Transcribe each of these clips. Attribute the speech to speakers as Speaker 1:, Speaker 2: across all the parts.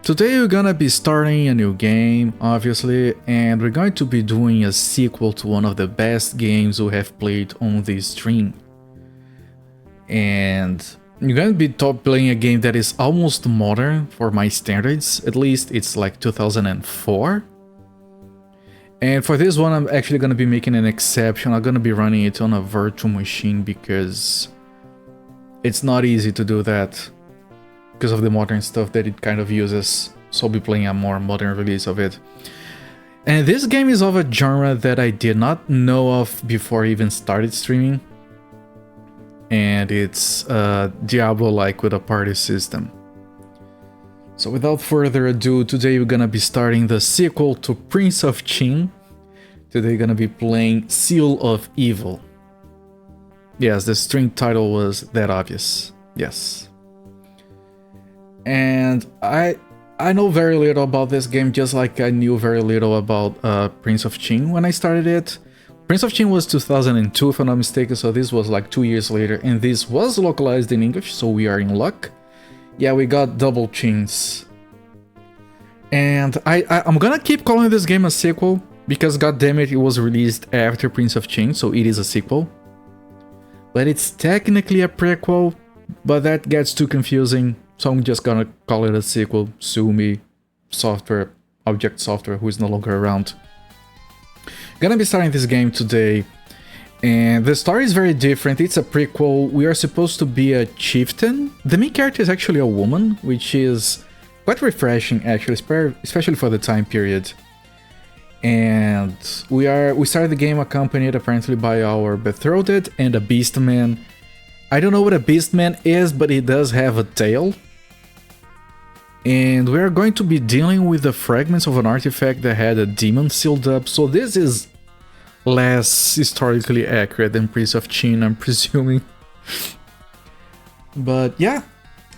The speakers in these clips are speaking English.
Speaker 1: Today we're gonna be starting a new game, obviously, and we're going to be doing a sequel to one of the best games we have played on this stream. And you're gonna be playing a game that is almost modern for my standards, at least it's like 2004. And for this one I'm actually gonna be making an exception. I'm gonna be running it on a virtual machine because it's not easy to do that because of the modern stuff that it kind of uses, so I'll be playing a more modern release of it. And this game is of a genre that I did not know of before I even started streaming, and it's Diablo-like with a party system. So without further ado, today we're gonna be starting the sequel to Prince of Qin. Today we're gonna be playing Seal of Evil. Yes, the stream title was that obvious, yes. And I know very little about this game, just like I knew very little about Prince of Qin when I started it. Prince of Qin was 2002 if I'm not mistaken, so this was like 2 years later, and this was localized in English, so we are in luck. Yeah, we got double chins. And I'm gonna keep calling this game a sequel, because goddammit, it was released after Prince of Qin, so it is a sequel. But it's technically a prequel, but that gets too confusing. So I'm just gonna call it a sequel. Sue me, software, Object Software, who is no longer around. Gonna be starting this game today, and the story is very different. It's a prequel. We are supposed to be a chieftain. The main character is actually a woman, which is quite refreshing actually, especially for the time period. And we started the game accompanied apparently by our betrothed and a beastman. I don't know what a beastman is, but he does have a tail. And we are going to be dealing with the fragments of an artifact that had a demon sealed up, so this is less historically accurate than Prince of Qin, I'm presuming. But yeah,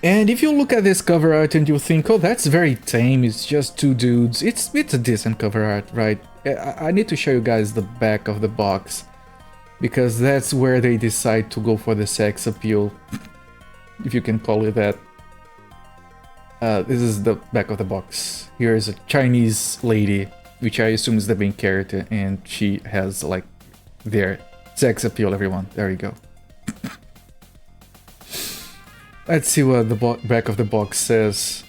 Speaker 1: and if you look at this cover art and you think, oh, that's very tame, it's just two dudes, it's a decent cover art, right? I need to show you guys the back of the box, because that's where they decide to go for the sex appeal, if you can call it that. This is the back of the box. Here is a Chinese lady, which I assume is the main character, and she has like their sex appeal, everyone. There you go. Let's see what the back of the box says.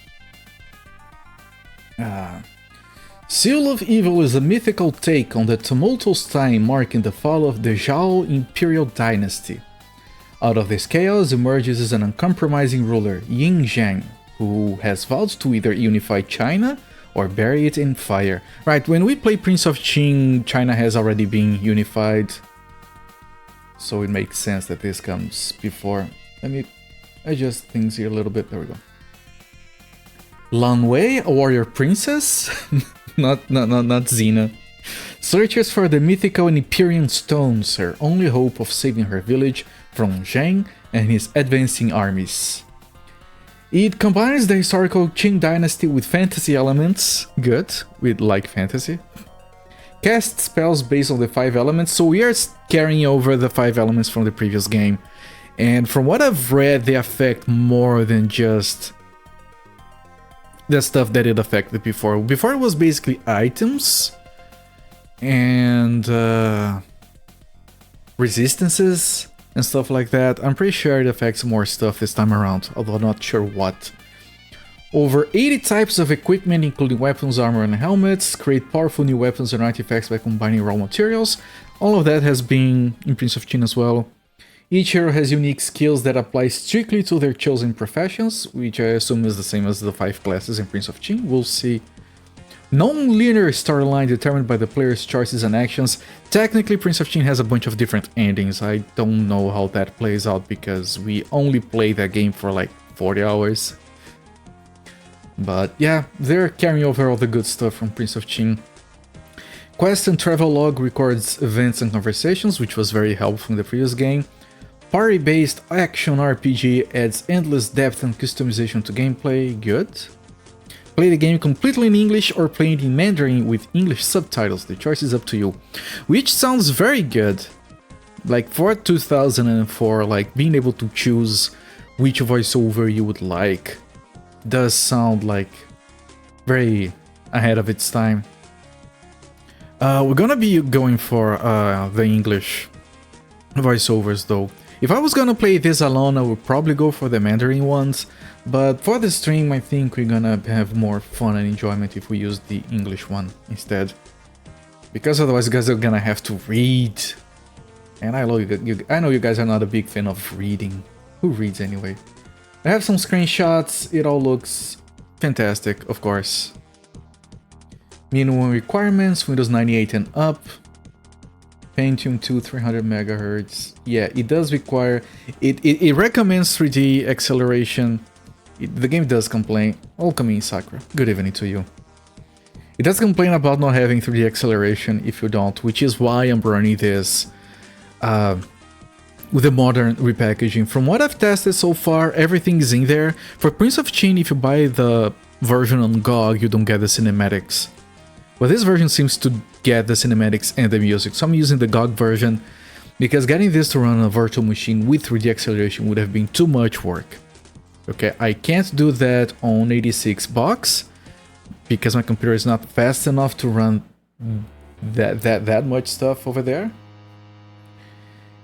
Speaker 1: Seal of Evil is a mythical take on the tumultuous time marking the fall of the Zhao Imperial Dynasty. Out of this chaos emerges an uncompromising ruler, Yin Zhang, who has vowed to either unify China or bury it in fire. Right, when we play Prince of Qin, China has already been unified, so it makes sense that this comes before. Let me adjust things here a little bit, there we go. Lan Wei, a warrior princess? not Xena. Searches for the mythical and Empyrean stones, her only hope of saving her village from Zhang and his advancing armies. It combines the historical Qing dynasty with fantasy elements. Good, we'd like fantasy. Casts spells based on the 5 elements, so we are carrying over the 5 elements from the previous game. And from what I've read, they affect more than just the stuff that it affected before. Before it was basically items and resistances and stuff like that. I'm pretty sure it affects more stuff this time around, although I'm not sure what. Over 80 types of equipment, including weapons, armor, and helmets, create powerful new weapons and artifacts by combining raw materials. All of that has been in Prince of Qin as well. Each hero has unique skills that apply strictly to their chosen professions, which I assume is the same as the 5 classes in Prince of Qin. We'll see. Non-linear storyline determined by the player's choices and actions. Technically, Prince of Qin has a bunch of different endings. I don't know how that plays out because we only play that game for like 40 hours. But yeah, they're carrying over all the good stuff from Prince of Qin. Quest and travel log records events and conversations, which was very helpful in the previous game. Party-based action RPG adds endless depth and customization to gameplay. Good. Play the game completely in English or play it in Mandarin with English subtitles, the choice is up to you. Which sounds very good. Like for 2004, like being able to choose which voiceover you would like does sound like very ahead of its time. We're gonna be going for the English voiceovers though. If I was gonna play this alone, I would probably go for the Mandarin ones, but for the stream I think we're gonna have more fun and enjoyment if we use the English one instead. Because otherwise you guys are gonna have to read. And I know you guys are not a big fan of reading. Who reads anyway? I have some screenshots, it all looks fantastic, of course. Minimum requirements, Windows 98 and up. Pentium 2, 300 megahertz. Yeah, it does require... It recommends 3D acceleration. The game does complain. Welcome in, Sakura. Good evening to you. It does complain about not having 3D acceleration if you don't, which is why I'm running this with the modern repackaging. From what I've tested so far, everything is in there. For Prince of Chin, if you buy the version on GOG, you don't get the cinematics. But this version seems to get the cinematics and the music, so I'm using the GOG version because getting this to run on a virtual machine with 3D acceleration would have been too much work. Okay, I can't do that on 86 box because my computer is not fast enough to run that much stuff over there.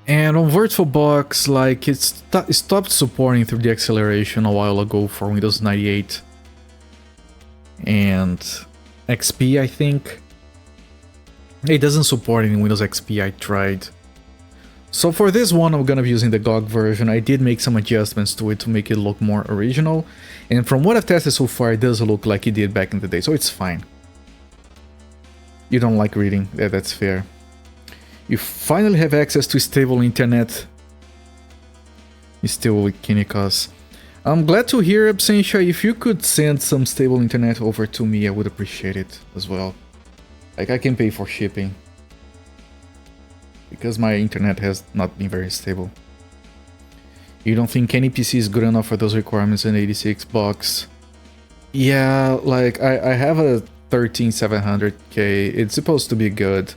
Speaker 1: And on VirtualBox, like, it stopped supporting 3D acceleration a while ago for Windows 98 and XP, I think. It doesn't support any Windows XP, I tried. So for this one, I'm gonna be using the GOG version. I did make some adjustments to it to make it look more original. And from what I've tested so far, it does look like it did back in the day, so it's fine. You don't like reading, yeah, that's fair. You finally have access to stable internet. You're still with Kinikos. I'm glad to hear, Absentia. If you could send some stable internet over to me, I would appreciate it as well. Like, I can pay for shipping. Because my internet has not been very stable. You don't think any PC is good enough for those requirements in 86 box? Yeah, like, I have a 13700K. It's supposed to be good.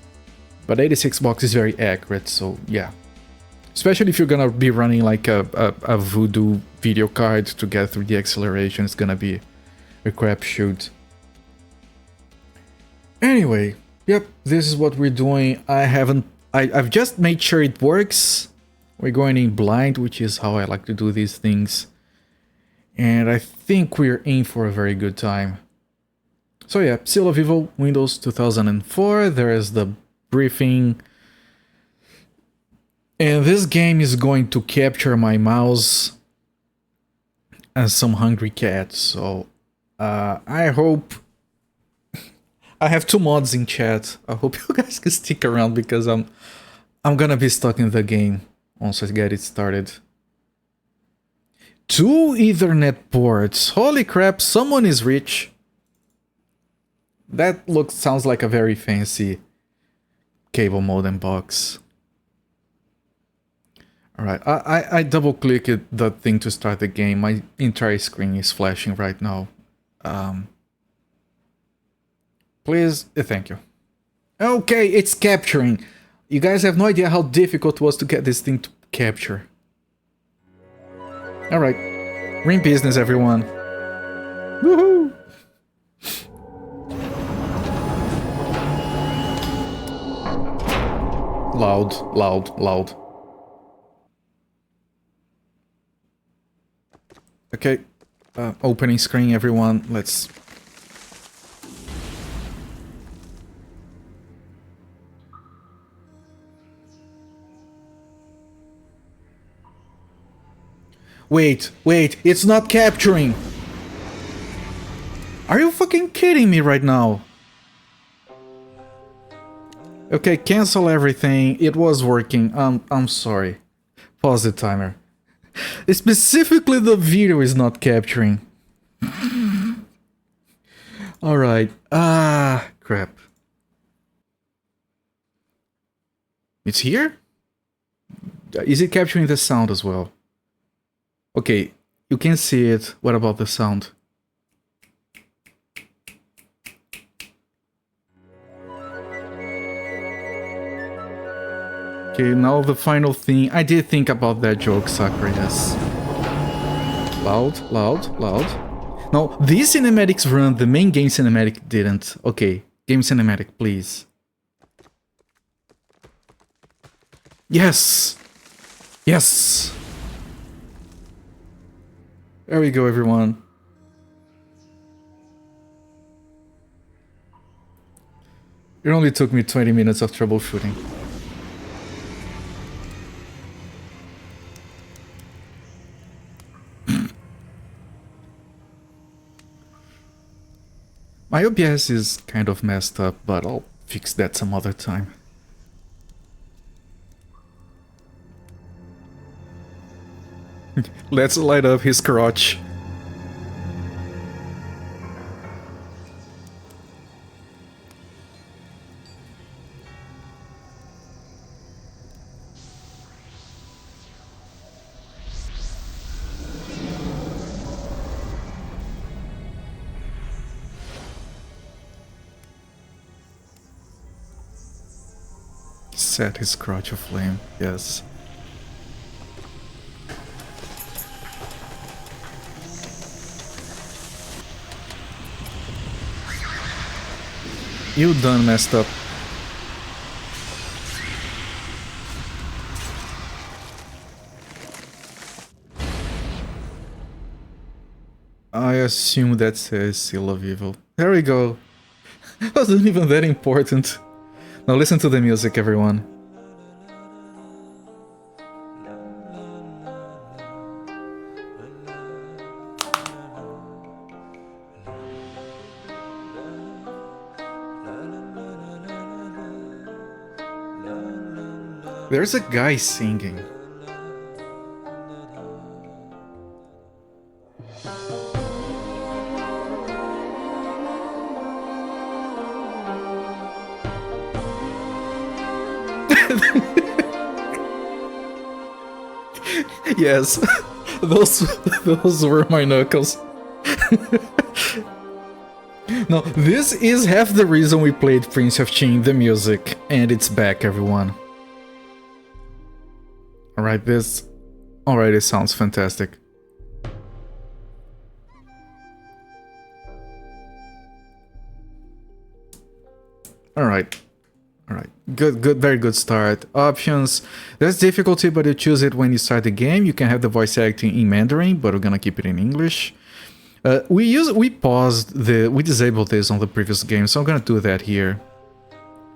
Speaker 1: But 86 box is very accurate, so yeah. Especially if you're gonna be running like a Voodoo video card to get through the acceleration, it's gonna be a crapshoot. Anyway, yep, this is what we're doing. I've just made sure it works. We're going in blind, which is how I like to do these things. And I think we're in for a very good time. So yeah, Seal of Evil, Windows 2004, there is the briefing. And this game is going to capture my mouse as some hungry cat, so I hope... I have 2 mods in chat. I hope you guys can stick around because I'm gonna be stuck in the game once I get it started. 2 Ethernet ports. Holy crap, someone is rich. That sounds like a very fancy cable modem box. Alright, I double clicked the thing to start the game. My entire screen is flashing right now. Please, thank you. Okay, it's capturing. You guys have no idea how difficult it was to get this thing to capture. Alright, we're in business, everyone. Woohoo! Loud, loud, loud. Okay, opening screen, everyone. Let's... Wait, it's not capturing! Are you fucking kidding me right now? Okay, cancel everything. It was working. I'm sorry. Pause the timer. Specifically, the video is not capturing. Alright. Crap. It's here? Is it capturing the sound as well? Okay, you can see it. What about the sound? Okay, now the final thing. I did think about that joke, Sakura, yes. Loud, loud, loud. No, these cinematics run, the main game cinematic didn't. Okay, game cinematic, please. Yes! Yes! There we go, everyone. It only took me 20 minutes of troubleshooting. My OBS is kind of messed up, but I'll fix that some other time. Let's light up his crotch. Set his crotch aflame, yes. You done messed up. I assume that says Seal of Evil. There we go. Wasn't even that important. Now listen to the music, everyone. There's a guy singing. Yes, those were my knuckles. No, this is half the reason we played Prince of Qing, the music, and it's back, everyone. Alright, this already sounds fantastic. Alright. Alright, good, very good start. Options. There's difficulty, but you choose it when you start the game. You can have the voice acting in Mandarin, but we're gonna keep it in English. We disabled this on the previous game, so I'm gonna do that here.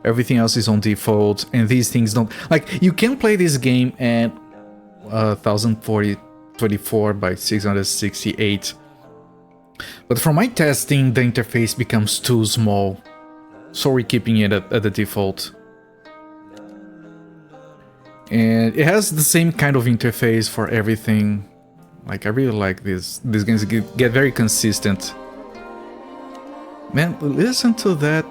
Speaker 1: Everything else is on default, and these things don't... Like, you can play this game at 1024 by 668. But from my testing, the interface becomes too small. So we're keeping it at the default. And it has the same kind of interface for everything. Like, I really like this. These games get very consistent. Man, listen to that.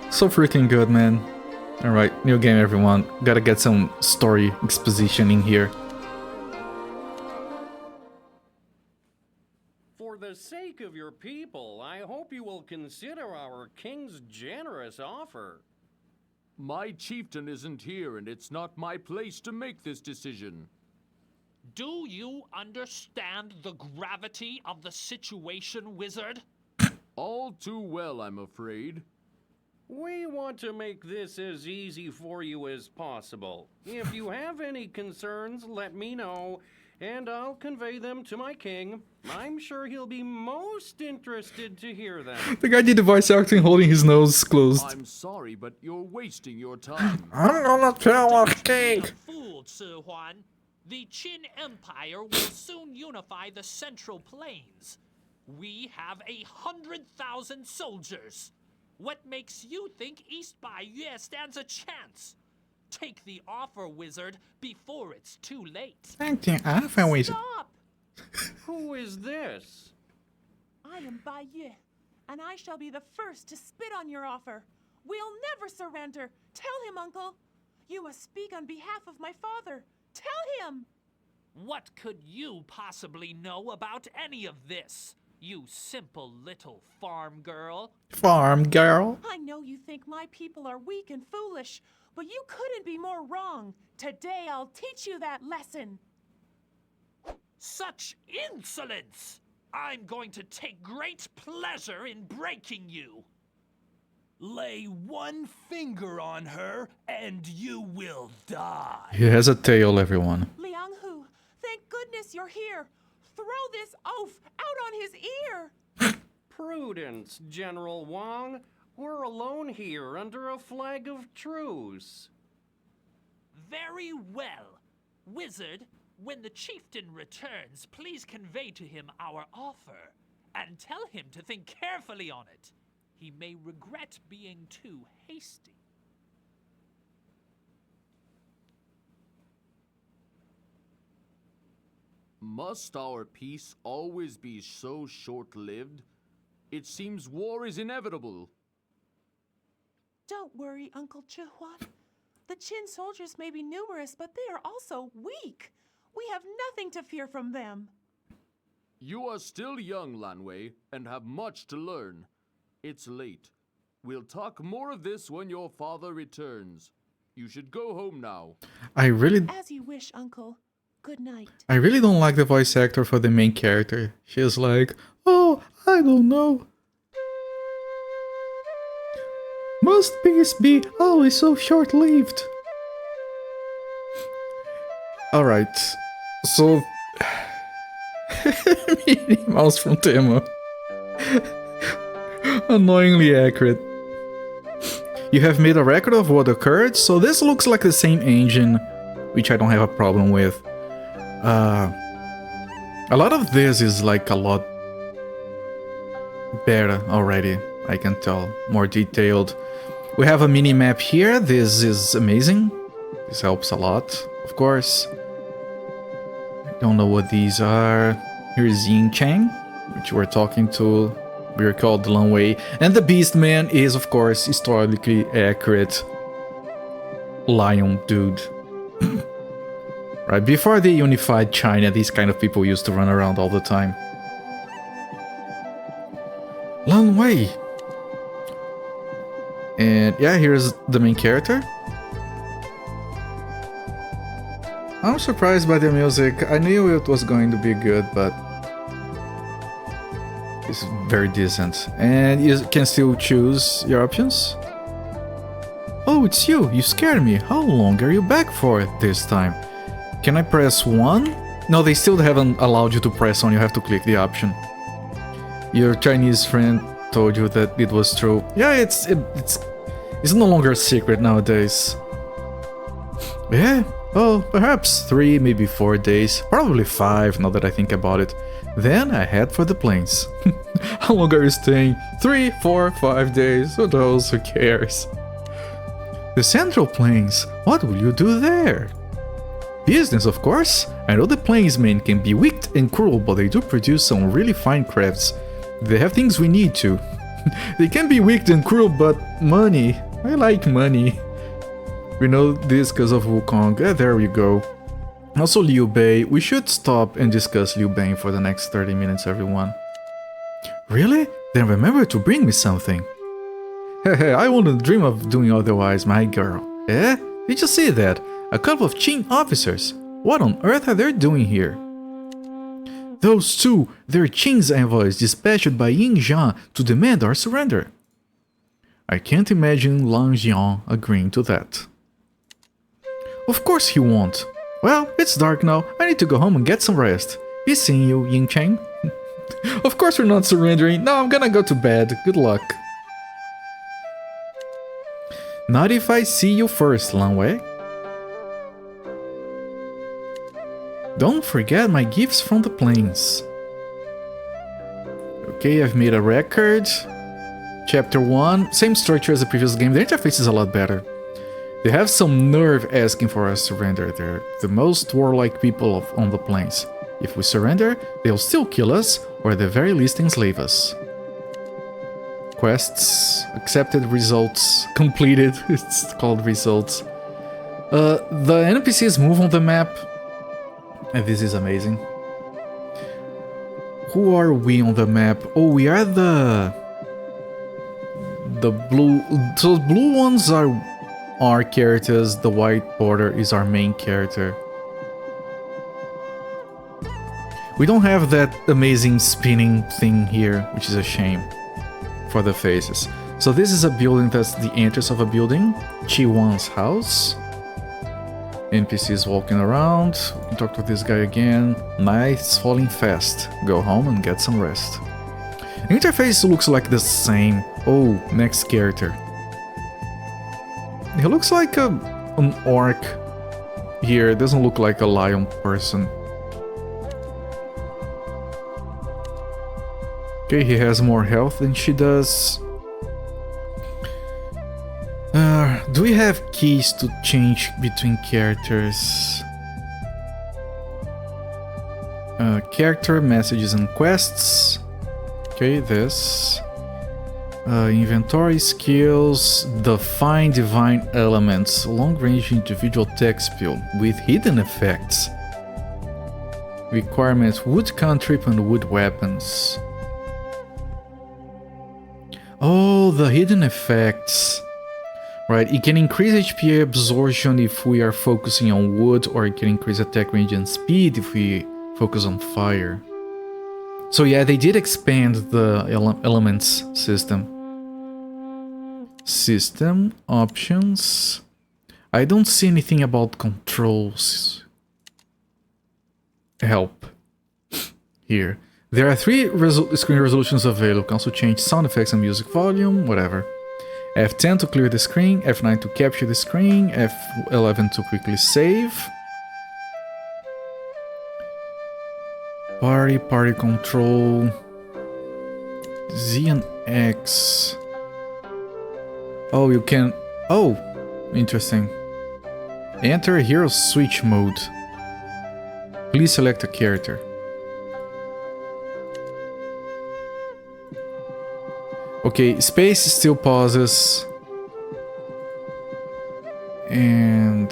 Speaker 1: So freaking good, man. Alright, new game, everyone. Gotta get some story exposition in here.
Speaker 2: For the sake of your people, I hope you will consider our king's generous offer.
Speaker 3: My chieftain isn't here, and it's not my place to make this decision.
Speaker 4: Do you understand the gravity of the situation, wizard?
Speaker 3: All too well, I'm afraid.
Speaker 2: We want to make this as easy for you as possible. If you have any concerns, let me know, and I'll convey them to my king. I'm sure he'll be most interested to hear them.
Speaker 1: The guy did the voice acting holding his nose closed.
Speaker 3: I'm sorry, but you're wasting your time.
Speaker 1: I'm gonna tell our king.
Speaker 4: Don't be fooled, Sir Huan. The Qin Empire will soon unify the Central Plains. We have 100,000 soldiers. What makes you think East Baiyue stands a chance? Take the offer, wizard, before it's too late.
Speaker 2: Stop! Who is this?
Speaker 5: I am Baiyue, and I shall be the first to spit on your offer. We'll never surrender. Tell him, uncle. You must speak on behalf of my father. Tell him!
Speaker 4: What could you possibly know about any of this, you simple little farm girl?
Speaker 1: Farm girl?
Speaker 5: I know you think my people are weak and foolish, but you couldn't be more wrong. Today I'll teach you that lesson.
Speaker 4: Such insolence! I'm going to take great pleasure in breaking you.
Speaker 6: Lay one finger on her, and you will die.
Speaker 1: He has a tail, everyone.
Speaker 5: Liang Hu, thank goodness you're here. Throw this oaf out on his ear.
Speaker 2: Prudence, General Wang. We're alone here under a flag of truce.
Speaker 4: Very well. Wizard, when the chieftain returns, please convey to him our offer, and tell him to think carefully on it. He may regret being too hasty.
Speaker 3: Must our peace always be so short-lived? It seems war is inevitable.
Speaker 5: Don't worry, Uncle Chihuan. The Qin soldiers may be numerous, but they are also weak. We have nothing to fear from them.
Speaker 3: You are still young, Lanwei, and have much to learn. It's late. We'll talk more of this when your father returns. You should go home now.
Speaker 5: As you wish, Uncle. Good night.
Speaker 1: I really don't like the voice actor for the main character. She's like, oh, I don't know. Must peace be always so short-lived? Alright, so... Minnie Mouse from Temo. Annoyingly accurate. You have made a record of what occurred, so this looks like the same engine, which I don't have a problem with. A lot of this is like a lot better already, I can tell. More detailed. We have a mini-map here, this is amazing. This helps a lot, of course. I don't know what these are. Here's Yin Chang, which we're talking to. We're called Lan Wei. And the Beastman is, of course, historically accurate lion dude. Right, before they unified China, these kind of people used to run around all the time. Lan Wei. And yeah, here's the main character. I'm surprised by the music. I knew it was going to be good, but it's very decent. And you can still choose your options. Oh, it's you. You scared me. How long are you back for this time? Can I press 1? No, they still haven't allowed you to press 1. You have to click the option. Your Chinese friend told you that it was true. Yeah, it's no longer a secret nowadays. Yeah, well, perhaps 3, maybe 4 days. Probably 5, now that I think about it. Then I head for the plains. How long are you staying? 3, 4, 5 days. Who knows? Who cares? The Central Plains. What will you do there? Business, of course. I know the plainsmen can be wicked and cruel, but they do produce some really fine crafts. They have things we need too. They can be wicked and cruel, but money. I like money. We know this because of Wukong. There we go. Also Liu Bei. We should stop and discuss Liu Bei for the next 30 minutes, everyone. Really? Then remember to bring me something. Hehe, I wouldn't dream of doing otherwise, my girl. Eh? Did you see that? A couple of Qin officers. What on earth are they doing here? Those two, they're Qin's envoys dispatched by Yin Zhang to demand our surrender. I can't imagine Lang Jian agreeing to that. Of course he won't. Well, it's dark now. I need to go home and get some rest. Be seeing you, Yin Chang. Of course we're not surrendering. No, I'm gonna go to bed. Good luck. Not if I see you first, Lan Wei. Don't forget my gifts from the plains. Okay, I've made a record. Chapter 1, same structure as the previous game. The interface is a lot better. They have some nerve asking for us to surrender. They're the most warlike people on the plains. If we surrender, they'll still kill us, or at the very least enslave us. Quests, accepted, results, completed. It's called results. The NPCs move on the map. And this is amazing. Who are we on the map? Oh, we are the blue. So blue ones are our characters. The white border is our main character. We don't have that amazing spinning thing here, which is a shame for the faces. So this is a building that's the entrance of a building. Chi-Wan's house. NPCs walking around. We can talk to this guy again. Night's falling fast. Go home and get some rest. The interface looks like the same. Oh, next character. He looks like an orc here. It doesn't look like a lion person. Okay, he has more health than she does. Do we have keys to change between characters? Character, messages and quests. Okay, this. Inventory, skills, define divine elements, long-range individual text spell with hidden effects. Requirements, wood cantrip and wood weapons. Oh, the hidden effects. Right, it can increase HP absorption if we are focusing on wood, or it can increase attack range and speed if we focus on fire. So yeah, they did expand the elements system. System options. I don't see anything about controls. Help. Here. There are 3 screen resolutions available. Can also change sound effects and music volume, whatever. F10 to clear the screen, F9 to capture the screen, F11 to quickly save. Party control. Z and X. Oh, you can... Oh, interesting. Enter hero switch mode. Please select a character. Okay, space still pauses. And...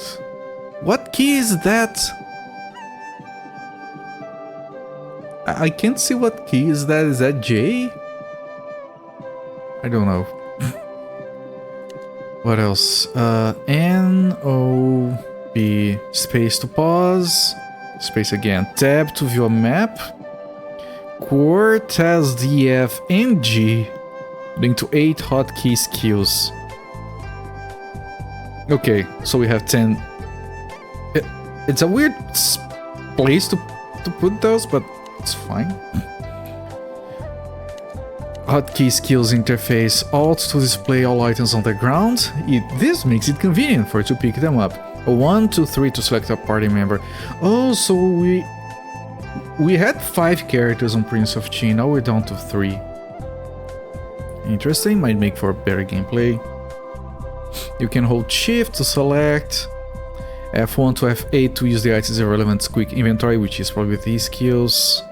Speaker 1: what key is that? I can't see what key is that. Is that J? I don't know. What else? N, O, B. Space to pause. Space again. Tab to view a map. Qrt, S, D, F, and G. Link to 8 hotkey skills. Okay, so we have 10. It's a weird place to put those, but it's fine. Hotkey skills interface. Alt to display all items on the ground. This makes it convenient for you to pick them up. 1, 2, 3 to select a party member. Oh, so we had 5 characters on Prince of Chi. Now we're down to 3. Interesting, might make for better gameplay. You can hold shift to select, F1 to F8 to use the item's irrelevant quick inventory, which is probably with these skills.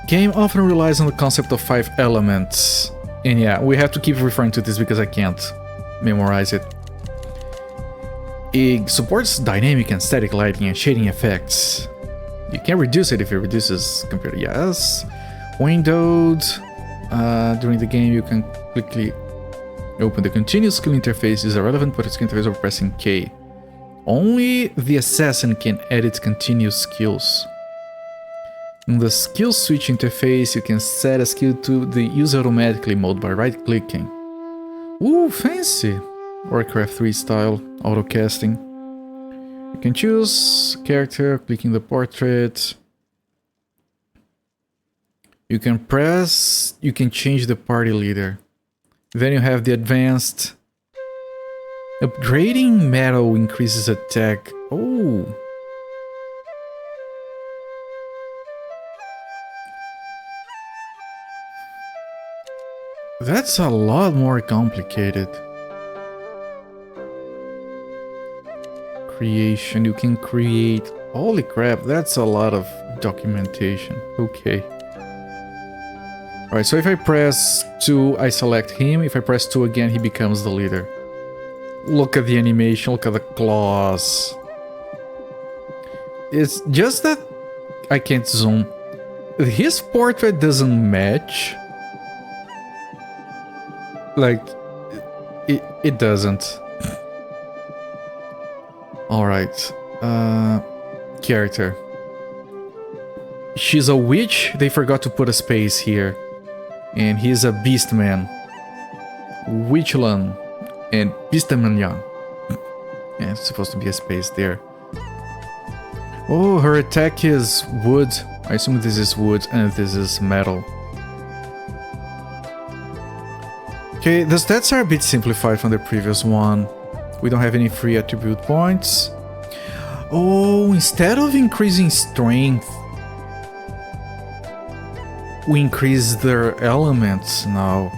Speaker 1: Game often relies on the concept of 5 elements. And yeah, we have to keep referring to this because I can't memorize it. It supports dynamic and static lighting and shading effects. You can reduce it if it reduces computer, yes. Windowed. During the game you can quickly open the continuous skill interface. Is irrelevant, but it's interface over pressing K. Only the assassin can edit continuous skills. In the skill switch interface you can set a skill to the use automatically mode by right clicking. Ooh, fancy! Warcraft 3 style, auto casting. You can choose character, clicking the portrait. You can change the party leader. Then you have the advanced. Upgrading metal increases attack. Oh. That's a lot more complicated. Creation, you can create. Holy crap, that's a lot of documentation. Okay. Alright, so if I press 2, I select him. If I press 2 again, he becomes the leader. Look at the animation, look at the claws. It's just that I can't zoom. His portrait doesn't match. Like, it doesn't. Alright. Character. she's a witch. They forgot to put a space here. And he's a beastman. Witchlan and beastman young. Yeah, it's supposed to be a space there. Oh, her attack is wood. I assume this is wood and this is metal. Okay, the stats are a bit simplified from the previous one. We don't have any free attribute points. Oh, instead of increasing strength, we increase their elements now.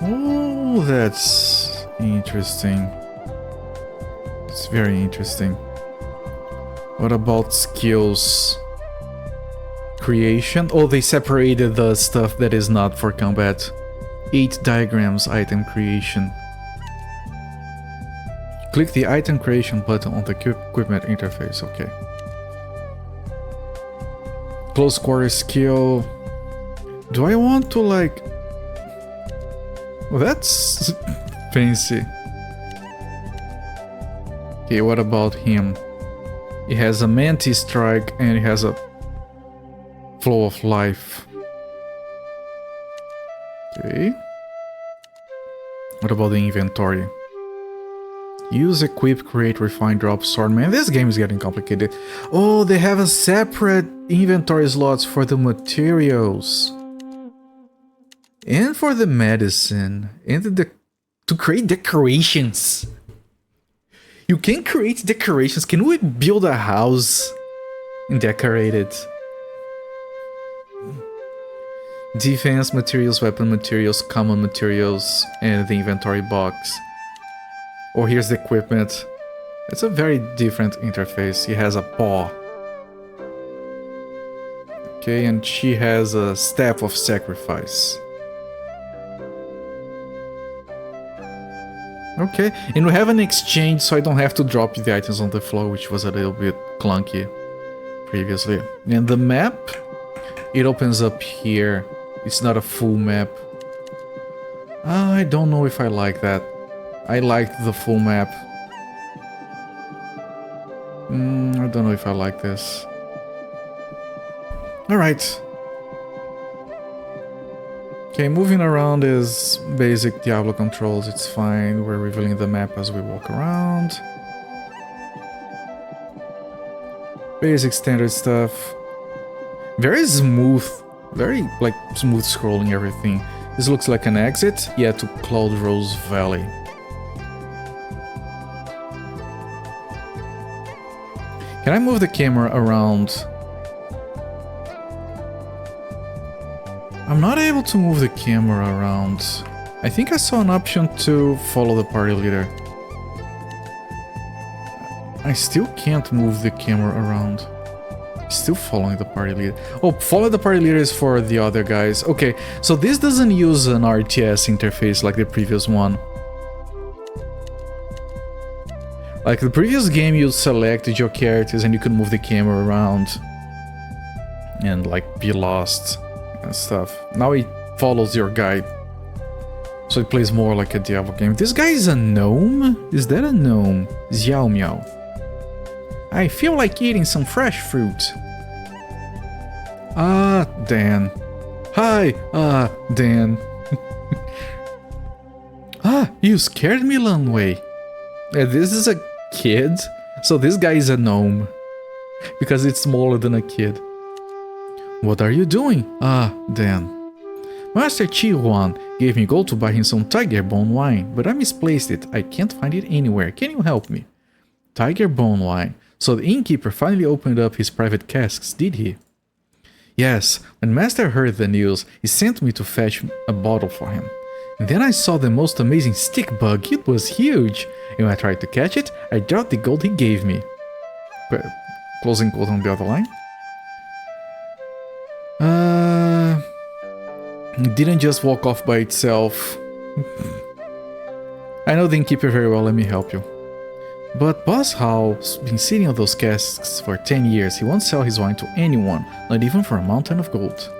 Speaker 1: Oh, that's interesting. It's very interesting. What about skills? Creation? Oh, they separated the stuff that is not for combat. 8 diagrams, item creation. Click the item creation button on the equipment interface, okay. Close quarter skill. Do I want to like... Well, that's fancy. Okay, what about him? He has a Mantis strike and he has a flow of life. Okay. What about the inventory? Use, equip, create, refine, drop, sword. Man, this game is getting complicated. Oh, they have a separate inventory slots for the materials. And for the medicine. And to create decorations. You can create decorations. Can we build a house and decorate it? Defense materials, weapon materials, common materials, and the inventory box. Oh, here's the equipment. It's a very different interface. He has a paw. Okay, and she has a staff of sacrifice. Okay, and we have an exchange, so I don't have to drop the items on the floor, which was a little bit clunky previously. And the map, it opens up here. It's not a full map. I don't know if I like that. I like the full map. I don't know if I like this. Alright. Okay, moving around is basic Diablo controls. It's fine. We're revealing the map as we walk around. Basic standard stuff. Very smooth. Very, like, smooth scrolling everything. This looks like an exit, yeah, to Cloud Rose Valley. Can I move the camera around? I'm not able to move the camera around. I think I saw an option to follow the party leader. I still can't move the camera around. Still following the party leader. Oh, follow the party leader is for the other guys. Okay, so this doesn't use an RTS interface like the previous one. Like the previous game, you selected your characters and you could move the camera around and like be lost and stuff. Now it follows your guide, so it plays more like a Diablo game. This guy is a gnome? Is that a gnome? Xiao Miao. I feel like eating some fresh fruit. Ah, Dan. Hi, Dan. Ah, you scared me, Lanwei. This is a kid? So this guy is a gnome. Because it's smaller than a kid. What are you doing? Ah, Dan. Master Chi Huan gave me gold to buy him some tiger bone wine, but I misplaced it. I can't find it anywhere. Can you help me? Tiger bone wine. So the innkeeper finally opened up his private casks, did he? Yes, when Master heard the news, he sent me to fetch a bottle for him. And then I saw the most amazing stick bug. It was huge. And when I tried to catch it, I dropped the gold he gave me. Closing quote on the other line. It didn't just walk off by itself. I know the innkeeper very well, let me help you. But Boss How's been sitting on those casks for 10 years. He won't sell his wine to anyone, not even for a mountain of gold.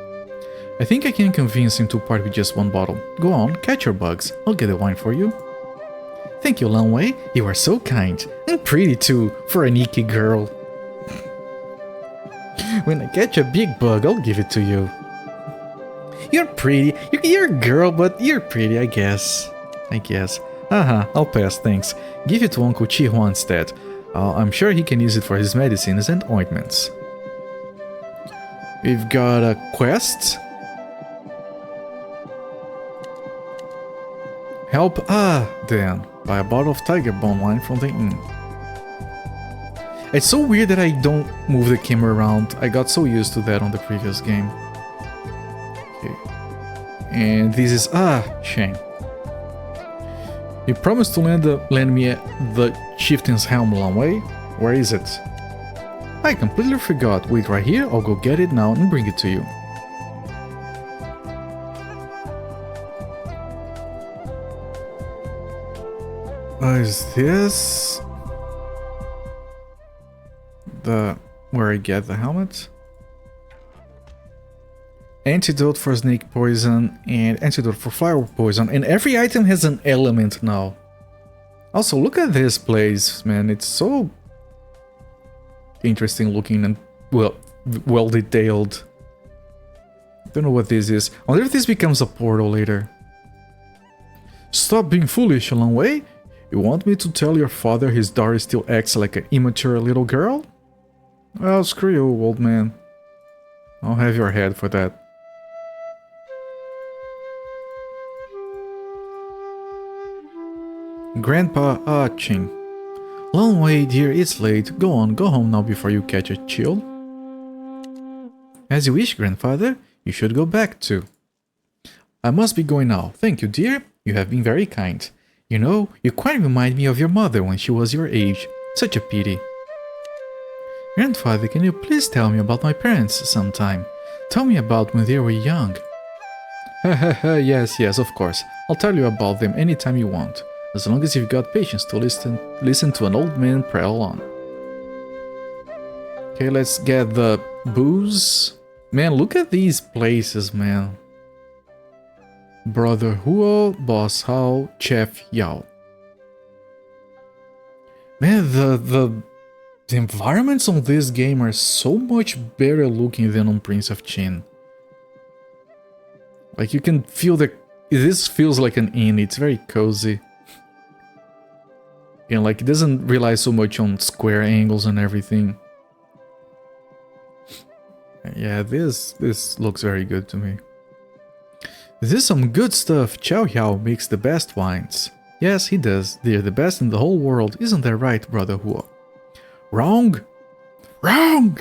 Speaker 1: I think I can convince him to part with just one bottle. Go on, catch your bugs. I'll get the wine for you. Thank you, Lanwei. You are so kind. And pretty too, for an icky girl. When I catch a big bug, I'll give it to you. You're pretty. You're a girl, but you're pretty, I guess. I'll pass, thanks. Give it to Uncle Chihua instead. I'm sure he can use it for his medicines and ointments. We've got a quest. Help Dan buy a bottle of tiger bone wine from the inn. It's so weird that I don't move the camera around. I got so used to that on the previous game. Okay. And this is Shane. You promised to lend me the chieftain's helm, Lanwei. Where is it? I completely forgot. Wait right here, I'll go get it now and bring it to you. Is this where I get the helmet? Antidote for snake poison and antidote for flower poison, and every item has an element now. Also, look at this place, man. It's so interesting looking and well detailed. Don't know what this is. I wonder if this becomes a portal later. Stop being foolish, Lanwei. You want me to tell your father his daughter still acts like an immature little girl? Well, screw you, old man. I'll have your head for that. Grandpa Ching. Long way, dear, it's late. Go on, go home now before you catch a chill. As you wish, grandfather. You should go back too. I must be going now. Thank you, dear. You have been very kind. You know, you quite remind me of your mother when she was your age. Such a pity. Grandfather, can you please tell me about my parents sometime? Tell me about when they were young. Yes, of course. I'll tell you about them anytime you want. As long as you've got patience to listen to an old man prattle on. Okay, let's get the booze. Man, look at these places, man. Brother Huo, Boss Hao, Chef Yao. Man, the environments on this game are so much better looking than on Prince of Qin. Like, you can feel this feels like an inn. It's very cozy. And like, it doesn't rely so much on square angles and everything. Yeah, this looks very good to me. This is some good stuff. Chow Yao makes the best wines. Yes, he does. They're the best in the whole world. Isn't that right, Brother Huo? Wrong! Wrong!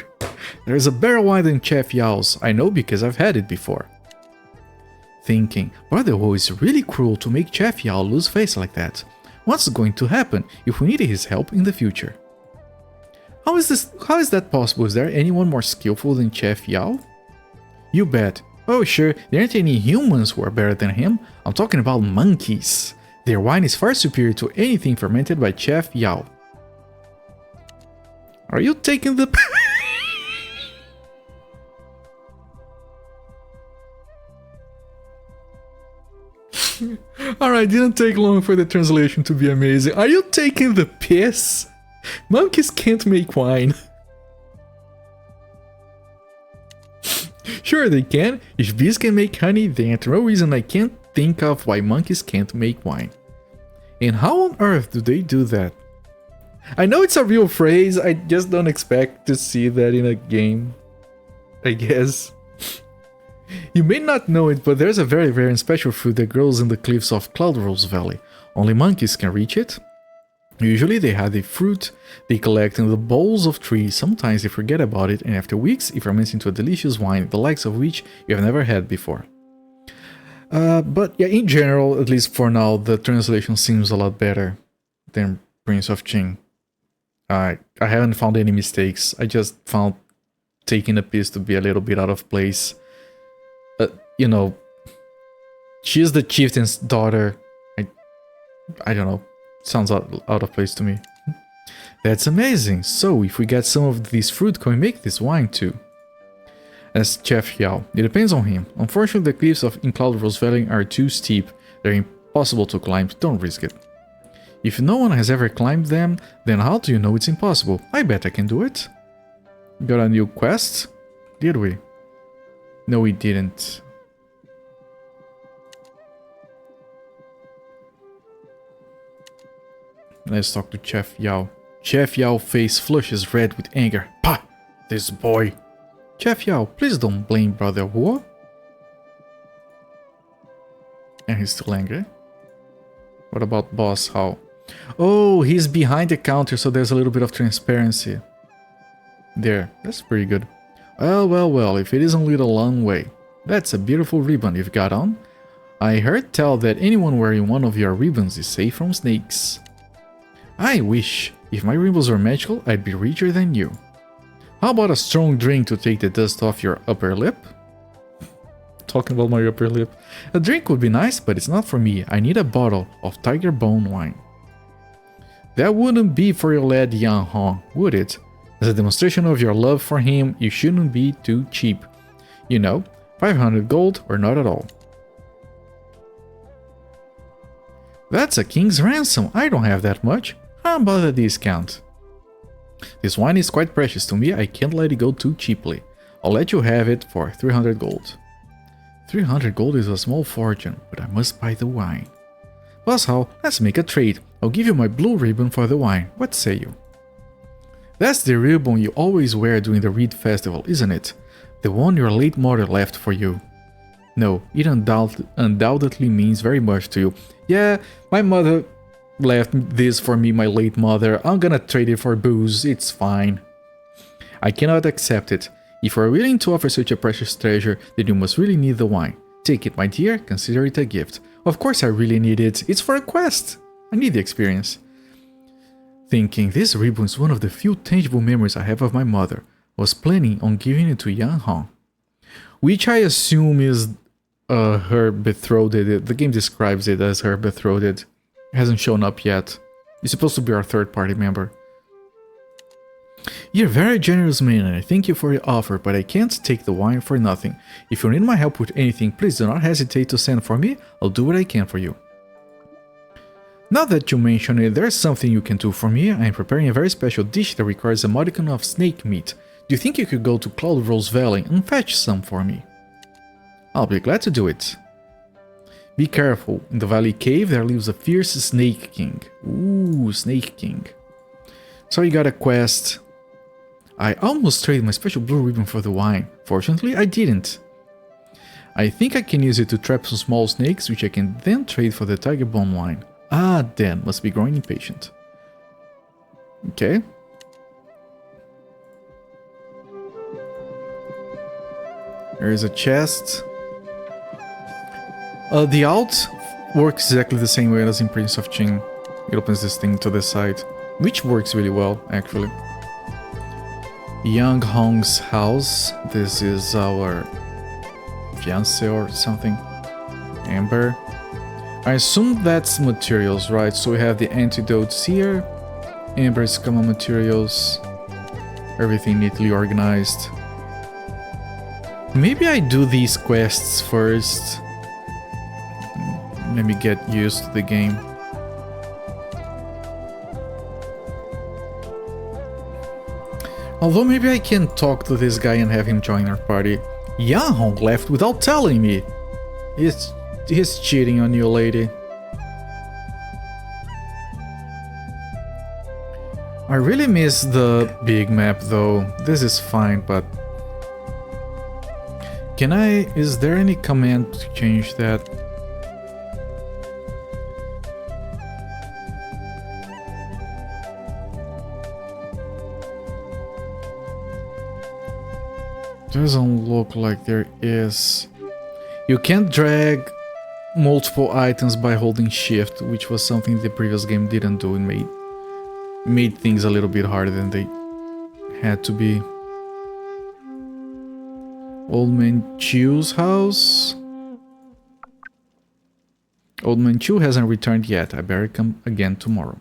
Speaker 1: There's a better wine than Chef Yao's. I know because I've had it before. Thinking, Brother Huo is really cruel to make Chef Yao lose face like that. What's going to happen if we need his help in the future? How is that possible? Is there anyone more skillful than Chef Yao? You bet. Oh sure, there aren't any humans who are better than him. I'm talking about monkeys. Their wine is far superior to anything fermented by Chef Yao. Are you taking the... Alright, didn't take long for the translation to be amazing. Are you taking the piss? Monkeys can't make wine. Sure they can. If bees can make honey, then there's no reason I can't think of why monkeys can't make wine. And how on earth do they do that? I know it's a real phrase, I just don't expect to see that in a game, I guess. You may not know it, but there's a very rare and special fruit that grows in the cliffs of Cloud Rose Valley. Only monkeys can reach it. Usually they have the fruit they collect in the boles of trees. Sometimes they forget about it, and after weeks it ferments into a delicious wine, the likes of which you have never had before. But yeah, in general, at least for now, the translation seems a lot better than Prince of Qin. I haven't found any mistakes. I just found taking a piss to be a little bit out of place. You know, she is the chieftain's daughter. I don't know. Sounds out of place to me. That's amazing. So, if we get some of this fruit, can we make this wine too? As Chef Yao. It depends on him. Unfortunately, the cliffs in Cloud Rose Valley are too steep. They're impossible to climb. Don't risk it. If no one has ever climbed them, then how do you know it's impossible? I bet I can do it. Got a new quest? Did we? No, we didn't. Let's talk to Chef Yao. Chef Yao's face flushes red with anger. Pah! This boy! Chef Yao, please don't blame Brother Wu. And he's still angry. What about Boss Hao? Oh, he's behind the counter, so there's a little bit of transparency. There, that's pretty good. Well, if it isn't Little Long Way. That's a beautiful ribbon you've got on. I heard tell that anyone wearing one of your ribbons is safe from snakes. I wish. If my ribbons were magical, I'd be richer than you. How about a strong drink to take the dust off your upper lip? Talking about my upper lip. A drink would be nice, but it's not for me. I need a bottle of tiger bone wine. That wouldn't be for your lad Yan Hong, would it? As a demonstration of your love for him, you shouldn't be too cheap. You know, 500 gold or not at all. That's a king's ransom. I don't have that much. How about a discount? This wine is quite precious to me. I can't let it go too cheaply. I'll let you have it for 300 gold. 300 gold is a small fortune, but I must buy the wine. Boss Hao, let's make a trade. I'll give you my blue ribbon for the wine. What say you? That's the ribbon you always wear during the Reed Festival, isn't it? The one your late mother left for you. No, it undoubtedly means very much to you. Yeah, my mother left this for me, my late mother. I'm gonna trade it for booze, it's fine. I cannot accept it. If you are willing to offer such a precious treasure, then you must really need the wine. Take it, my dear, consider it a gift. Of course I really need it, it's for a quest. I need the experience. Thinking, this ribbon is one of the few tangible memories I have of my mother. Was planning on giving it to Yan Hong. Which I assume is her betrothed. The game describes it as her betrothed. Hasn't shown up yet. He's supposed to be our third party member. You're a very generous man and I thank you for your offer, but I can't take the wine for nothing. If you need my help with anything, please do not hesitate to send for me. I'll do what I can for you. Now that you mention it, there's something you can do for me. I am preparing a very special dish that requires a modicum of snake meat. Do you think you could go to Cloud Rose Valley and fetch some for me? I'll be glad to do it. Be careful, in the Valley Cave there lives a fierce Snake King. Ooh, Snake King. So you got a quest. I almost traded my special blue ribbon for the wine. Fortunately, I didn't. I think I can use it to trap some small snakes, which I can then trade for the tiger bone wine. Ah, Dan must be growing impatient. Okay. There is a chest. The alt works exactly the same way as in Prince of Qing. It opens this thing to the side, which works really well, actually. Yang Hong's house. This is our fiancé or something. Amber. I assume that's materials, right? So we have the antidotes here. Amber's common materials. Everything neatly organized. Maybe I do these quests first. Let me get used to the game. Although maybe I can talk to this guy and have him join our party. Yan Hong left without telling me. He's cheating on you, lady. I really miss the big map though. This is fine, but... Is there any command to change that? Doesn't look like there is. You can't drag multiple items by holding shift, which was something the previous game didn't do and made things a little bit harder than they had to be. Old Man Chu's house. Old Man Chu hasn't returned yet. I better come again tomorrow.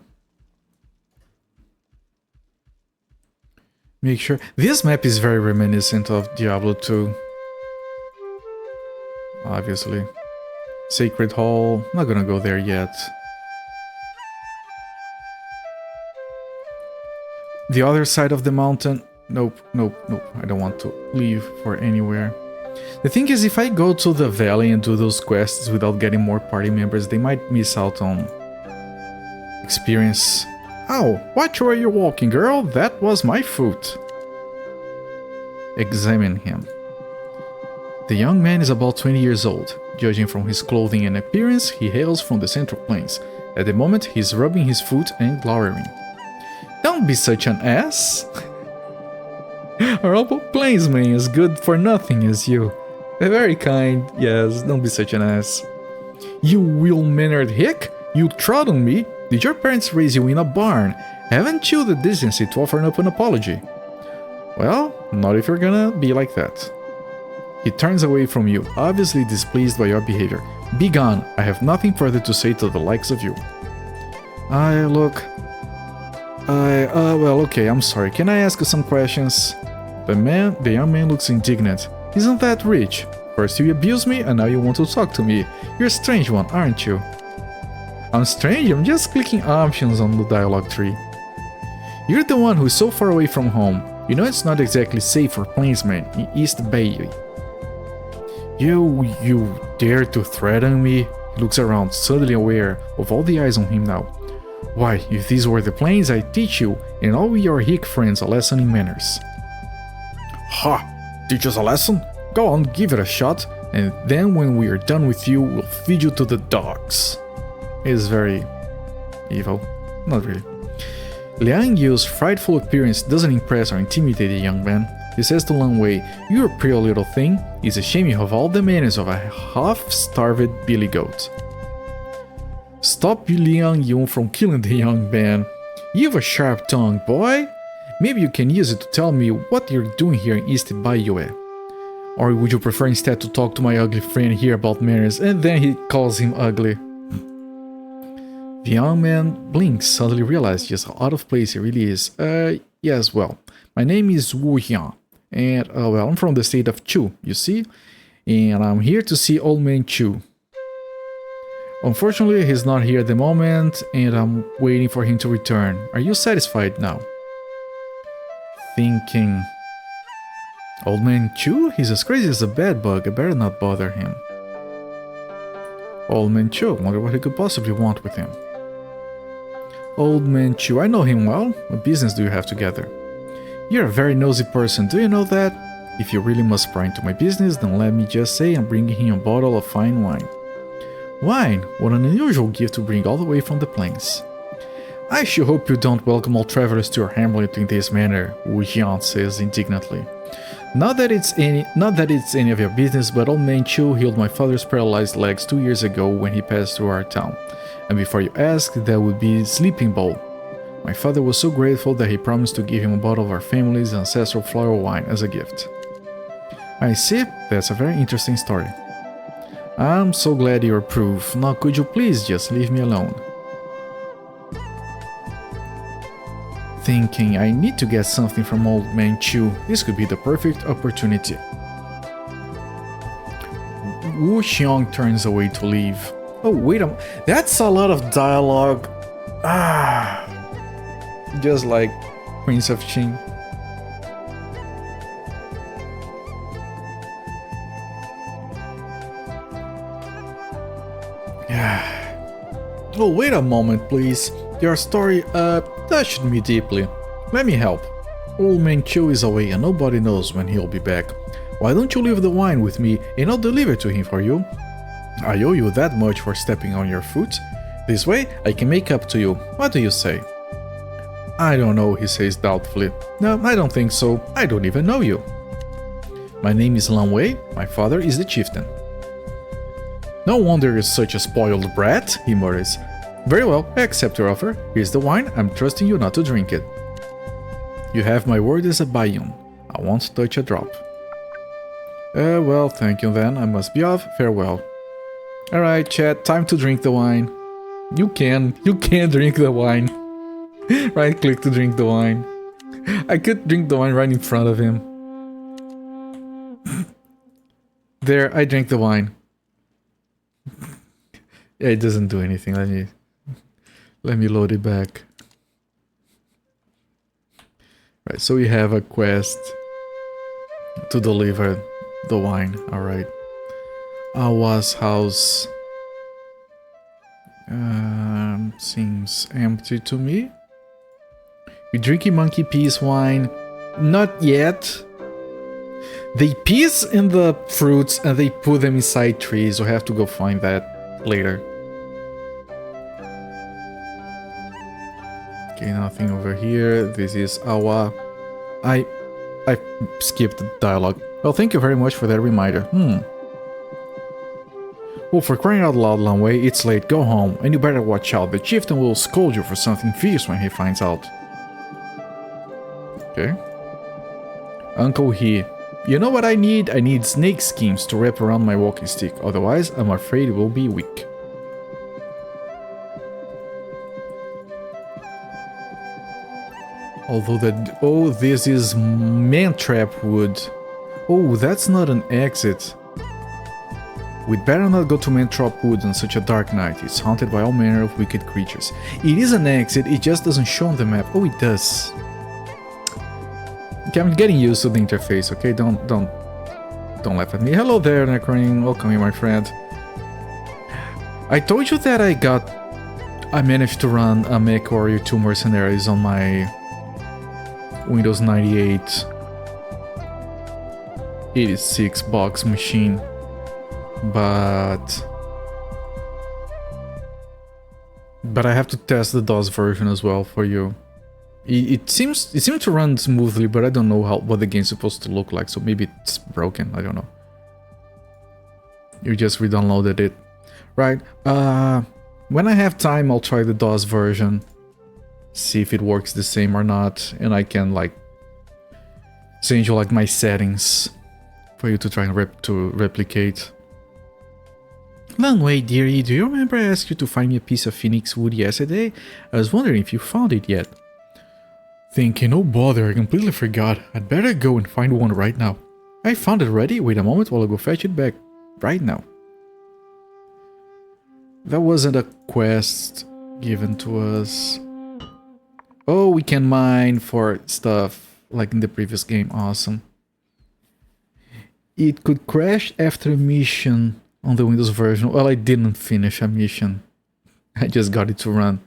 Speaker 1: Make sure. This map is very reminiscent of Diablo 2. Obviously. Sacred Hall. Not gonna go there yet. The other side of the mountain. Nope, nope, nope. I don't want to leave for anywhere. The thing is, if I go to the valley and do those quests without getting more party members, they might miss out on experience. Oh, watch where you're walking, girl. That was my foot. Examine him. The young man is about 20 years old. Judging from his clothing and appearance, he hails from the Central Plains. At the moment, he's rubbing his foot and glowering. Don't be such an ass. Our old plainsman is good for nothing as you. Very kind, yes, don't be such an ass. You well-mannered hick? You trod on me? Did your parents raise you in a barn? Haven't you the decency to offer up an apology? Well, not if you're gonna be like that. He turns away from you, obviously displeased by your behavior. Be gone, I have nothing further to say to the likes of you. Well, okay, I'm sorry. Can I ask you some questions? The young man looks indignant. Isn't that rich? First you abuse me, and now you want to talk to me. You're a strange one, aren't you? I'm strange? I'm just clicking options on the dialogue tree. You're the one who's so far away from home. You know it's not exactly safe for plainsmen in East Bay. You dare to threaten me? He looks around, suddenly aware of all the eyes on him now. Why, if these were the plains, I'd teach you and all your hick friends a lesson in manners. Ha! Teach us a lesson? Go on, give it a shot, and then when we are done with you, we'll feed you to the dogs. He is very evil. Not really. Liang Yu's frightful appearance doesn't impress or intimidate the young man. He says to Lan Wei, "You're a pretty little thing. It's a shame you have all the manners of a half-starved billy goat." Stop Liang Yu from killing the young man. You've a sharp tongue, boy. Maybe you can use it to tell me what you're doing here in East Bayou. Or would you prefer instead to talk to my ugly friend here about manners? And then he calls him ugly. The young man blinks, suddenly realized just how out of place he really is. Yes, well, my name is Wu Hian. And, well, I'm from the state of Chu, you see? And I'm here to see Old Man Chu. Unfortunately, he's not here at the moment, and I'm waiting for him to return. Are you satisfied now? Thinking... Old Man Chu? He's as crazy as a bedbug, I better not bother him. Old Man Chu, wonder what he could possibly want with him. Old Man Chu, I know him well. What business do you have together? You're a very nosy person, do you know that? If you really must pry into my business, then let me just say I'm bringing him a bottle of fine wine. Wine? What an unusual gift to bring all the way from the plains. I sure hope you don't welcome all travelers to your hamlet in this manner, Wu Jian says indignantly. Not that it's any of your business, but Old Man Chu healed my father's paralyzed legs 2 years ago when he passed through our town. And before you ask, that would be Sleeping Bowl. My father was so grateful that he promised to give him a bottle of our family's ancestral floral wine as a gift. I see, that's a very interesting story. I'm so glad you approve. Now could you please just leave me alone? Thinking, I need to get something from Old Man Chu. This could be the perfect opportunity. Wu Xiong turns away to leave. Oh, wait a minute. That's a lot of dialogue. Just like Prince of Qing. Oh, wait a moment, please. Your story, touched me deeply. Let me help. Old Man Chu is away and nobody knows when he'll be back. Why don't you leave the wine with me and I'll deliver to him for you? I owe you that much for stepping on your foot. This way, I can make up to you. What do you say? I don't know, he says doubtfully. No, I don't think so. I don't even know you. My name is Lan Wei. My father is the chieftain. No wonder you're such a spoiled brat, he mutters. Very well, I accept your offer. Here's the wine. I'm trusting you not to drink it. You have my word as a Bayun. I won't touch a drop. Well, thank you then. I must be off. Farewell. Alright, chat, time to drink the wine. You can drink the wine. Right click to drink the wine. I could drink the wine right in front of him. There, I drank the wine. Yeah, it doesn't do anything. Let me load it back. Right, so we have a quest to deliver the wine. Alright. Awa's house seems empty to me. We drinking monkey peas wine. Not yet. They peas in the fruits and they put them inside trees. We'll have to go find that later. Okay, nothing over here. This is Awa. I skipped the dialogue. Well, thank you very much for that reminder. Well, for crying out loud, Lanwei, it's late. Go home. And you better watch out. The chieftain will scold you for something fierce when he finds out. Okay. Uncle He. You know what I need? I need snake schemes to wrap around my walking stick. Otherwise, I'm afraid it will be weak. Although that... Oh, this is man-trap wood. Oh, that's not an exit. We'd better not go to Man-trap Wood on such a dark night. It's haunted by all manner of wicked creatures. It is an exit, it just doesn't show on the map. Oh, it does. Okay, I'm getting used to the interface, okay? Don't laugh at me. Hello there, Necroning. Welcome here, my friend. I told you that I managed to run a MechWarrior 2 Mercenaries on my Windows 98 86 box machine. But I have to test the DOS version as well for you. It seems to run smoothly, but I don't know what the game's supposed to look like, so maybe it's broken, I don't know. You just re-downloaded it. Right, when I have time I'll try the DOS version, see if it works the same or not, and I can like send you like my settings for you to try and replicate. Lanwei, dearie, do you remember I asked you to find me a piece of phoenix wood yesterday? I was wondering if you found it yet. Thinking, oh bother, I completely forgot. I'd better go and find one right now. I found it already. Wait a moment while I go fetch it back. Right now. That wasn't a quest given to us. Oh, we can mine for stuff like in the previous game. Awesome. It could crash after a mission on the Windows version. Well, I didn't finish a mission. I just got it to run.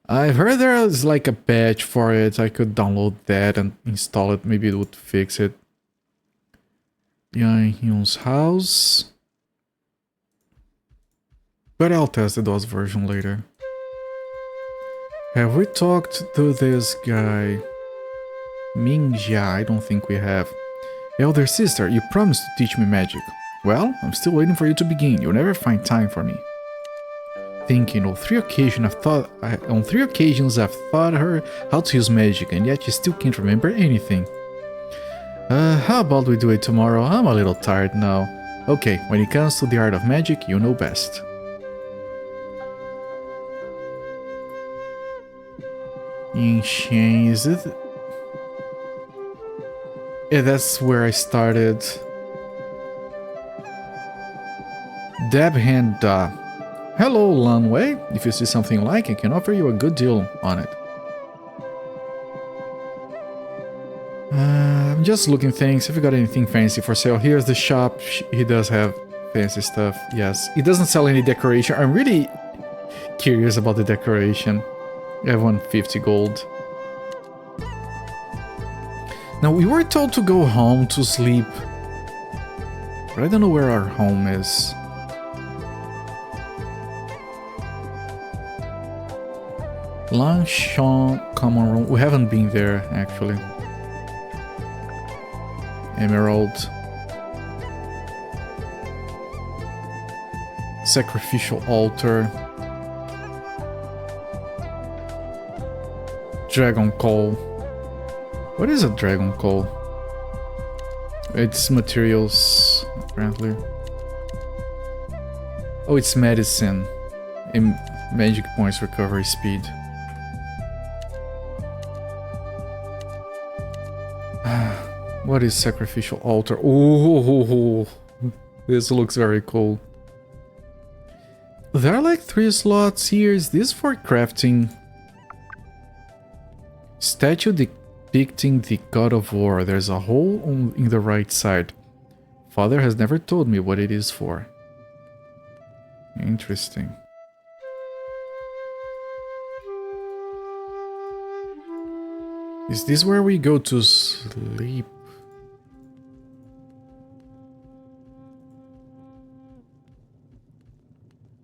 Speaker 1: I've heard there's like a patch for it. I could download that and install it. Maybe it would fix it. Behind Hyun's house. But I'll test the DOS version later. Have we talked to this guy? Mingjia, I don't think we have. Elder sister, you promised to teach me magic. Well, I'm still waiting for you to begin. You'll never find time for me. Thinking, on three occasions I've taught her how to use magic, and yet she still can't remember anything. How about we do it tomorrow? I'm a little tired now. Okay, when it comes to the art of magic, you know best. Yingshan, is it? Yeah, that's where I started. Dabhand Da. Hello, Lanwei. If you see something you like, I can offer you a good deal on it. I'm just looking things. Have you got anything fancy for sale? Here's the shop. He does have fancy stuff. Yes. He doesn't sell any decoration. I'm really curious about the decoration. I have 150 gold. Now, we were told to go home to sleep. But I don't know where our home is. Langshan common room. We haven't been there actually. Emerald. Sacrificial altar. Dragon call. What is a dragon call? It's materials apparently. Oh, it's medicine. And magic points recovery speed. What is sacrificial altar? Oh, this looks very cool. There are like 3 slots here. Is this for crafting? Statue depicting the god of war. There's a hole in the right side. Father has never told me what it is for. Interesting. Is this where we go to sleep?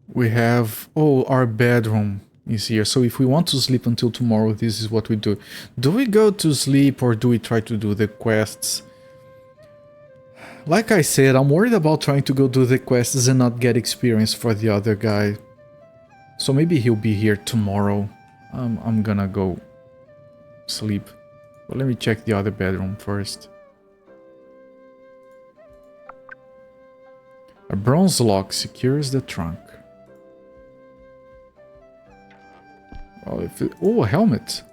Speaker 1: We have... Oh, our bedroom is here. So if we want to sleep until tomorrow, this is what we do. Do we go to sleep or do we try to do the quests? Like I said, I'm worried about trying to go do the quests and not get experience for the other guy. So maybe he'll be here tomorrow. I'm gonna go sleep. But let me check the other bedroom first. A bronze lock secures the trunk. Well, if it, oh, a helmet.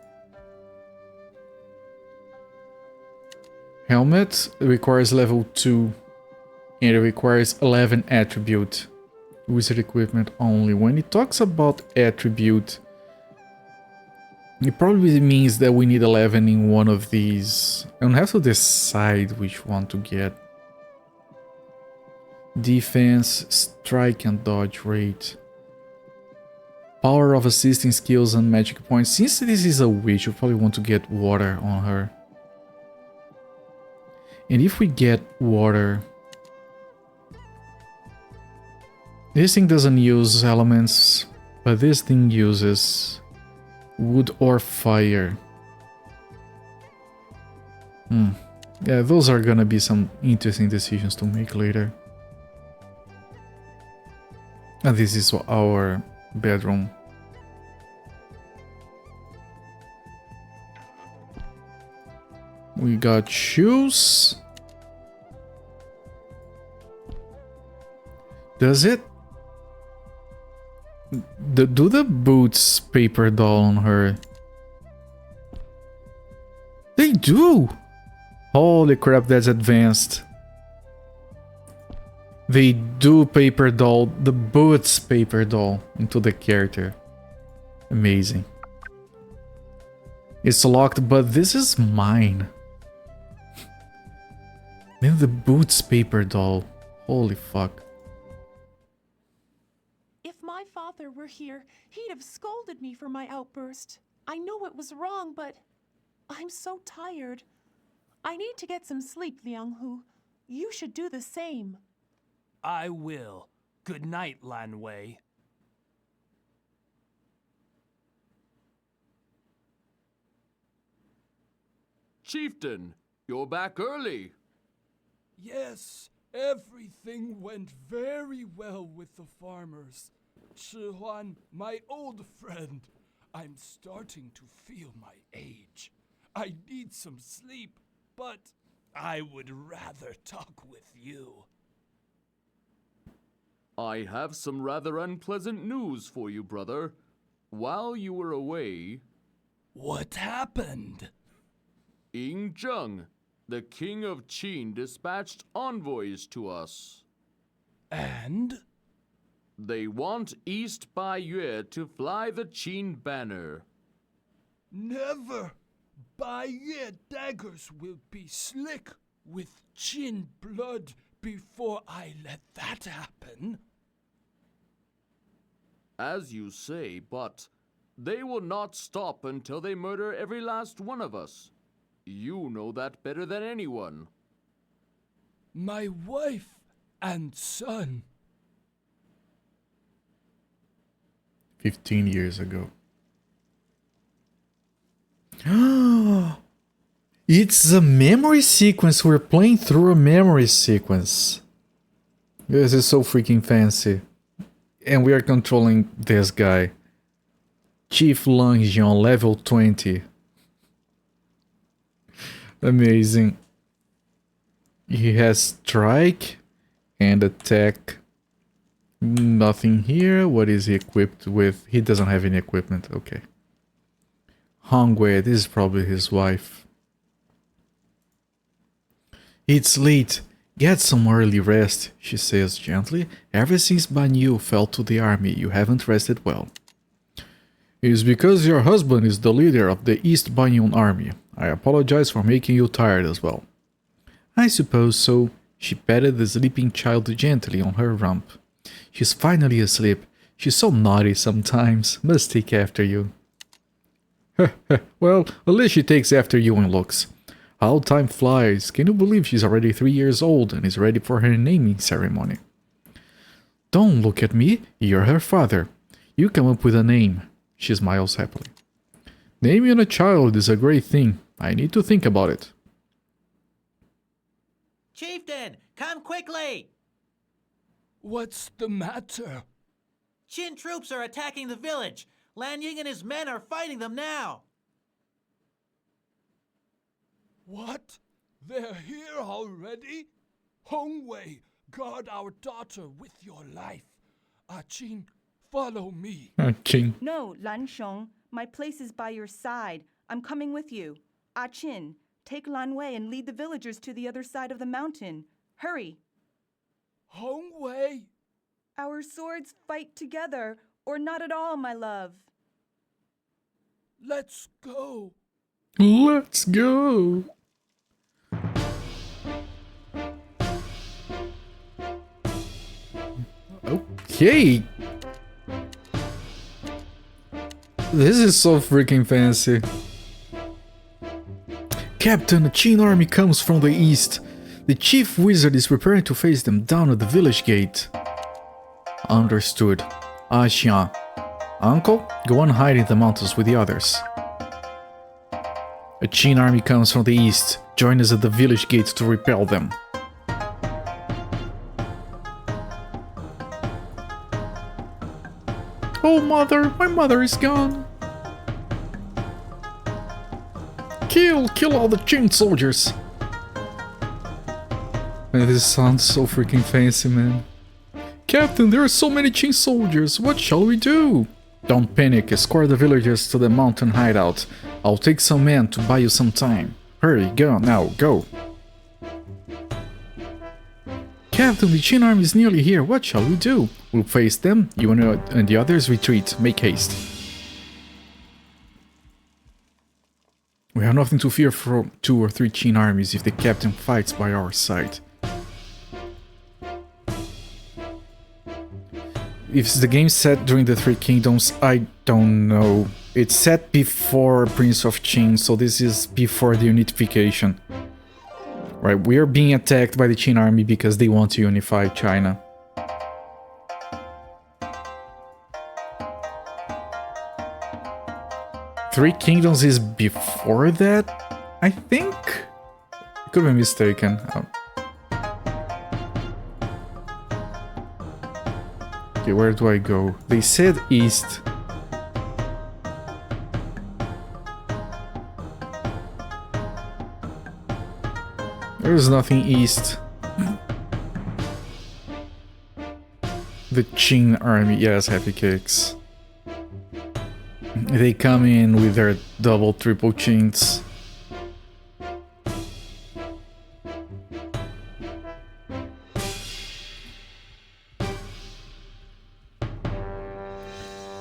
Speaker 1: Helmet requires level 2 and it requires 11 attribute. Wizard equipment only. When it talks about attribute, it probably means that we need 11 in one of these. I don't have to decide which one to get. Defense, strike and dodge rate. Power of assisting skills and magic points. Since this is a witch, you probably want to get water on her. And if we get water... This thing doesn't use elements, but this thing uses wood or fire. Yeah, those are gonna be some interesting decisions to make later. And this is our bedroom. We got shoes. Does it? Do the boots paper doll on her? They do! Holy crap, that's advanced. They do paper doll, the boots paper doll into the character. Amazing. It's locked, but this is mine. Then the boots paper doll. Holy fuck.
Speaker 5: If my father were here, he'd have scolded me for my outburst. I know it was wrong, but I'm so tired. I need to get some sleep, Liang-hu. You should do the same.
Speaker 6: I will. Good night, Lan Wei.
Speaker 3: Chieftain, you're back early.
Speaker 7: Yes, everything went very well with the farmers. Chi-Huan, my old friend, I'm starting to feel my age. I need some sleep, but I would rather talk with you.
Speaker 3: I have some rather unpleasant news for you, brother. While you were away...
Speaker 7: What happened?
Speaker 3: Ying Zheng, the king of Qin, dispatched envoys to us.
Speaker 7: And?
Speaker 3: They want East Baiyue to fly the Qin banner.
Speaker 7: Never! Baiyue daggers will be slick with Qin blood before I let that happen.
Speaker 3: As you say, but they will not stop until they murder every last one of us. You know that better than anyone.
Speaker 7: My wife and son.
Speaker 1: 15 years ago. It's a memory sequence. We're playing through a memory sequence. This is so freaking fancy. And we are controlling this guy. Chief Lang Jian, level 20. Amazing. He has strike and attack. Nothing here. What is he equipped with? He doesn't have any equipment. Okay. Hongwei, this is probably his wife. It's late. Get some early rest, she says gently. Ever since Banyu fell to the army, you haven't rested well. It is because your husband is the leader of the East Banyan army. I apologize for making you tired as well. I suppose so. She patted the sleeping child gently on her rump. She's finally asleep. She's so naughty sometimes. Must take after you. Well, at least she takes after you in looks. How time flies. Can you believe she's already 3 years old and is ready for her naming ceremony? Don't look at me. You're her father. You come up with a name. She smiles happily. Naming a child is a great thing. I need to think about it.
Speaker 8: Chieftain, come quickly!
Speaker 7: What's the matter?
Speaker 8: Qin troops are attacking the village. Lan Ying and his men are fighting them now.
Speaker 7: What? They're here already? Hongwei, guard our daughter with your life. Qin, follow me.
Speaker 1: Ching.
Speaker 9: No, Lan Shong. My place is by your side. I'm coming with you. Qin, take Lan Wei and lead the villagers to the other side of the mountain. Hurry.
Speaker 7: Hongwei!
Speaker 9: Our swords fight together, or not at all, my love.
Speaker 7: Let's go.
Speaker 1: Let's go. Okay. This is so freaking fancy. Captain, the Qin army comes from the east. The chief wizard is preparing to face them down at the village gate. Understood. Xian. Uncle, go and hide in the mountains with the others. A Qin army comes from the east. Join us at the village gate to repel them. Oh mother, my mother is gone. Kill all the Qin soldiers. Man, this sounds so freaking fancy, man. Captain, there are so many Qin soldiers. What shall we do? Don't panic. Escort the villagers to the mountain hideout. I'll take some men to buy you some time. Hurry, go now, go. Captain, the Qin army is nearly here. What shall we do? We'll face them. You and the others retreat. Make haste. We have nothing to fear from 2 or 3 Qin armies if the captain fights by our side. If the game set during the 3 Kingdoms, I don't know. It's set before Prince of Qin, so this is before the unification. Right, we are being attacked by the Qin army because they want to unify China. Three Kingdoms is before that, I think? Could be mistaken. Okay, where do I go? They said east. There's nothing east. The Qin army, yes, happy cakes. They come in with their double, triple Qins.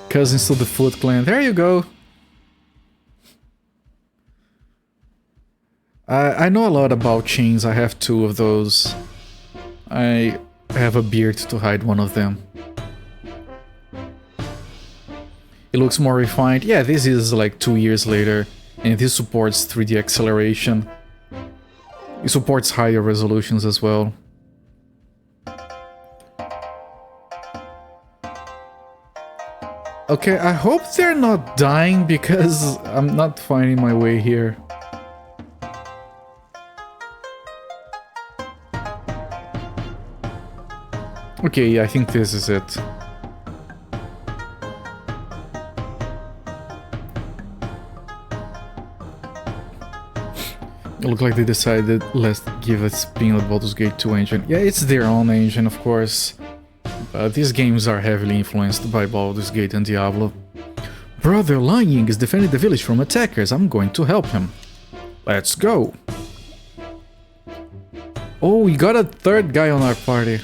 Speaker 1: Cousins to the Foot Clan, there you go. I know a lot about Qins, I have 2 of those. I have a beard to hide one of them. It looks more refined. Yeah, this is like 2 years later, and this supports 3D acceleration. It supports higher resolutions as well. Okay, I hope they're not dying because I'm not finding my way here. Okay, I think this is it. It looked like they decided, let's give a spin at Baldur's Gate 2 engine. Yeah, it's their own engine, of course. These games are heavily influenced by Baldur's Gate and Diablo. Brother Lan Ying is defending the village from attackers. I'm going to help him. Let's go. Oh, we got a 3rd guy on our party.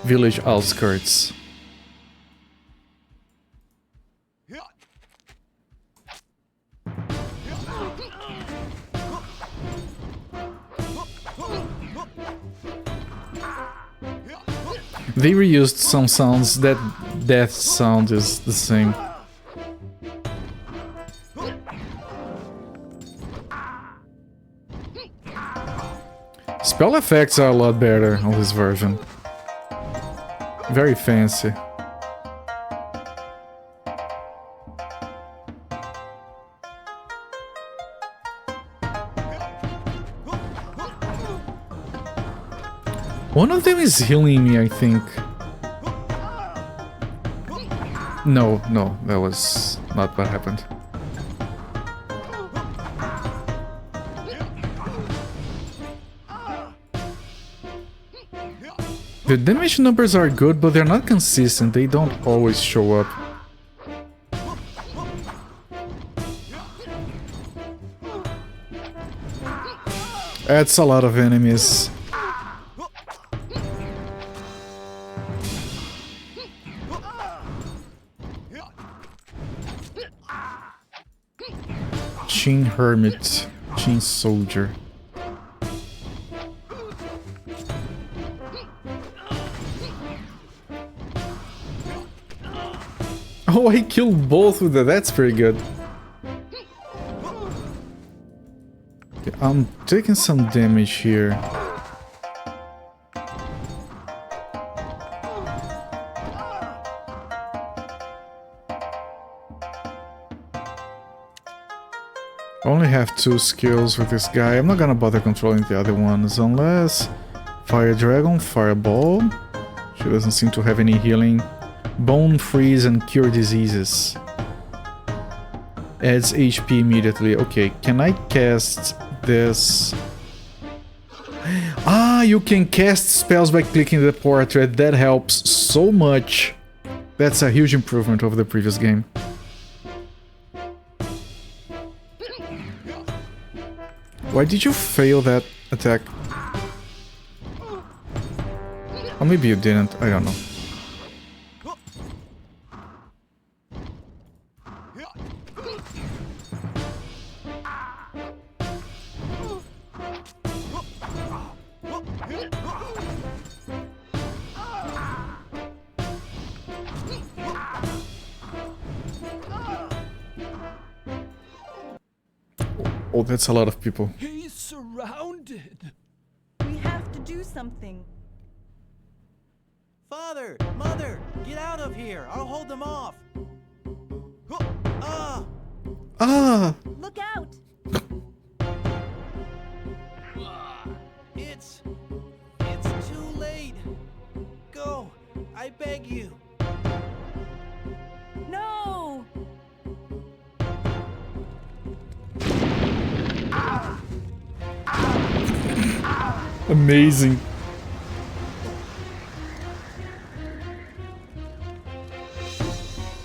Speaker 1: Village outskirts. They reused some sounds. That death sound is the same. Spell effects are a lot better on this version. Very fancy. One of them is healing me, I think. No, that was not what happened. The damage numbers are good, but they're not consistent. They don't always show up. That's a lot of enemies. Chin Hermit, Chin Soldier. Oh, I killed both with that. That's pretty good. Okay, I'm taking some damage here. I only have 2 skills with this guy. I'm not gonna bother controlling the other ones unless... Fire Dragon, Fireball. She doesn't seem to have any healing. Bone Freeze and Cure Diseases. Adds HP immediately. Okay, can I cast this? Ah, you can cast spells by clicking the portrait. That helps so much. That's a huge improvement over the previous game. Why did you fail that attack? Or maybe you didn't, I don't know. Oh, that's a lot of people.
Speaker 7: He's surrounded.
Speaker 9: We have to do something.
Speaker 8: Father, Mother, get out of here. I'll hold them off.
Speaker 1: Ah!
Speaker 9: Look out!
Speaker 8: It's too late. Go, I beg you.
Speaker 9: No!
Speaker 1: Amazing.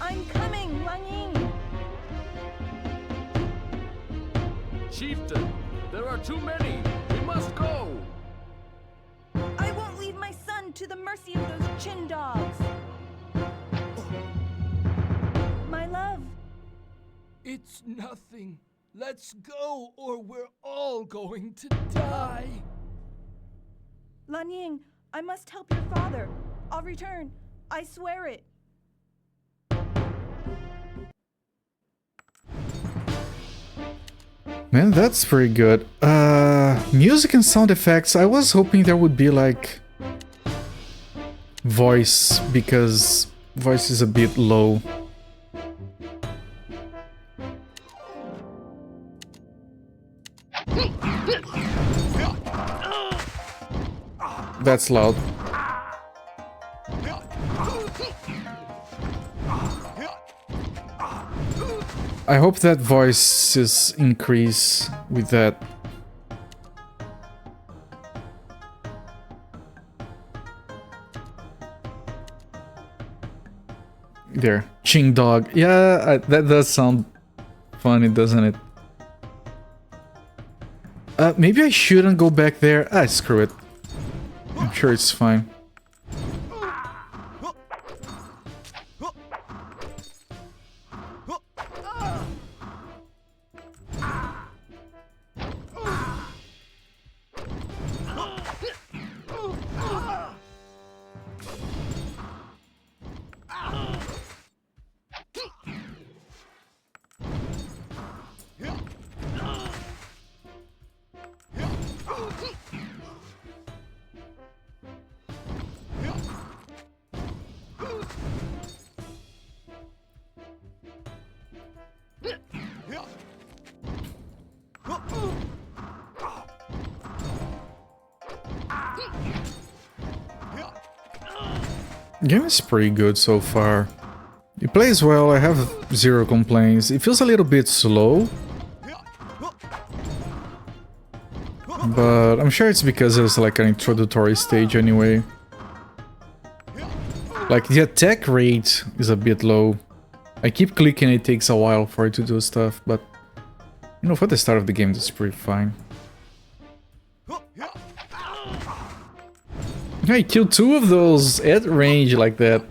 Speaker 9: I'm coming, Lan Ying!
Speaker 3: Chieftain, there are too many. We must go.
Speaker 9: I won't leave my son to the mercy of those chin dogs. My love.
Speaker 7: It's nothing. Let's go, or we're all going to die.
Speaker 9: Lan Ying, I must help your father. I'll return. I swear it.
Speaker 1: Man, that's pretty good. Music and sound effects. I was hoping there would be like voice, because voice is a bit low. That's loud. I hope that voices increase with that. There, Ching Dog. Yeah, that does sound funny, doesn't it? Maybe I shouldn't go back there. Ah, screw it. I'm sure it's fine. Game is pretty good so far. It plays well, I have zero complaints. It feels a little bit slow, but I'm sure it's because it's like an introductory stage anyway. Like the attack rate is a bit low. I keep clicking, it takes a while for it to do stuff, but you know, for the start of the game, that's pretty fine. I killed 2 of those at range like that.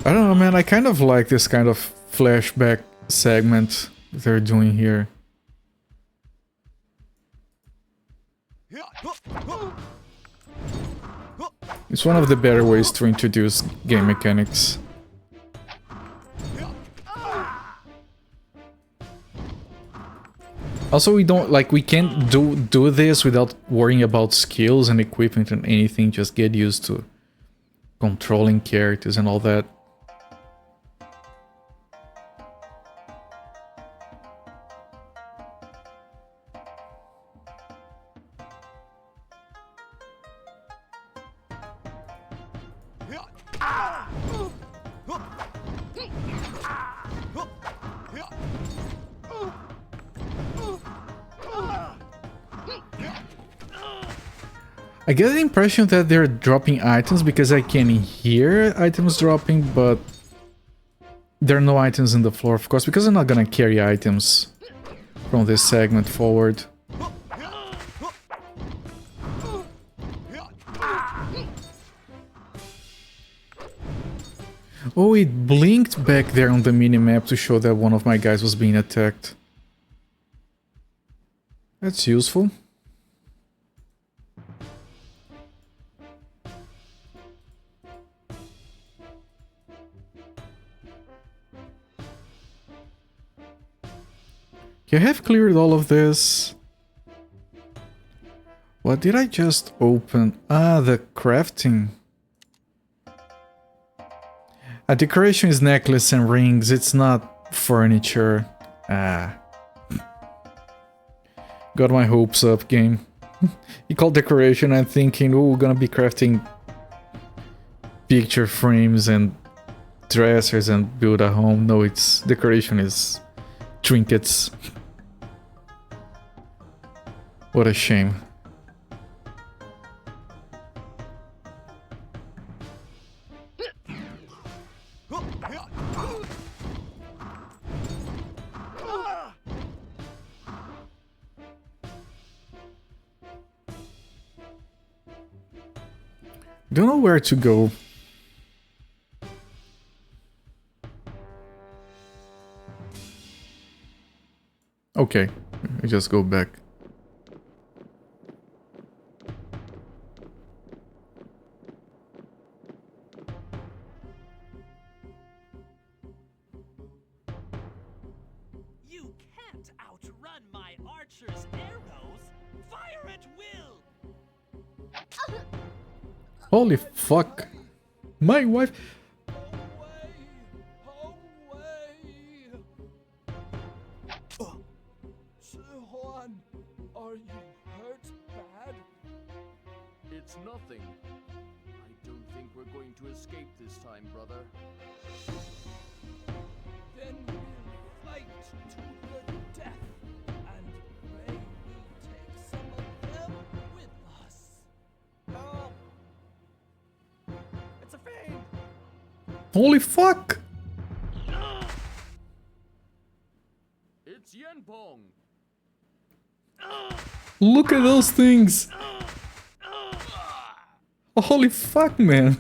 Speaker 1: I don't know, man, I kind of like this kind of flashback segment they're doing here. It's one of the better ways to introduce game mechanics. Also, we can't do this without worrying about skills and equipment and anything, just get used to controlling characters and all that. I get the impression that they're dropping items because I can hear items dropping, but there are no items in the floor, of course, because I'm not gonna carry items from this segment forward. Oh, it blinked back there on the minimap to show that one of my guys was being attacked. That's useful. I have cleared all of this. What did I just open? Ah, the crafting. A decoration is necklace and rings, it's not furniture. Ah. Got my hopes up, game. You call decoration, I'm thinking, oh, we're gonna be crafting picture frames and dressers and build a home. No, it's decoration is trinkets. What a shame. Don't know where to go. Okay, I just go back. Holy fuck. My wife.
Speaker 7: Shihuan, are you hurt bad?
Speaker 3: It's nothing. I don't think we're going to escape this time, brother.
Speaker 7: Then we'll fight to the death, and pray we take some of them with us.
Speaker 2: Help! It's a fiend!
Speaker 1: Holy fuck!
Speaker 3: It's Yenpong!
Speaker 1: Look at those things! Holy fuck, man!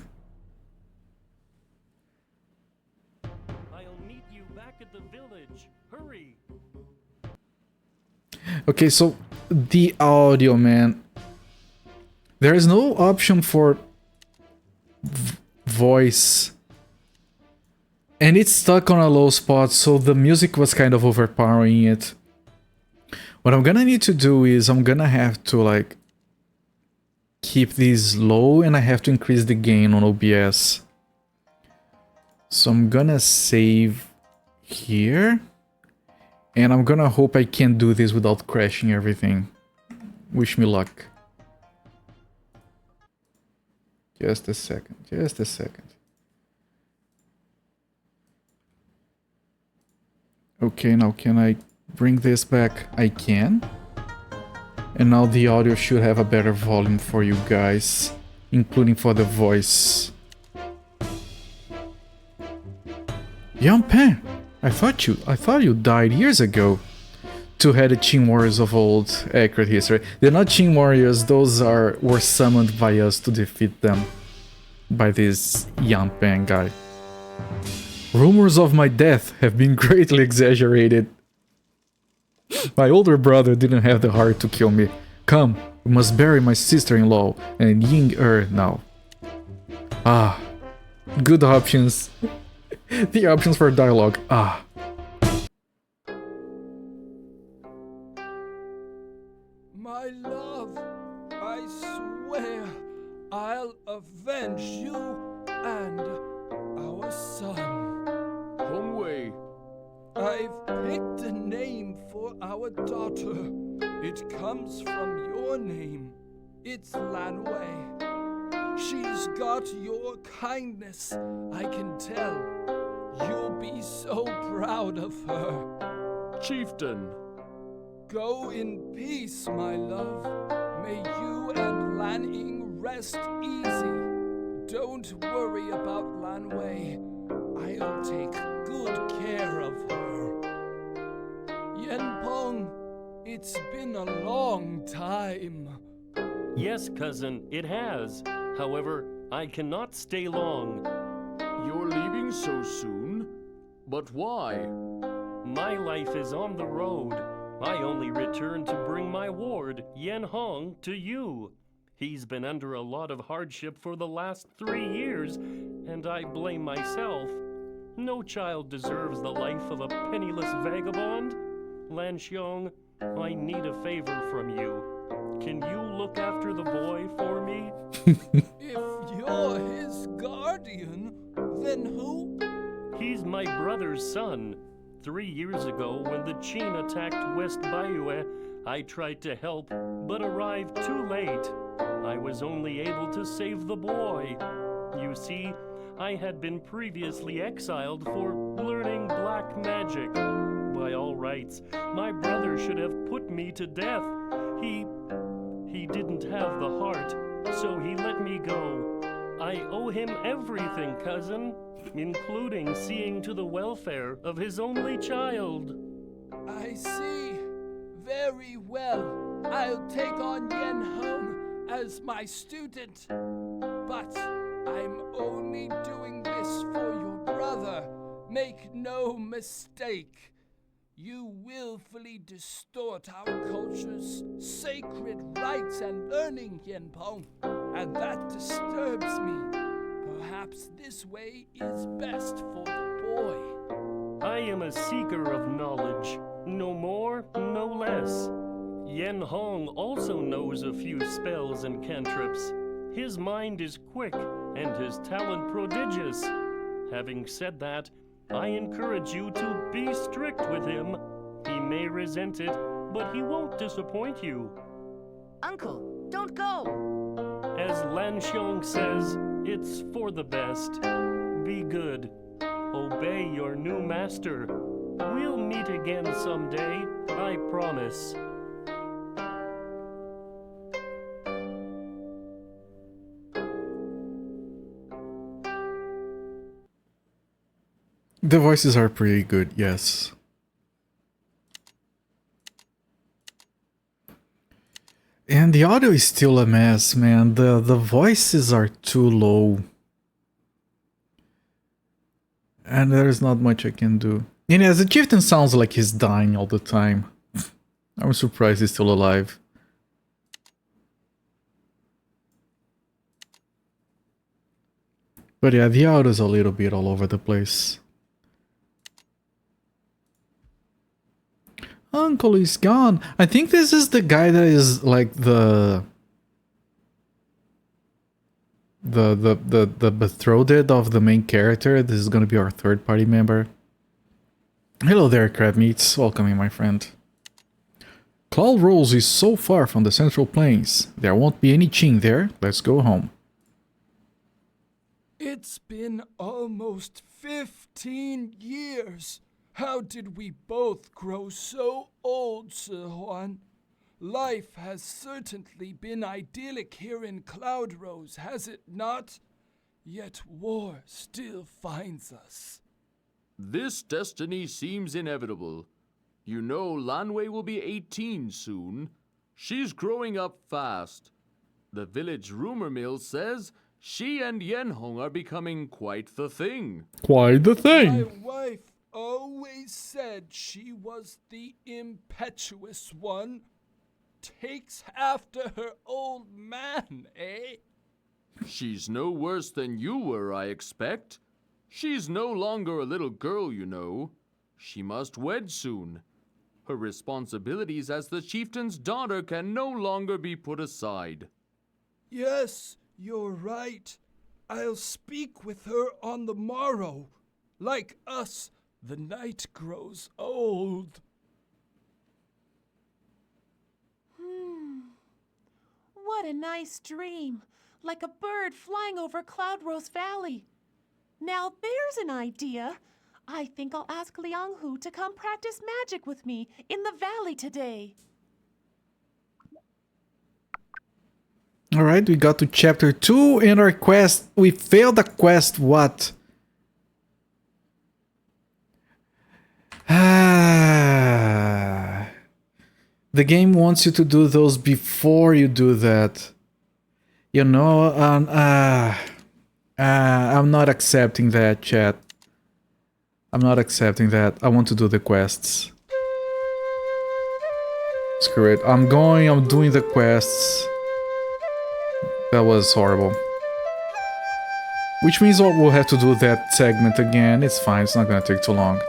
Speaker 2: I'll meet you back at the village. Hurry!
Speaker 1: Okay, so the audio, man. There is no option for voice And it's stuck on a low spot, so the music was kind of overpowering it. What I'm gonna need to do is I'm gonna have to like keep these low, and I have to increase the gain on OBS. So I'm gonna save here, and I'm gonna hope I can do this without crashing everything. Wish me luck. Just a second, just a second. Okay, now can I bring this back? I can. And now the audio should have a better volume for you guys, including for the voice. Yampen, I thought you died years ago. Two-headed Qin warriors of old, accurate history. They're not Qin warriors, those were summoned by us to defeat them. By this Yampen guy. Rumors of my death have been greatly exaggerated. My older brother didn't have the heart to kill me. Come, we must bury my sister-in-law and Ying now. Ah, good options. The options for dialogue. Ah.
Speaker 7: My love, I swear I'll avenge you and our son.
Speaker 3: Hongwei.
Speaker 7: I've picked a name for our daughter. It comes from your name. It's Lanwei. She's got your kindness, I can tell. You'll be so proud of her.
Speaker 3: Chieftain.
Speaker 7: Go in peace, my love. May you and Lan Ying rest easy. Don't worry about Lanwei. I'll take good care of her. Yanpeng, it's been a long time.
Speaker 2: Yes, cousin, it has. However, I cannot stay long.
Speaker 3: You're leaving so soon? But why?
Speaker 2: My life is on the road. I only returned to bring my ward, Yen Hong, to you. He's been under a lot of hardship for the last 3 years, and I blame myself. No child deserves the life of a penniless vagabond. Lan Xiong, I need a favor from you. Can you look after the boy for me?
Speaker 7: If you're his guardian, then who?
Speaker 2: He's my brother's son. 3 years ago, when the Qin attacked West Bayue, I tried to help, but arrived too late. I was only able to save the boy. You see, I had been previously exiled for learning black magic. By all rights, my brother should have put me to death. He didn't have the heart, so he let me go. I owe him everything, cousin, including seeing to the welfare of his only child.
Speaker 7: I see. Very well. I'll take on Yen Hong as my student. But I'm only doing this for your brother. Make no mistake. You willfully distort our culture's sacred rites and learning, Yanpeng, and that disturbs me. Perhaps this way is best for the boy.
Speaker 2: I am a seeker of knowledge, no more, no less. Yen Hong also knows a few spells and cantrips. His mind is quick and his talent prodigious. Having said that, I encourage you to be strict with him. He may resent it, but he won't disappoint you.
Speaker 10: Uncle, don't go!
Speaker 2: As Lan Xiong says, it's for the best. Be good. Obey your new master. We'll meet again someday, I promise.
Speaker 1: The voices are pretty good, yes. And the audio is still a mess, man. The voices are too low. And there's not much I can do. And as the chieftain sounds like he's dying all the time. I'm surprised he's still alive. But yeah, the audio's a little bit all over the place. Uncle is gone. I think this is the guy that is like the betrothed of the main character. This is gonna be our third party member. Hello there, crab meats. Welcome in, my friend. Cloud Rose is so far from the Central Plains. There won't be any Qing there. Let's go home.
Speaker 7: It's been almost 15 years. How did we both grow so old, Sihuan? Life has certainly been idyllic here in Cloud Rose, has it not? Yet war still finds us.
Speaker 3: This destiny seems inevitable. You know Lanwei will be 18 soon. She's growing up fast. The village rumor mill says she and Yenhong are becoming quite the thing.
Speaker 1: Quite the thing.
Speaker 7: My wife always said she was the impetuous one. Takes after her old man, eh?
Speaker 3: She's no worse than you were, I expect. She's no longer a little girl, you know. She must wed soon. Her responsibilities as the chieftain's daughter can no longer be put aside.
Speaker 7: Yes, you're right. I'll speak with her on the morrow. Like us, the night grows old.
Speaker 5: What a nice dream. Like a bird flying over Cloud Rose Valley. Now there's an idea. I think I'll ask Liang Hu to come practice magic with me in the valley today.
Speaker 1: Alright, we got to chapter 2 in our quest. We failed the quest, what? The game wants you to do those before you do that. You know, I'm not accepting that, chat. I'm not accepting that. I want to do the quests. Screw it. I'm doing the quests. That was horrible. Which means we'll have to do that segment again. It's fine, it's not gonna take too long.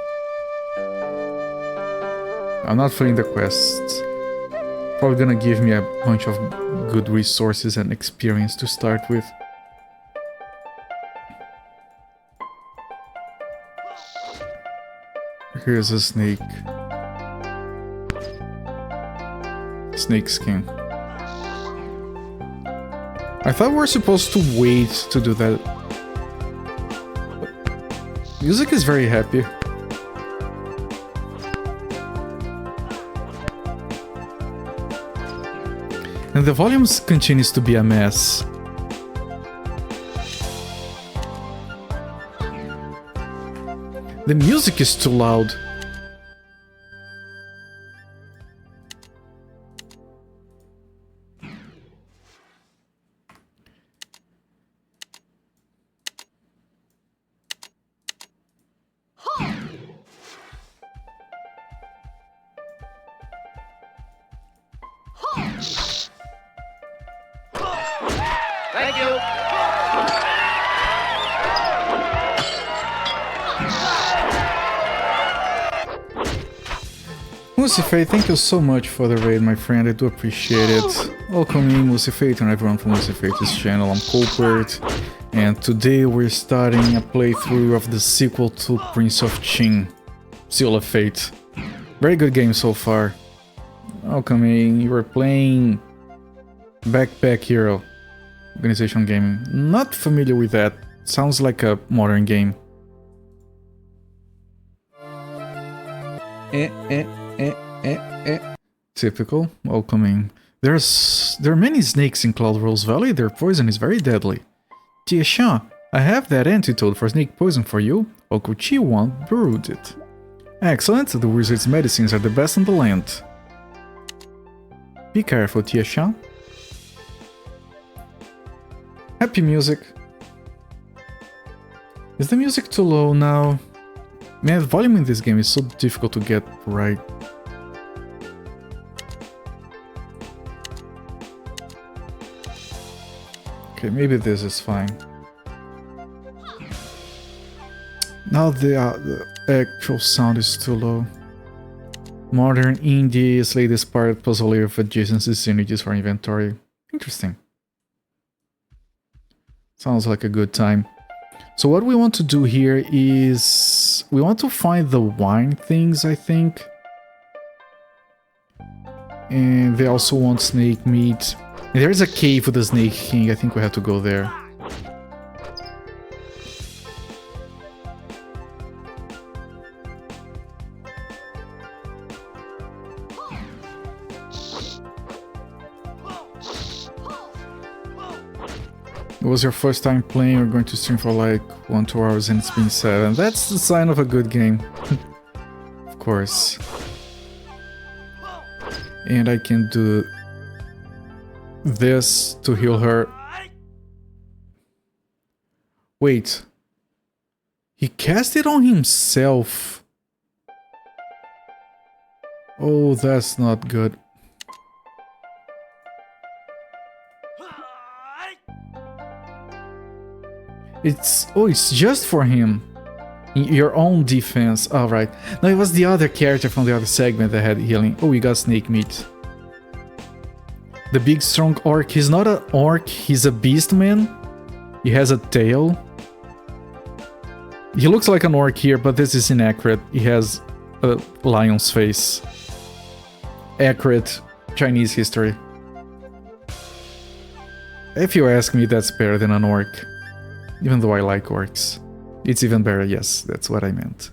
Speaker 1: I'm not filling the quests. Probably gonna give me a bunch of good resources and experience to start with. Here's a snake. Snake skin. I thought we were supposed to wait to do that. Music is very happy. And the volume continues to be a mess. The music is too loud.
Speaker 11: Thank you.
Speaker 1: Lucifer, thank you so much for the raid, my friend. I do appreciate it. Welcome in, Lucifer, and everyone from Lucifer's channel. I'm Colbert, and today we're starting a playthrough of the sequel to Prince of Qing, Seal of Fate. Very good game so far. Welcome in. You are playing Backpack Hero Organization Gaming. Not familiar with that. Sounds like a modern game. Typical. Welcoming. There are many snakes in Cloud Rose Valley. Their poison is very deadly. Tieshan, I have that antidote for snake poison for you. Okuchi Wan brewed it. Excellent. The wizard's medicines are the best in the land. Be careful, Tieshan. Happy music. Is the music too low now? Man, the volume in this game is so difficult to get right. Okay, maybe this is fine. Now the actual sound is too low. Modern indie, slay this part, puzzle layer of adjacencies images for inventory. Interesting. Sounds like a good time. So what we want to do here is we want to find the wine things, I think. And they also want snake meat. And there is a cave with the Snake King. I think we have to go there. It was your first time playing, we're going to stream for like 1-2 hours and it's been 7. That's the sign of a good game. Of course. And I can do this to heal her. Wait. He cast it on himself. Oh, that's not good. It's just for him. Your own defense. Alright. No, it was the other character from the other segment that had healing. Oh, we got snake meat. The big strong orc. He's not an orc, he's a beast man. He has a tail. He looks like an orc here, but this is inaccurate. He has a lion's face. Accurate Chinese history. If you ask me, that's better than an orc. Even though I like orcs. It's even better, yes, that's what I meant.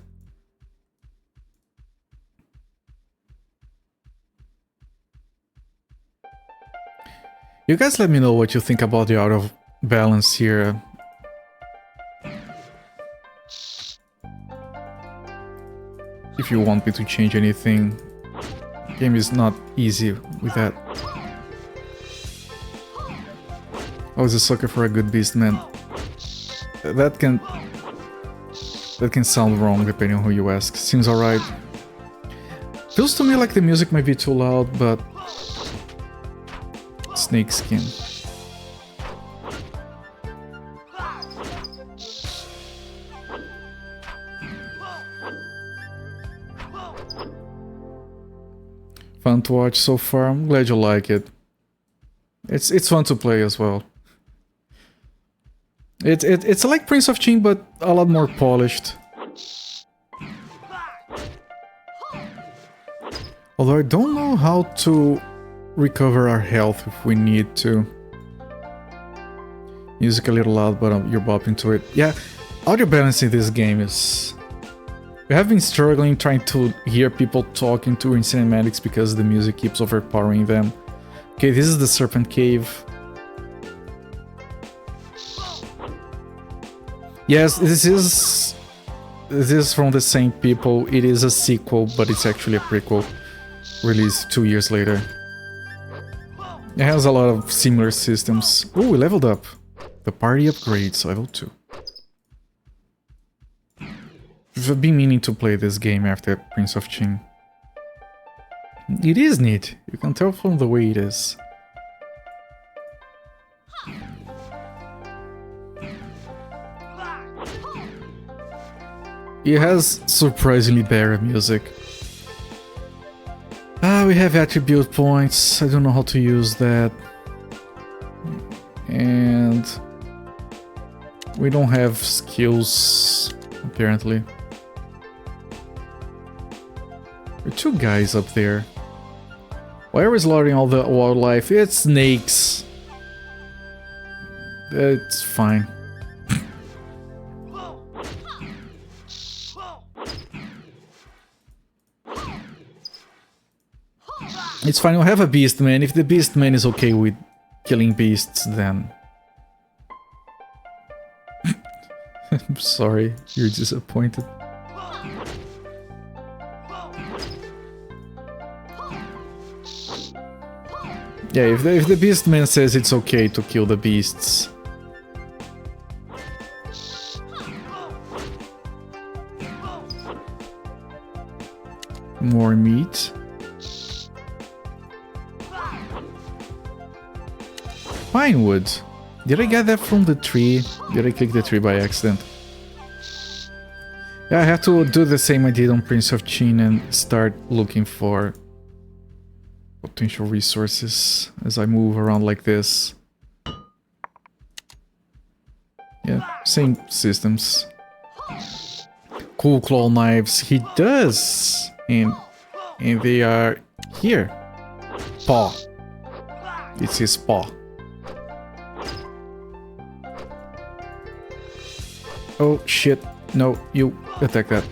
Speaker 1: You guys let me know what you think about the out of balance here. If you want me to change anything. Game is not easy with that. I was a sucker for a good beast, man. That can sound wrong depending on who you ask. Seems alright. Feels to me like the music might be too loud, but snake skin. Fun to watch so far. I'm glad you like it. It's fun to play as well. It's like Prince of Qing, but a lot more polished. Although I don't know how to recover our health if we need to. Music a little loud, but you're bopping to it. Yeah, audio balance in this game is... We have been struggling trying to hear people talking during cinematics because the music keeps overpowering them. Okay, this is the Serpent Cave. Yes, this is from the same people. It is a sequel, but it's actually a prequel, released 2 years later. It has a lot of similar systems. Oh, we leveled up. The party upgrades, level 2. I've been meaning to play this game after Prince of Qing. It is neat. You can tell from the way it is. It has surprisingly better music. We have attribute points. I don't know how to use that. And we don't have skills, apparently. There are 2 guys up there. Why are we slaughtering all the wildlife? It's snakes. It's fine. It's fine, we'll have a beast man. If the beast man is okay with killing beasts, then... I'm sorry, you're disappointed. Yeah, if the beast man says it's okay to kill the beasts... More meat. Pine wood. Did I get that from the tree? Did I click the tree by accident? Yeah, I have to do the same I did on Prince of Chin and start looking for potential resources as I move around like this. Yeah, same systems. Cool claw knives. He does! And they are here. Paw. It's his paw. Oh shit. No, you attack that.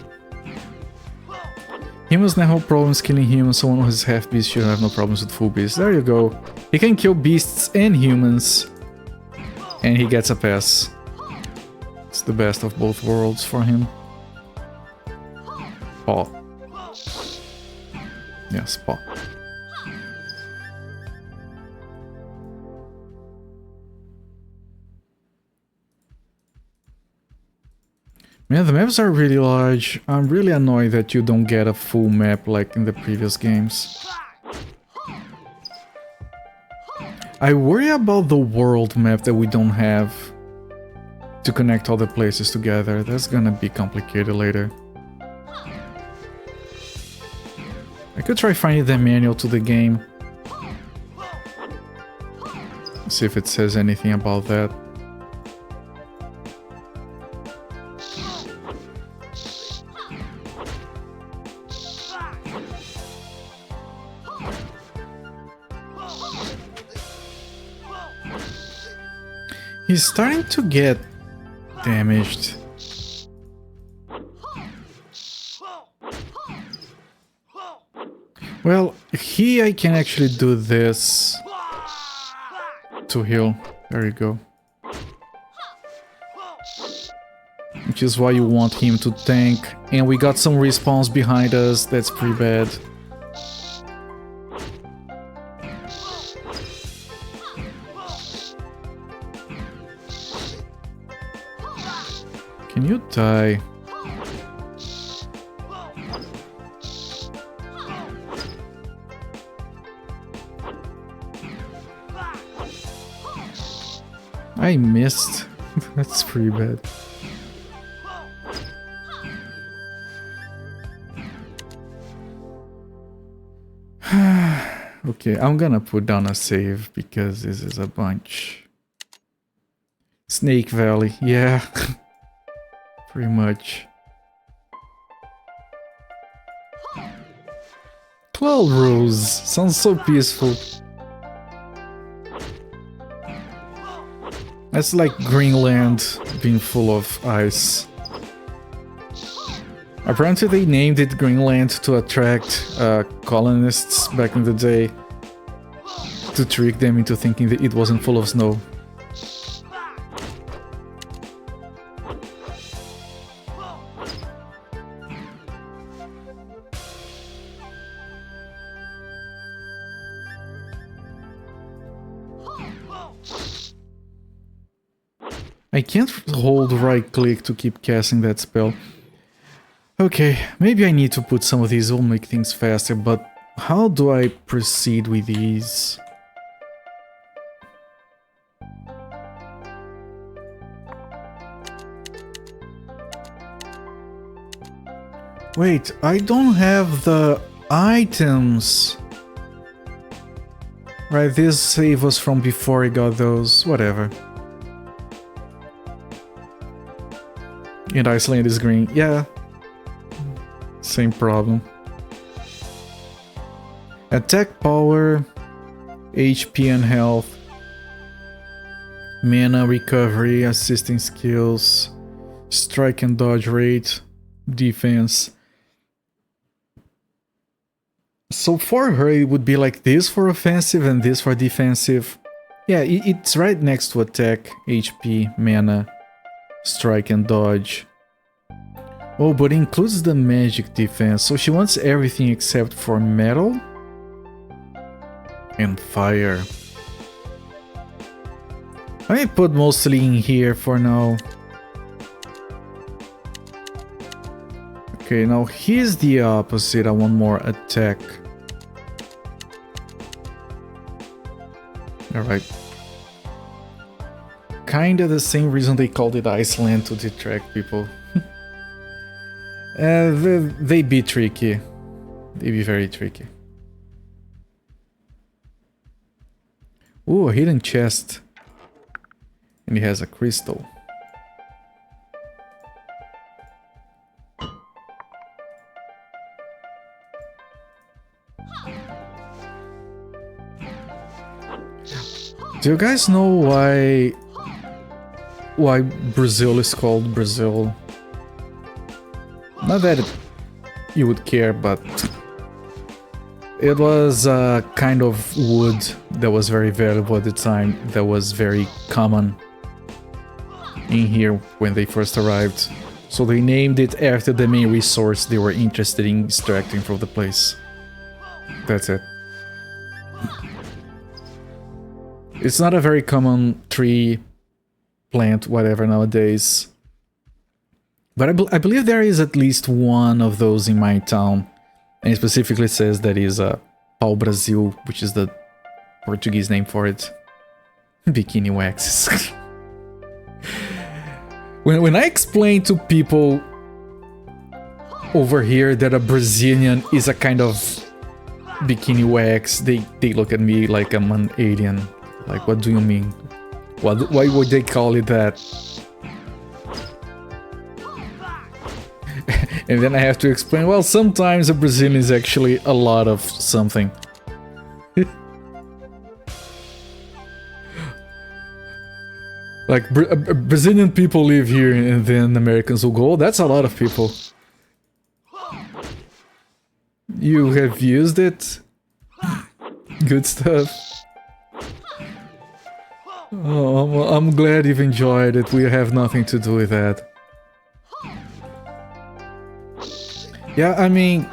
Speaker 1: Humans never have problems killing humans, someone who has half beast should have no problems with full beasts. There you go. He can kill beasts and humans. And he gets a pass. It's the best of both worlds for him. Paw. Yes, paw. Man, the maps are really large. I'm really annoyed that you don't get a full map like in the previous games. I worry about the world map that we don't have to connect all the places together. That's gonna be complicated later. I could try finding the manual to the game. See if it says anything about that. He's starting to get damaged. Well, here I can actually do this to heal. There you go. Which is why you want him to tank. And we got some respawns behind us. That's pretty bad. Can you die? I missed. That's pretty bad. Okay, I'm gonna put down a save because this is a bunch. Snake Valley, yeah. Pretty much. Cloud Rose sounds so peaceful. That's like Greenland being full of ice. Apparently they named it Greenland to attract colonists back in the day, to trick them into thinking that it wasn't full of snow. I can't hold right click to keep casting that spell. Okay, maybe I need to put some of these, will make things faster, but how do I proceed with these? Wait, I don't have the items. Right, this save was from before I got those, whatever. And Iceland is green, yeah. Same problem. Attack power, HP and health, mana recovery, assisting skills, strike and dodge rate, defense. So for her it would be like this for offensive and this for defensive. Yeah, it's right next to attack, HP, mana, strike and dodge. Oh, but it includes the magic defense, so she wants everything except for metal and fire. Let me put mostly in here for now. Okay, now here's the opposite. I want more attack. Alright. Kinda the same reason they called it Iceland, to detract people. They be tricky. They be very tricky. Ooh, a hidden chest. And it has a crystal. Do you guys know why Brazil is called Brazil? Not that you would care, but it was a kind of wood that was very valuable at the time, that was very common in here when they first arrived. So they named it after the main resource they were interested in extracting from the place. That's it. It's not a very common tree, plant, whatever nowadays. But I believe there is at least one of those in my town. And it specifically says that is Pau Brasil, which is the Portuguese name for it. Bikini waxes. When I explain to people over here that a Brazilian is a kind of bikini wax, they look at me like I'm an alien. Like, what do you mean? Why would they call it that? And then I have to explain, well, sometimes a Brazilian is actually a lot of something. Like, Brazilian people live here, and then Americans will go, oh, that's a lot of people. You have used it? Good stuff. Oh, I'm glad you've enjoyed it. We have nothing to do with that. Yeah, I mean,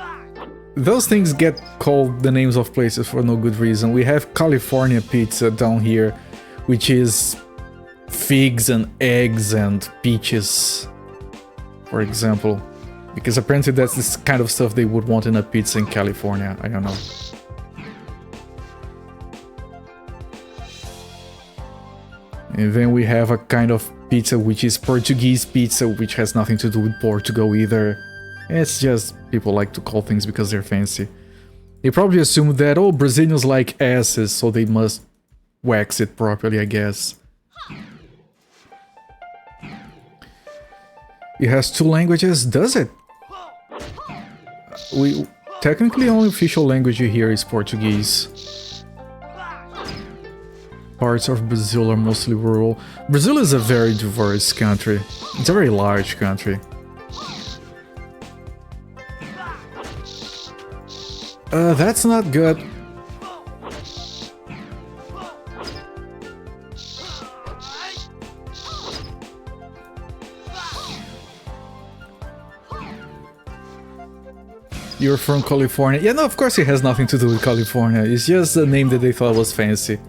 Speaker 1: those things get called the names of places for no good reason. We have California pizza down here, which is figs and eggs and peaches, for example. Because apparently that's this kind of stuff they would want in a pizza in California. I don't know. And then we have a kind of pizza which is Portuguese pizza, which has nothing to do with Portugal either. It's just people like to call things because they're fancy. They probably assume that, oh, Brazilians like asses, so they must wax it properly, I guess. It has 2 languages, does it? Technically, only official language here is Portuguese. Parts of Brazil are mostly rural. Brazil is a very diverse country. It's a very large country. That's not good. You're from California. Yeah, no, of course it has nothing to do with California. It's just a name that they thought was fancy.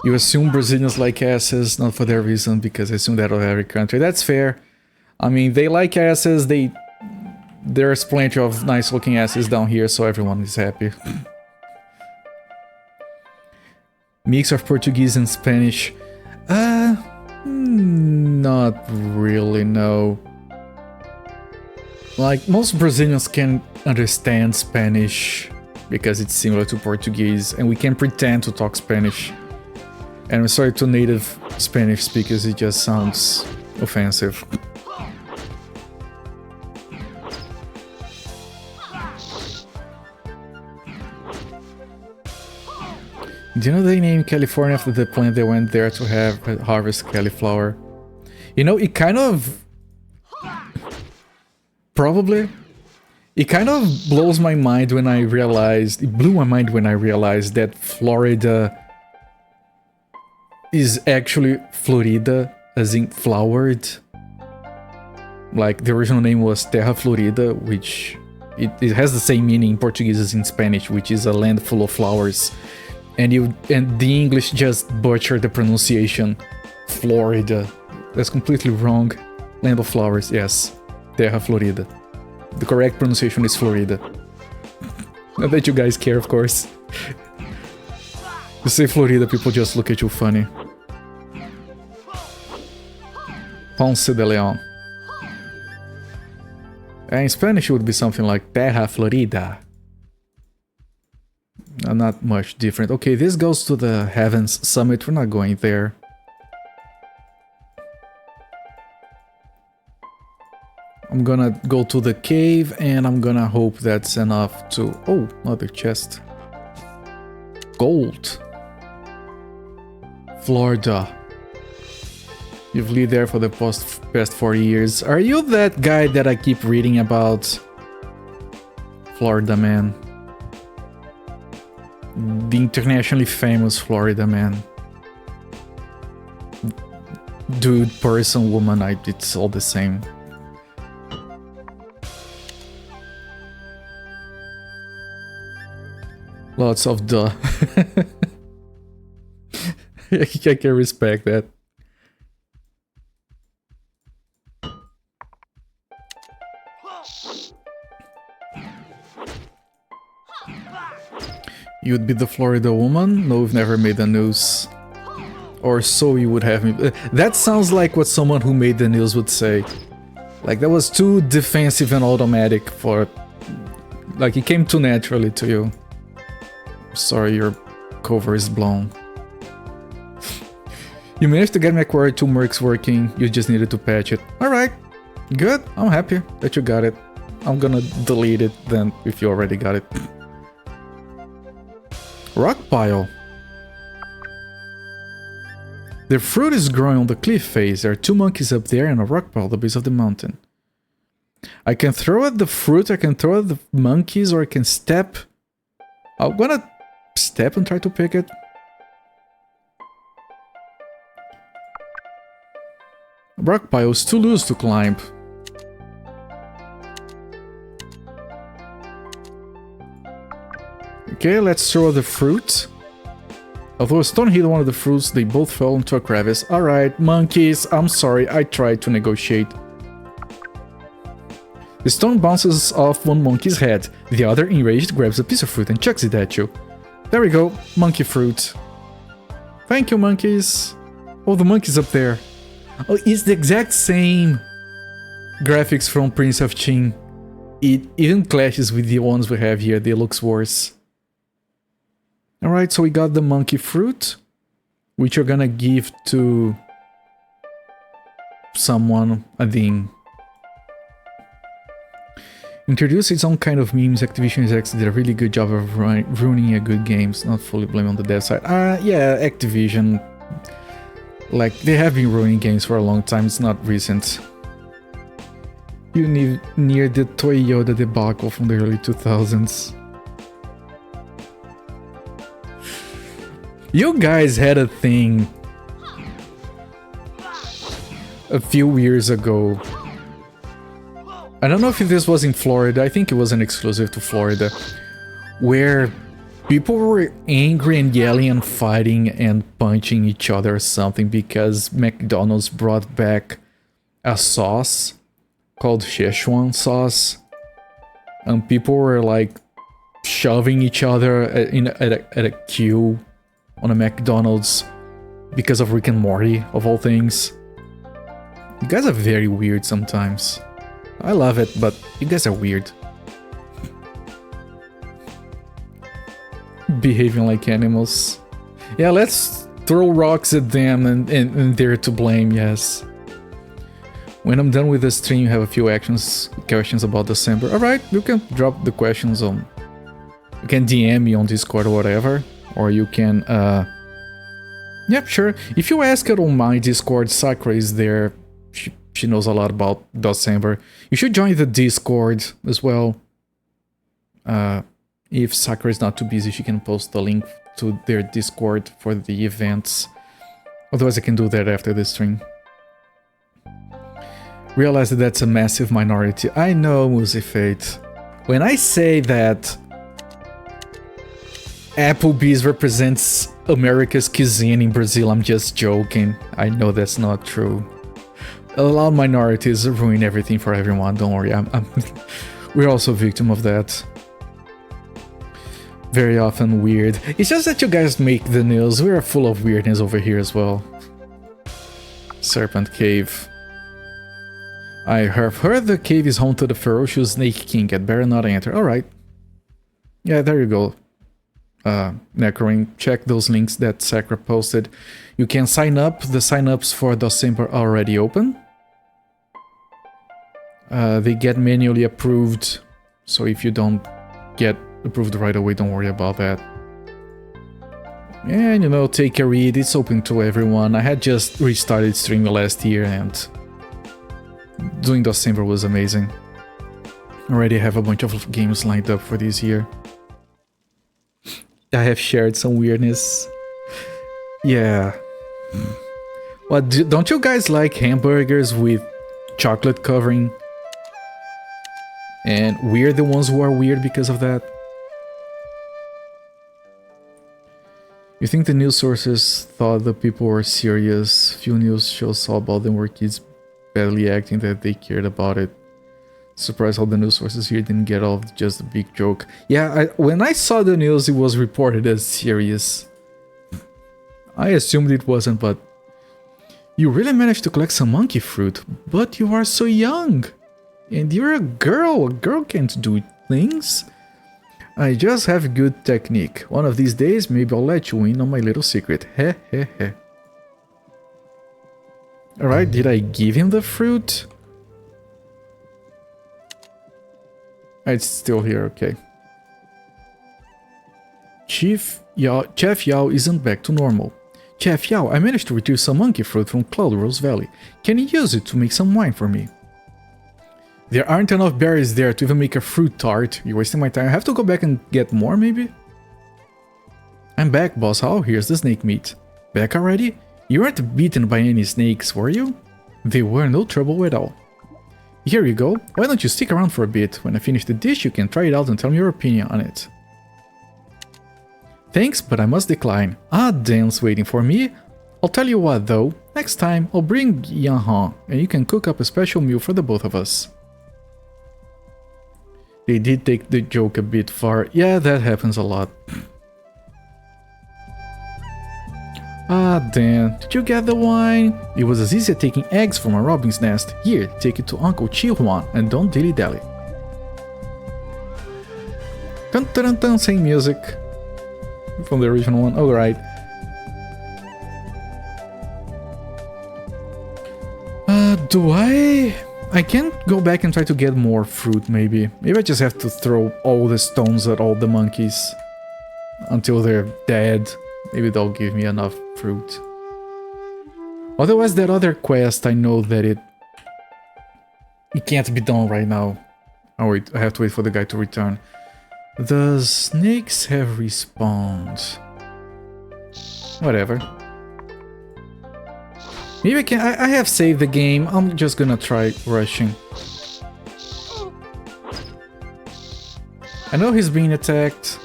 Speaker 1: You assume Brazilians like asses, not for their reason, because I assume that of every country. That's fair. I mean, they like asses, there's plenty of nice-looking asses down here, so everyone is happy. Mix of Portuguese and Spanish. Not really, no. Like, most Brazilians can understand Spanish, because it's similar to Portuguese, and we can pretend to talk Spanish. And I'm sorry to native Spanish speakers, it just sounds offensive. Do you know they named California after the plant they went there to harvest cauliflower? You know, it kind of... Probably. It kind of blows my mind when I realized... It blew my mind when I realized that Florida is actually Florida, as in flowered. Like, the original name was Terra Florida, which... It has the same meaning in Portuguese as in Spanish, which is a land full of flowers. And the English just butchered the pronunciation. Florida. That's completely wrong. Land of flowers, yes. Terra Florida. The correct pronunciation is Florida. Not that you guys care, of course. You say Florida, people just look at you funny. Ponce de Leon. In Spanish it would be something like Terra Florida. Not much different. Okay, this goes to the Heavens Summit. We're not going there. I'm gonna go to the cave and I'm gonna hope that's enough to... Oh, another chest. Gold. Florida. You've lived there for the past 4 years. Are you that guy that I keep reading about? Florida man. The internationally famous Florida man. Dude, person, woman, it's all the same. Lots of duh. I can respect that. You'd be the Florida woman? No, we've never made the news. Or so you would have me. That sounds like what someone who made the news would say. Like, that was too defensive and automatic for... Like, it came too naturally to you. Sorry, your cover is blown. You managed to get McQuarrie 2 mercs working, you just needed to patch it. Alright, good, I'm happy that you got it. I'm gonna delete it then if you already got it. Rock pile. The fruit is growing on the cliff face. There are 2 monkeys up there and a rock pile at the base of the mountain. I can throw at the fruit, I can throw at the monkeys, or I can step. I'm gonna step and try to pick it. Rock pile is too loose to climb. Okay, let's throw the fruit. Although a stone hit one of the fruits, they both fell into a crevice. Alright, monkeys, I'm sorry, I tried to negotiate. The stone bounces off one monkey's head. The other, enraged, grabs a piece of fruit and chucks it at you. There we go, monkey fruit. Thank you, monkeys. Oh, the monkey's up there. Oh, it's the exact same graphics from Prince of Qin. It even clashes with the ones we have here, they looks worse. Alright, so we got the monkey fruit, which you're gonna give to someone, I think. Introduce its own kind of memes. Activision execs did a really good job of ruining a good games, not fully blame on the dev side. Yeah, Activision, like, they have been ruining games for a long time, it's not recent. You near the Toy Yoda debacle from the early 2000s. You guys had a thing a few years ago. I don't know if this was in Florida, I think it wasn't exclusive to Florida, where people were angry and yelling and fighting and punching each other or something because McDonald's brought back a sauce called Szechuan sauce, and people were like shoving each other at a queue on a McDonald's because of Rick and Morty, of all things. You guys are very weird sometimes. I love it, but you guys are weird. Behaving like animals. Yeah, let's throw rocks at them and they're to blame, yes. When I'm done with the stream, you have a few questions about December. Alright, you can drop the questions on... You can DM me on Discord or whatever. Or you can, yep, sure. If you ask her on my Discord, Sakura is there. She knows a lot about December. You should join the Discord as well. If Sakura is not too busy, she can post the link to their Discord for the events. Otherwise, I can do that after the stream. Realize that that's a massive minority. I know, Musifate. When I say that Applebee's represents America's cuisine in Brazil, I'm just joking. I know that's not true. A lot of minorities ruin everything for everyone, don't worry. We're also a victim of that. Very often weird. It's just that you guys make the news. We are full of weirdness over here as well. Serpent Cave. I have heard the cave is home to the ferocious Snake King. I'd better not enter. Alright. Yeah, there you go. Necroing. Check those links that Sacra posted. You can sign up. The sign-ups for December are already open. They get manually approved. So if you don't get approved right away, don't worry about that. And, you know, take a read. It's open to everyone. I had just restarted streaming last year and doing December was amazing. Already have a bunch of games lined up for this year. I have shared some weirdness. Yeah. What, don't you guys like hamburgers with chocolate covering? And we're the ones who are weird because of that? You think the news sources thought the people were serious? Few news shows saw about them were kids badly acting that they cared about it. Surprised how the news sources here didn't get off just a big joke. Yeah, when I saw the news, it was reported as serious. I assumed it wasn't, but... You really managed to collect some monkey fruit, but you are so young. And you're a girl can't do things. I just have good technique. One of these days, maybe I'll let you in on my little secret. Heh heh heh. Alright, did I give him the fruit? It's still here, okay. Chef Yao isn't back to normal. Chef Yao, I managed to retrieve some monkey fruit from Cloud Rose Valley. Can you use it to make some wine for me? There aren't enough berries there to even make a fruit tart. You're wasting my time. I have to go back and get more, maybe? I'm back, boss. How? Here's the snake meat. Back already? You weren't beaten by any snakes, were you? They were no trouble at all. Here you go. Why don't you stick around for a bit? When I finish the dish, you can try it out and tell me your opinion on it. Thanks, but I must decline. Ah, Dan's waiting for me. I'll tell you what, though. Next time, I'll bring Yan Han, and you can cook up a special meal for the both of us. They did take the joke a bit far. Yeah, that happens a lot. Ah, Dan, did you get the wine? It was as easy as taking eggs from a robin's nest. Here, take it to Uncle Chi Huan, and don't dilly-dally. Dun dun dun dun, same music. From the original one, alright. Do I can't go back and try to get more fruit, maybe. Maybe I just have to throw all the stones at all the monkeys until they're dead. Maybe they'll give me enough fruit. Otherwise, that other quest, I know that it can't be done right now. Oh wait, I have to wait for the guy to return. The snakes have respawned. Whatever. Maybe I can. I have saved the game. I'm just gonna try rushing. I know he's being attacked.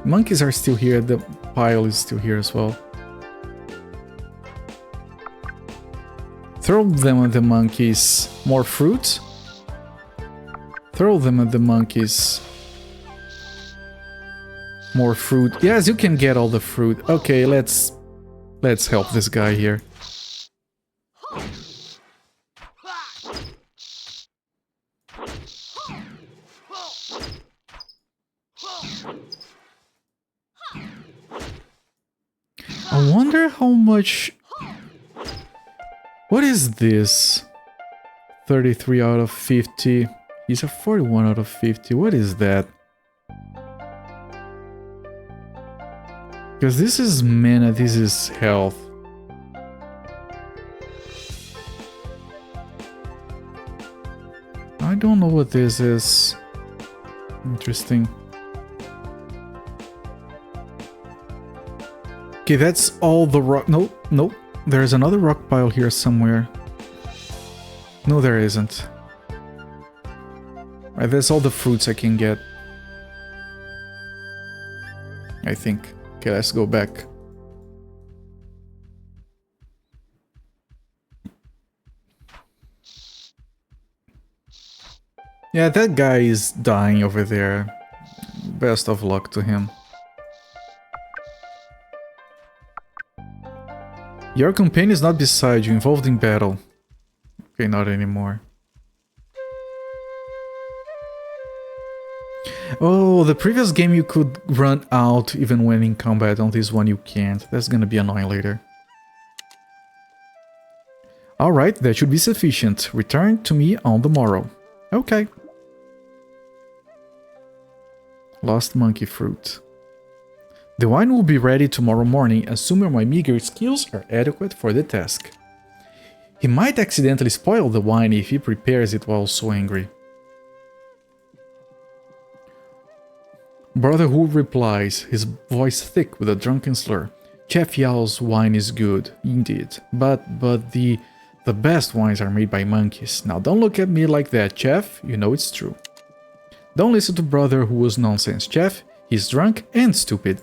Speaker 1: Monkeys are still here. The pile is still here as well. Throw them at the monkeys. More fruit? Throw them at the monkeys. More fruit. Yes, you can get all the fruit. Okay, let's help this guy here. I wonder how much... What is this? 33 out of 50. He's a 41 out of 50. What is that? Because this is mana, this is health. I don't know what this is. Interesting. Okay, that's all the rock. No, no. There's another rock pile here somewhere. No, there isn't. Right, that's all the fruits I can get. I think. Okay, let's go back. Yeah, that guy is dying over there. Best of luck to him. Your companion is not beside you, involved in battle. Okay, not anymore. Oh, the previous game you could run out even when in combat. On this one you can't. That's gonna be annoying later. Alright, that should be sufficient. Return to me on the morrow. Okay. Lost monkey fruit. The wine will be ready tomorrow morning, assuming my meager skills are adequate for the task. He might accidentally spoil the wine if he prepares it while so angry. Brother Hu replies, his voice thick with a drunken slur. Chef Yao's wine is good, indeed, but the best wines are made by monkeys. Now don't look at me like that, Chef, you know it's true. Don't listen to Brother Hu's nonsense, Chef, he's drunk and stupid.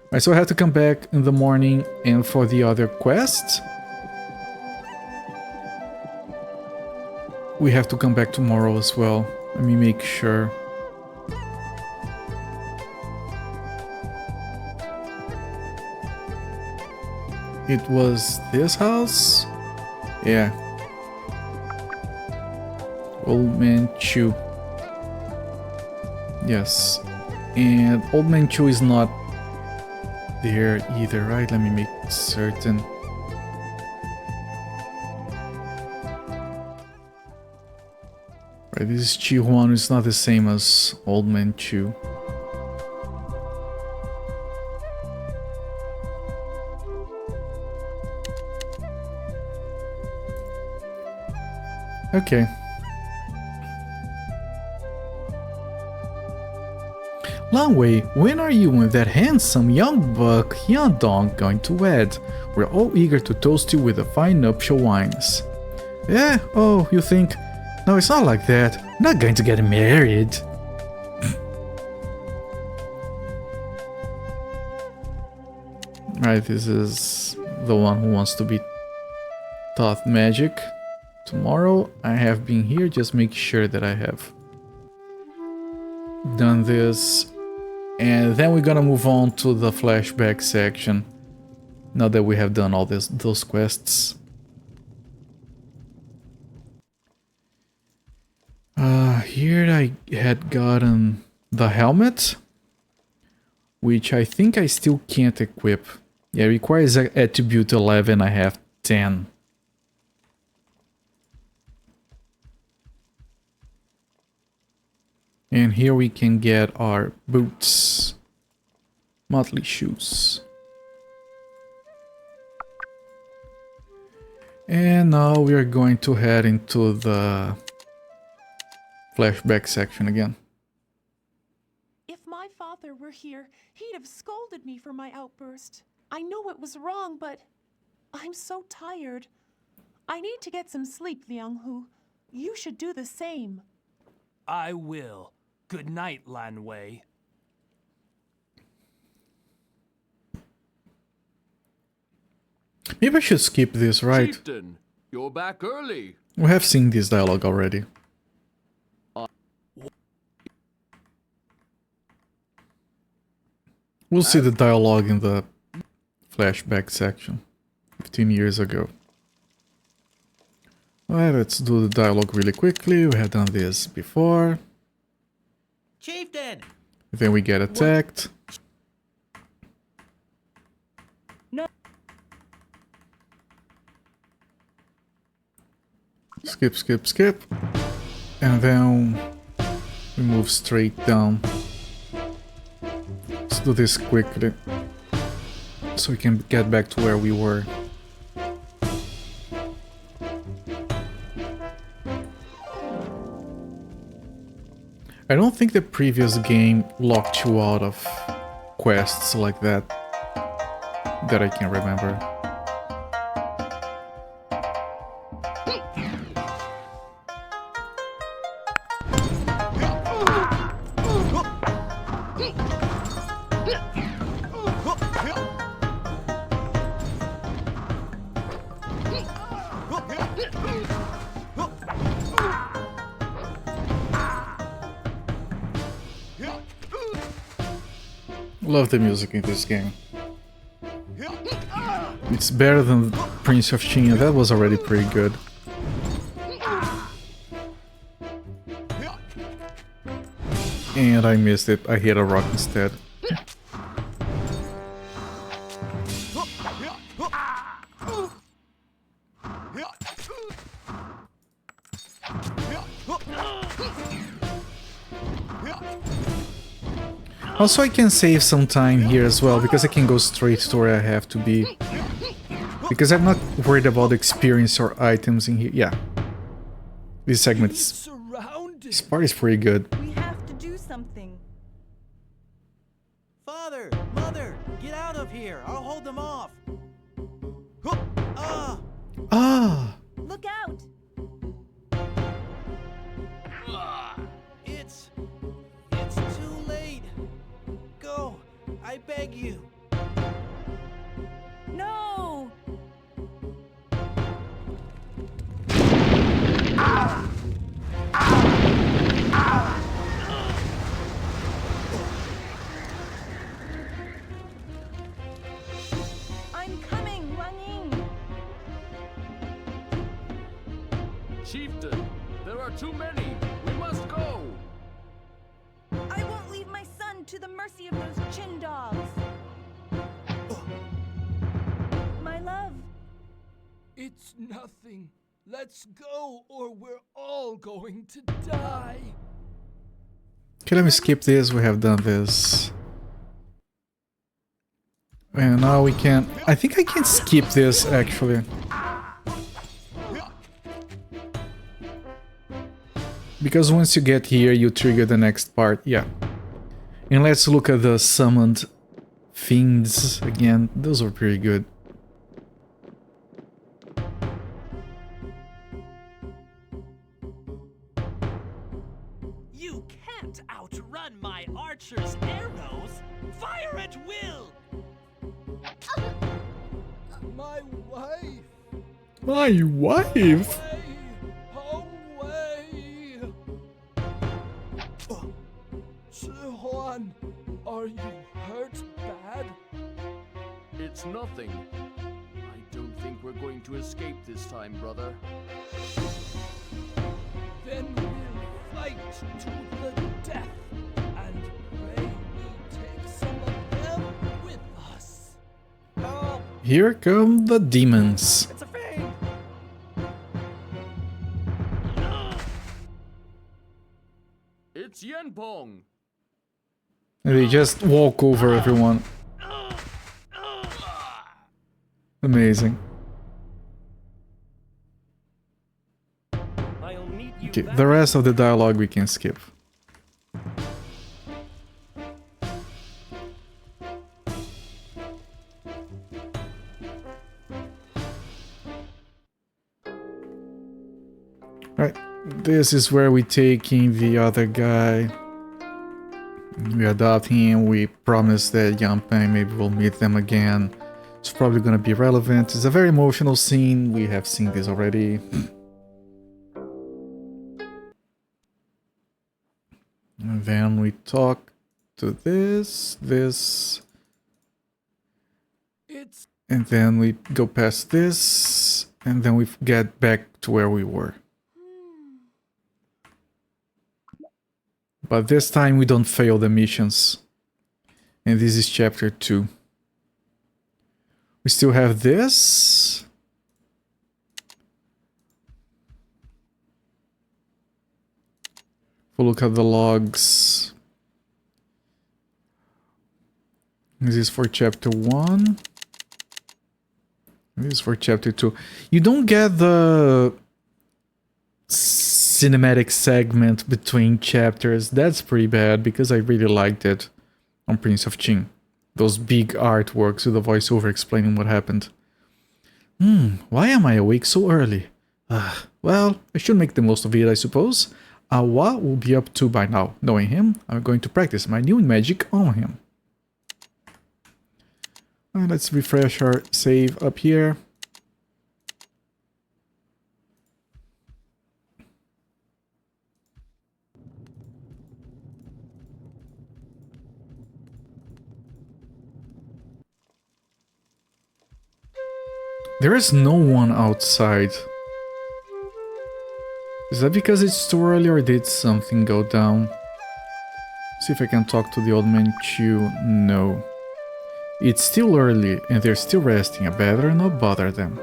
Speaker 1: Alright, so I have to come back in the morning and for the other quest. We have to come back tomorrow as well. Let me make sure. It was this house? Yeah. Old Man Chu. Yes. And Old Man Chu is not there either, right? Let me make certain. Right, this is Chi Huan, it's not the same as Old Man Chu. Okay. Langwei, when are you and that handsome young buck Hyundong going to wed? We're all eager to toast you with the fine nuptial wines. Yeah, oh, you think? No, it's not like that. I'm not going to get married. Right, this is the one who wants to be taught magic. Tomorrow I have been here, just make sure that I have done this. And then we're gonna move on to the flashback section. Now that we have done all those quests. Here I had gotten the helmet, which I think I still can't equip. Yeah, it requires attribute 11, I have 10. And here we can get our boots, motley shoes. And now we are going to head into the flashback section again.
Speaker 5: If my father were here, he'd have scolded me for my outburst. I know it was wrong, but I'm so tired. I need to get some sleep, Liang Hu. You should do the same.
Speaker 6: I will. Good night, Lan Wei.
Speaker 1: Maybe I should skip this, right?
Speaker 3: Chieftain, you're back early.
Speaker 1: We have seen this dialogue already. We'll see the dialogue in the flashback section, 15 years ago. Alright, let's do the dialogue really quickly. We have done this before.
Speaker 8: Chieftain!
Speaker 1: Then we get attacked.
Speaker 9: No.
Speaker 1: Skip, skip, skip. And then we move straight down. Let's do this quickly, so we can get back to where we were. I don't think the previous game locked you out of quests like that I can remember. Love the music in this game. It's better than Prince of China, that was already pretty good. And I missed it, I hit a rock instead. Also, I can save some time here as well, because I can go straight to where I have to be. Because I'm not worried about experience or items in here. Yeah. These segments. This part is pretty good.
Speaker 9: We have to do something.
Speaker 8: Father, Mother, get out of here. I'll hold them off.
Speaker 1: Ah!
Speaker 9: Look out!
Speaker 8: It's too late. Go, I beg you.
Speaker 9: No! I'm coming, Wang.
Speaker 3: Chieftain, there are too many. We must go.
Speaker 9: I won't leave my son to the mercy of those chin dogs. My love.
Speaker 7: It's nothing. Let's go, or we're all going to die.
Speaker 1: Okay, let me skip this. We have done this. And now we can... I think I can skip this, actually. Because once you get here, you trigger the next part. Yeah. And let's look at the summoned fiends again. Those are pretty good.
Speaker 4: You can't outrun my archer's arrows. Fire at will.
Speaker 7: My wife!
Speaker 1: My wife?
Speaker 7: Away! Shihuan, are you hurt bad?
Speaker 3: It's nothing. I don't think we're going to escape this time, brother.
Speaker 7: Then we'll fight to the death and pray we take some of them with us.
Speaker 8: Help!
Speaker 1: Here come the demons.
Speaker 8: It's a fiend!
Speaker 3: It's Yenpong.
Speaker 1: And they just walk over everyone. Amazing.
Speaker 2: I'll meet you
Speaker 1: Okay,
Speaker 2: back
Speaker 1: the rest of the dialogue we can skip. Right, this is where we take in the other guy. We adopt him, we promise that Yanpeng maybe we'll meet them again. It's probably gonna be relevant. It's a very emotional scene, we have seen this already. And then we talk to this, and then we go past this, and then we get back to where we were. But this time we don't fail the missions. And this is chapter 2. We still have this. We'll look at the logs. This is for chapter 1. This is for chapter 2. You don't get the cinematic segment between chapters. That's pretty bad because I really liked it on Prince of Qing. Those big artworks with the voiceover explaining what happened. Why am I awake so early? Well, I should make the most of it, I suppose. Awa will be up to by now. Knowing him, I'm going to practice my new magic on him. Let's refresh our save up here. There is no one outside. Is that because it's too early or did something go down? See if I can talk to the old man too. No. It's still early and they're still resting. I better not bother them.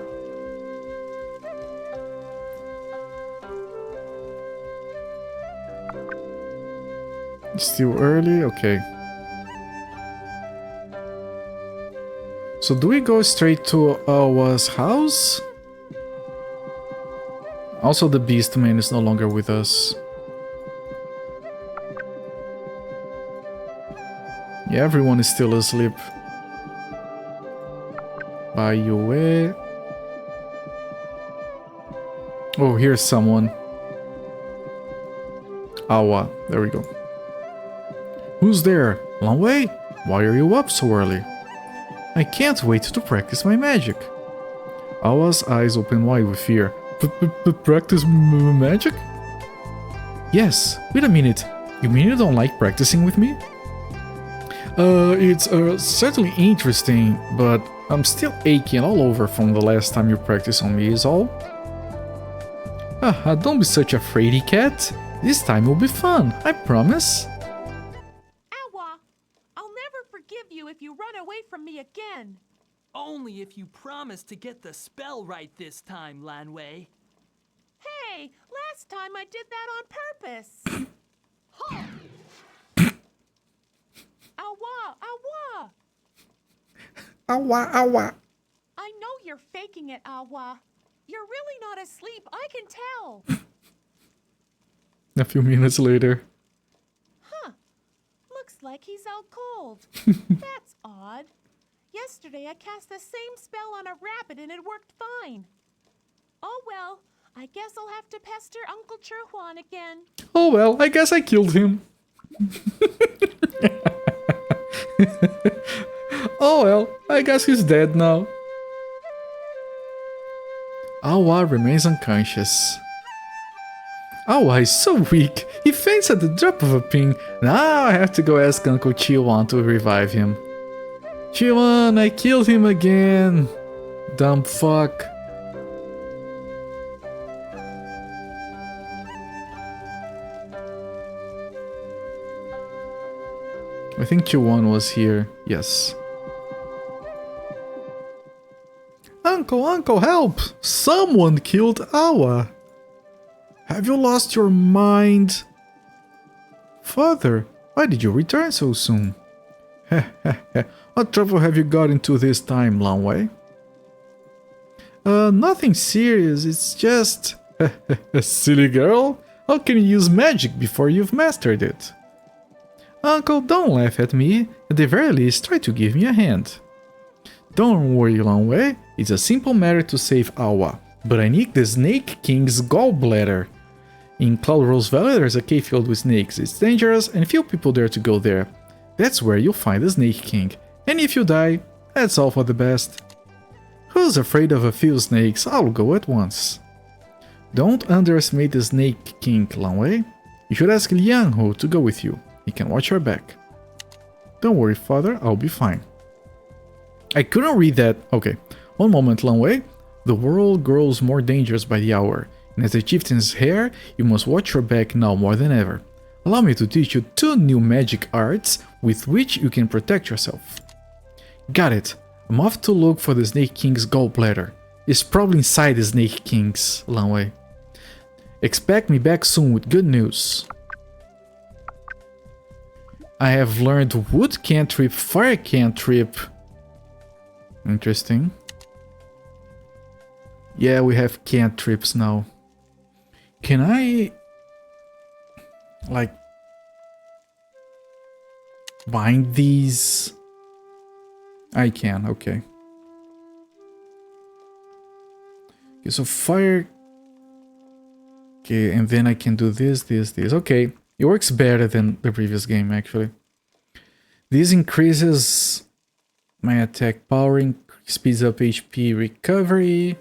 Speaker 1: It's still early? Okay. So do we go straight to Awa's house? Also, the beast man is no longer with us. Yeah, everyone is still asleep. By your way. Oh, here's someone. Awa, there we go. Who's there? Long way? Why are you up so early? I can't wait to practice my magic. Awa's eyes open wide with fear. Practice magic? Yes, wait a minute. You mean you don't like practicing with me? It's certainly interesting, but I'm still aching all over from the last time you practiced on me is all. Don't be such a fraidy cat. This time will be fun, I promise.
Speaker 5: Awa, I'll never forgive you if you run away from me again.
Speaker 6: Only if you promise to get the spell right this time, Lanwei.
Speaker 5: Hey, last time I did that on purpose. Awa, Awa.
Speaker 1: Awa, Awa.
Speaker 5: I know you're faking it, Awa. You're really not asleep, I can tell.
Speaker 1: A few minutes later.
Speaker 5: Huh. Looks like he's out cold. That's odd. Yesterday I cast the same spell on a rabbit and it worked fine. Oh well, I guess I'll have to pester Uncle Chirhuan again.
Speaker 1: Oh well, I guess I killed him. Oh well, I guess he's dead now. Awa remains unconscious. Awa is so weak, he faints at the drop of a pin. Now I have to go ask Uncle Chirhuan to revive him. Chirhuan, I killed him again. Dumb fuck. I think Chirhuan was here, yes. Uncle, help! Someone killed Awa! Have you lost your mind? Father, why did you return so soon? What trouble have you got into this time, Langwei? Nothing serious, it's just... Silly girl, how can you use magic before you've mastered it? Uncle, don't laugh at me, at the very least try to give me a hand. Don't worry, Langwei, it's a simple matter to save Awa, but I need the Snake King's gallbladder. In Cloud Rose Valley there's a cave filled with snakes, it's dangerous and few people dare to go there. That's where you'll find the Snake King, and if you die, that's all for the best. Who's afraid of a few snakes? I'll go at once. Don't underestimate the Snake King, Langwei. You should ask Liang Ho to go with you, he can watch your back. Don't worry, father, I'll be fine. I couldn't read that. Okay, one moment, Langwei. The world grows more dangerous by the hour, and as a chieftain's heir, you must watch your back now more than ever. Allow me to teach you 2 new magic arts with which you can protect yourself. Got it. I'm off to look for the Snake King's gallbladder. It's probably inside the Snake King's, Langwei. Expect me back soon with good news. I have learned wood cantrip, fire cantrip. Interesting. Yeah, we have cantrips now. Can I... like... bind these? I can, okay. Okay, so fire... Okay, and then I can do this. Okay, it works better than the previous game, actually. This increases my attack power, speeds up HP recovery,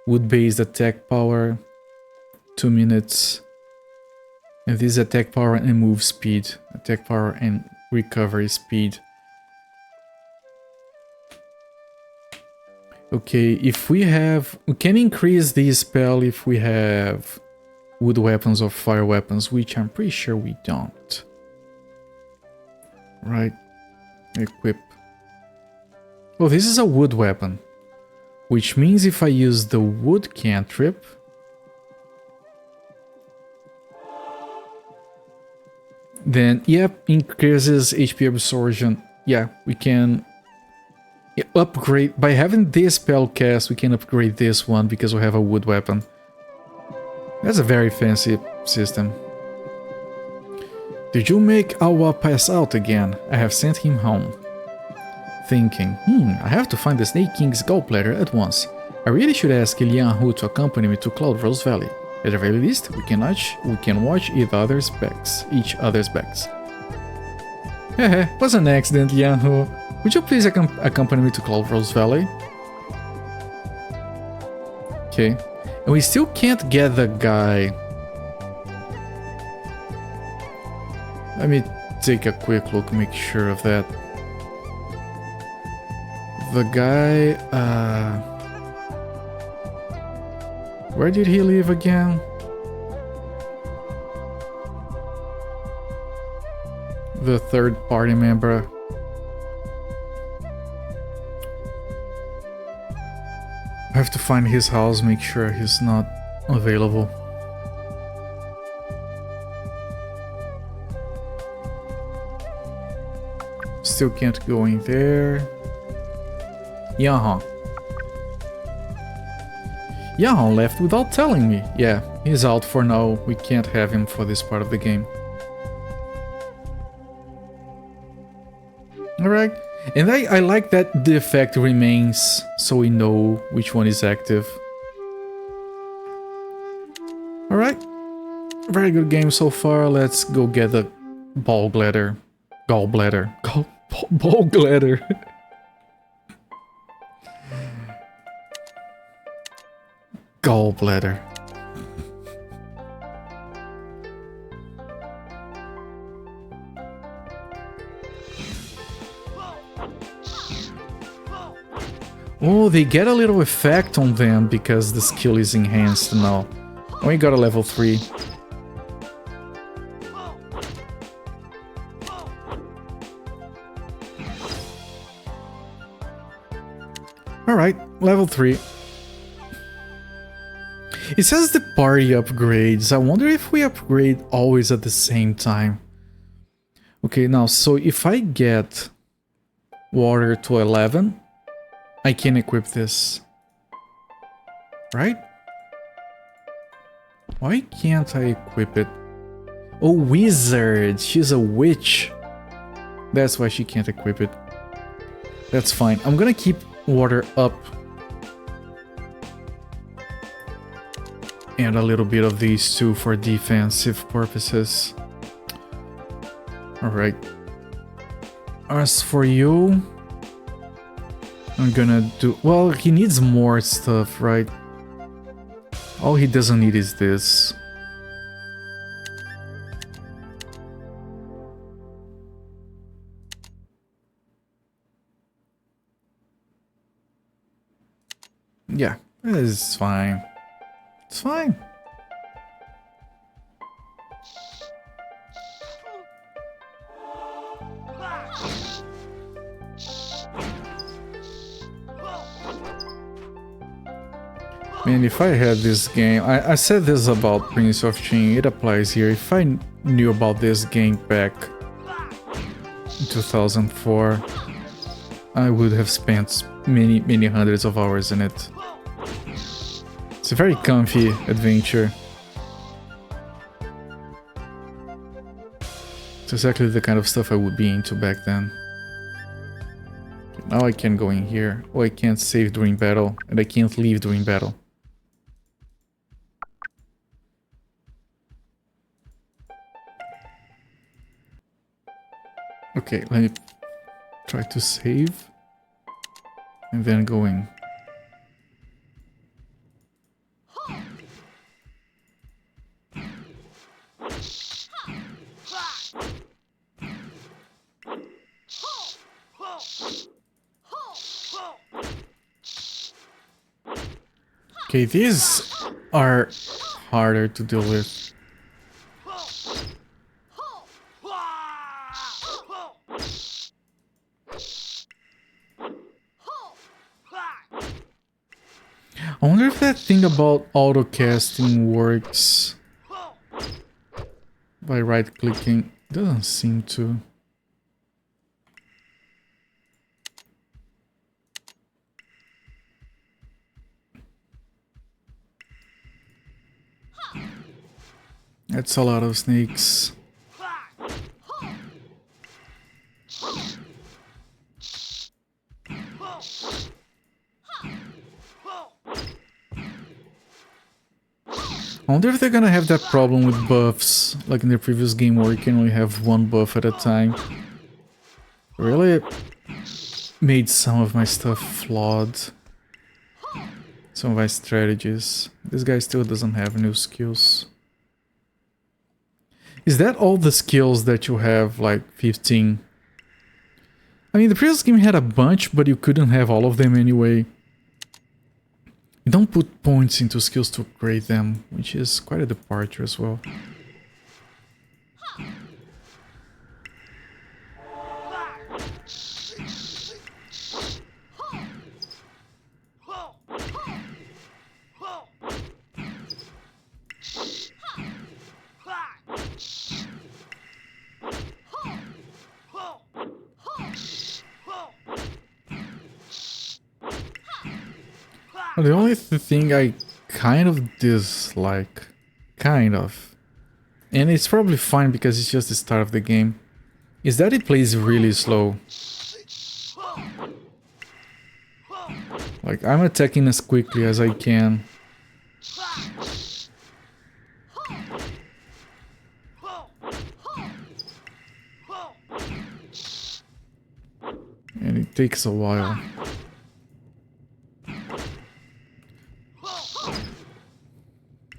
Speaker 1: wood-based attack power, 2 minutes. And this attack power and move speed, attack power and recovery speed. Okay, if we have... We can increase the spell if we have wood weapons or fire weapons, which I'm pretty sure we don't. Right. Equip. Oh, this is a wood weapon. Which means if I use the wood cantrip... Then, yep, increases HP absorption. Yeah, we can upgrade. By having this spell cast, we can upgrade this one because we have a wood weapon. That's a very fancy system. Did you make Awa pass out again? I have sent him home. Thinking, I have to find the Snake King's gallbladder at once. I really should ask Lian Hu to accompany me to Cloud Rose Valley. At the very least, we can watch each other's backs. Hehe, was an accident, Lian Hu. Would you please accompany me to Cloud Rose Valley? Okay. And we still can't get the guy. Let me take a quick look, make sure of that. The guy, where did he live again? The third party member. I have to find his house, make sure he's not available. Still can't go in there. Yahan. Yahan left without telling me. Yeah, he's out for now. We can't have him for this part of the game. Alright. And I like that the effect remains so we know which one is active. Alright. Very good game so far. Let's go get the gallbladder. Gallbladder. Gallbladder. Oh, they get a little effect on them because the skill is enhanced now. Oh, we got a level 3. Alright, level 3. It says the party upgrades. I wonder if we upgrade always at the same time. Okay, now, so if I get water to 11, I can equip this. Right? Why can't I equip it? Oh, wizard! She's a witch! That's why she can't equip it. That's fine. I'm gonna keep water up. And a little bit of these too for defensive purposes. Alright. As for you... I'm gonna do... Well, he needs more stuff, right? All he doesn't need is this. Yeah, it's fine. It's fine. Man, if I had this game... I said this about Prince of Qing, it applies here. If I knew about this game back in 2004, I would have spent many hundreds of hours in it. It's a very comfy adventure. It's exactly the kind of stuff I would be into back then. Now I can go in here. Oh, I can't save during battle, and I can't leave during battle. Okay, let me try to save and then go in. Okay, these are harder to deal with. I wonder if that thing about auto casting works by right clicking. Doesn't seem to. That's a lot of snakes. I wonder if they're gonna have that problem with buffs, like in the previous game where you can only have one buff at a time. Really made some of my stuff flawed. Some of my strategies. This guy still doesn't have new skills. Is that all the skills that you have, like 15? I mean, the previous game had a bunch, but you couldn't have all of them anyway. You don't put points into skills to upgrade them, which is quite a departure as well. The only thing I kind of dislike, and it's probably fine because it's just the start of the game, is that it plays really slow. Like, I'm attacking as quickly as I can. And it takes a while.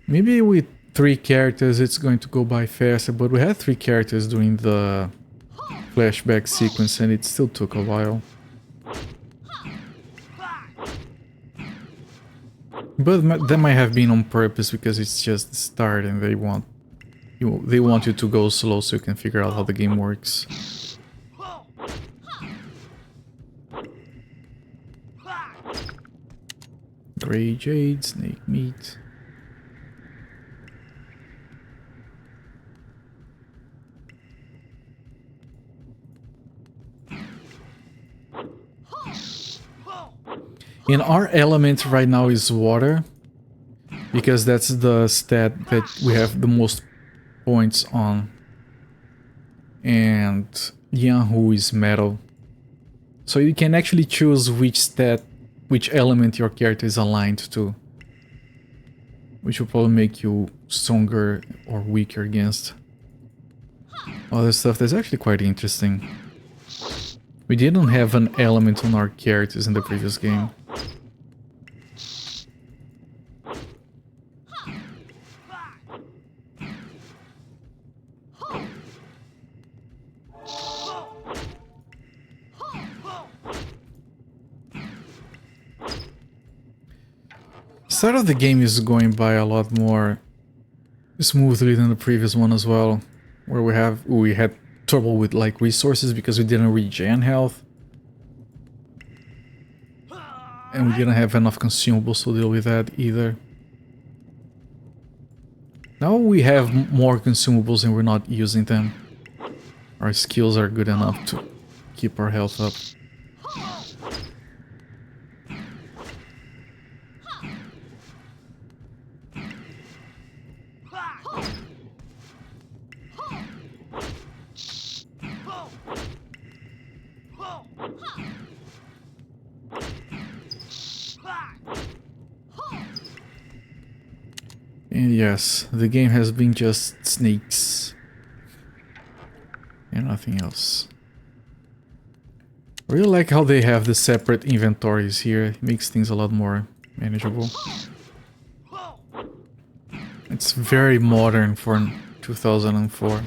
Speaker 1: Maybe with 3 characters it's going to go by faster, but we had 3 characters during the flashback sequence and it still took a while. But that might have been on purpose because it's just the start and they want you to go slow so you can figure out how the game works. Grey Jade, Snake Meat. And our element right now is water, because that's the stat that we have the most points on. And Yanhu is metal. So you can actually choose which element your character is aligned to, which will probably make you stronger or weaker against other stuff. That's actually quite interesting. We didn't have an element on our characters in the previous game. The start of the game is going by a lot more smoothly than the previous one as well, where we had trouble with like resources because we didn't regen health. And we didn't have enough consumables to deal with that either. Now we have more consumables and we're not using them. Our skills are good enough to keep our health up. And yes, the game has been just snakes and nothing else. I really like how they have the separate inventories here. It makes things a lot more manageable. It's very modern for 2004.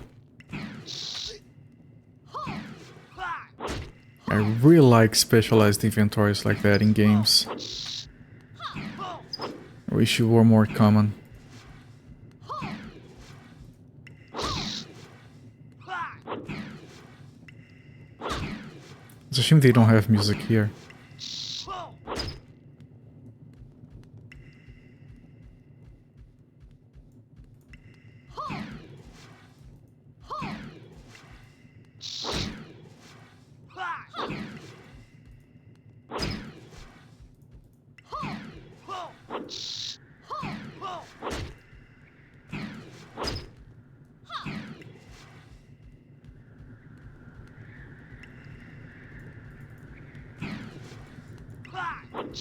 Speaker 1: I really like specialized inventories like that in games. I wish you were more common. It's a shame they don't have music here.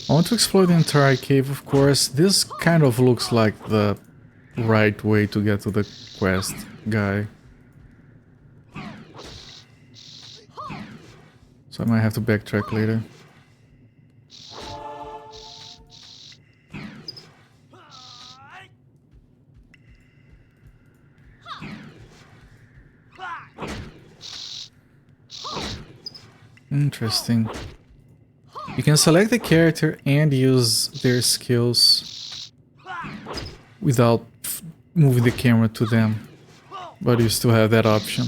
Speaker 1: I want to explore the entire cave, of course. This kind of looks like the right way to get to the quest guy. So I might have to backtrack later. Interesting. You can select the character and use their skills without moving the camera to them, but you still have that option.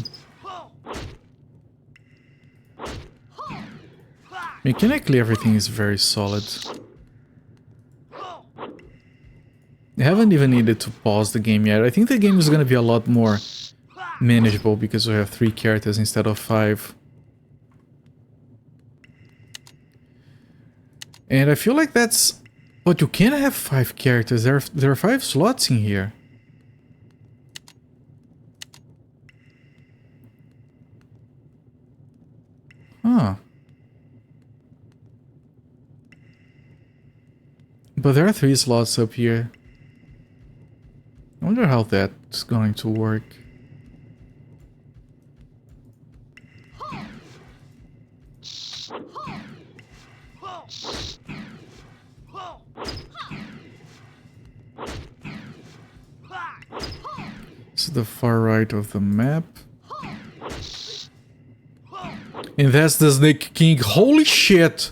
Speaker 1: Mechanically, everything is very solid. I haven't even needed to pause the game yet. I think the game is going to be a lot more manageable because we have 3 characters instead of 5. And I feel like that's... But you can't have 5 characters. There are 5 slots in here. Huh. But there are 3 slots up here. I wonder how that's going to work. This is the far right of the map. And that's the Snake King. Holy shit!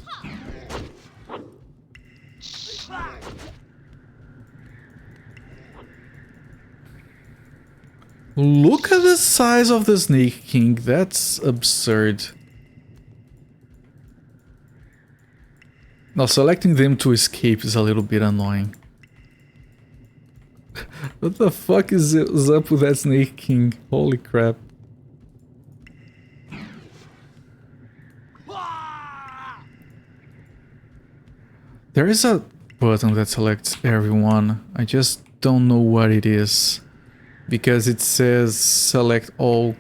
Speaker 1: Look at the size of the Snake King. That's absurd. Now selecting them to escape is a little bit annoying. What the fuck is up with that Snake King? Holy crap. There is a button that selects everyone. I just don't know what it is. Because it says select all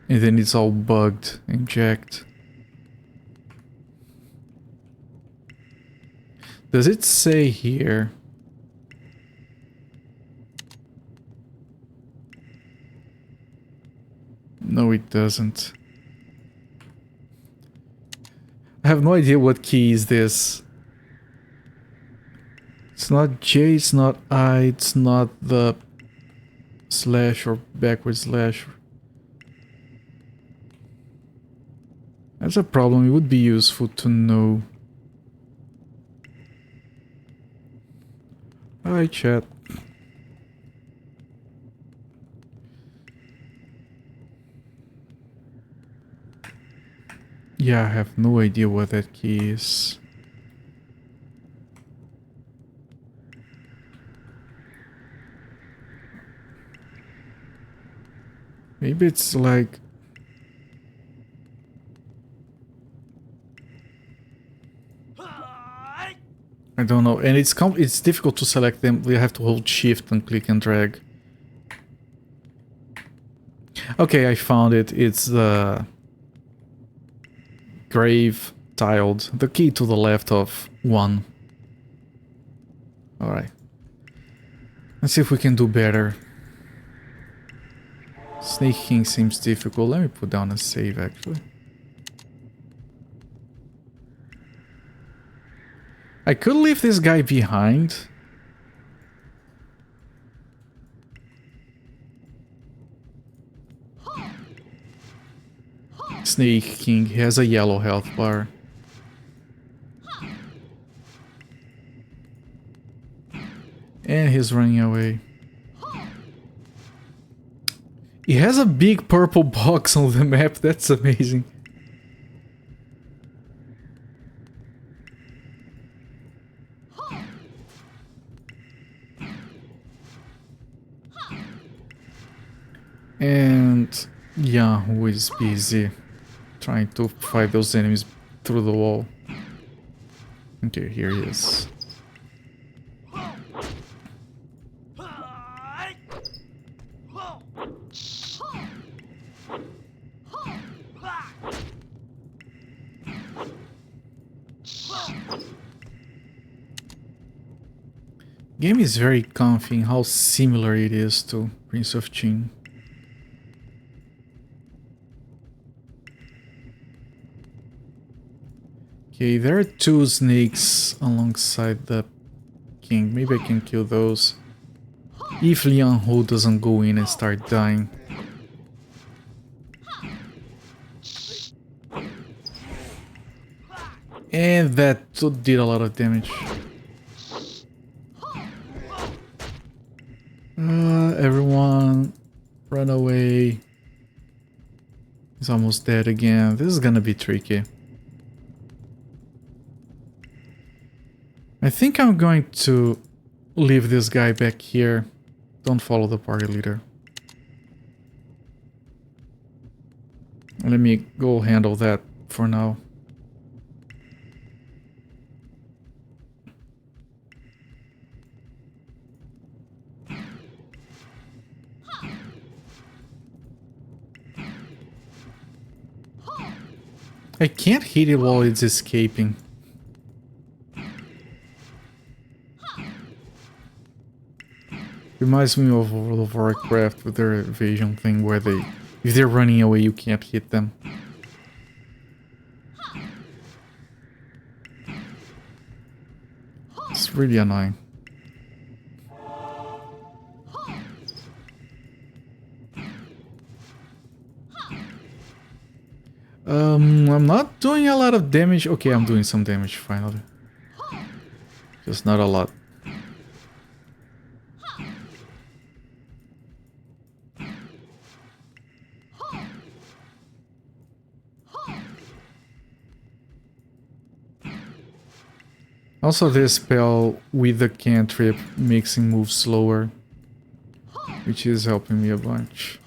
Speaker 1: and then it's all bugged and jacked. Does it say here? No, it doesn't. I have no idea what key is this. It's not J, it's not I, it's not the slash or backward slash. That's a problem. It would be useful to know. Hi, chat. Yeah, I have no idea what that key is. Maybe it's like... I don't know, and it's difficult to select them. We have to hold shift and click and drag. Okay, I found it. It's the grave tiled, the key to the left of 1. Alright. Let's see if we can do better. Snake King seems difficult. Let me put down a save actually. I could leave this guy behind. Snake King has a yellow health bar. And he's running away. He has a big purple box on the map, that's amazing. And yeah, who is busy trying to fight those enemies through the wall. Okay, here he is. Game is very comfy in how similar it is to Prince of Qin. Okay, there are 2 snakes alongside the king. Maybe I can kill those. If Liang Ho doesn't go in and start dying. And that did a lot of damage. Everyone, run away. He's almost dead again. This is gonna be tricky. I think I'm going to leave this guy back here. Don't follow the party leader. Let me go handle that for now. I can't hit it while it's escaping. Reminds me of World of Warcraft with their evasion thing where if they're running away you can't hit them. It's really annoying. I'm not doing a lot of damage. Okay, I'm doing some damage finally. Just not a lot. Also, this spell with the cantrip makes him move slower, which is helping me a bunch.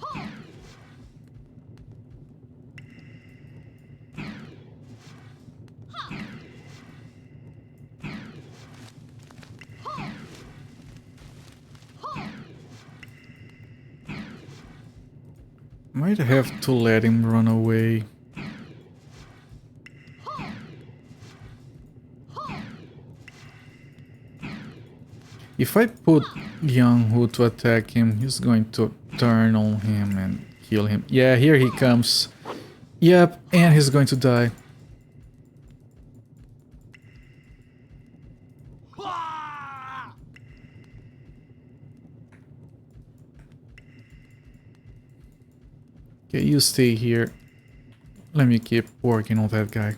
Speaker 1: Might have to let him run away. If I put Yang Hu to attack him, he's going to turn on him and kill him. Yeah, here he comes. Yep, and he's going to die. Okay, you stay here. Let me keep working on that guy.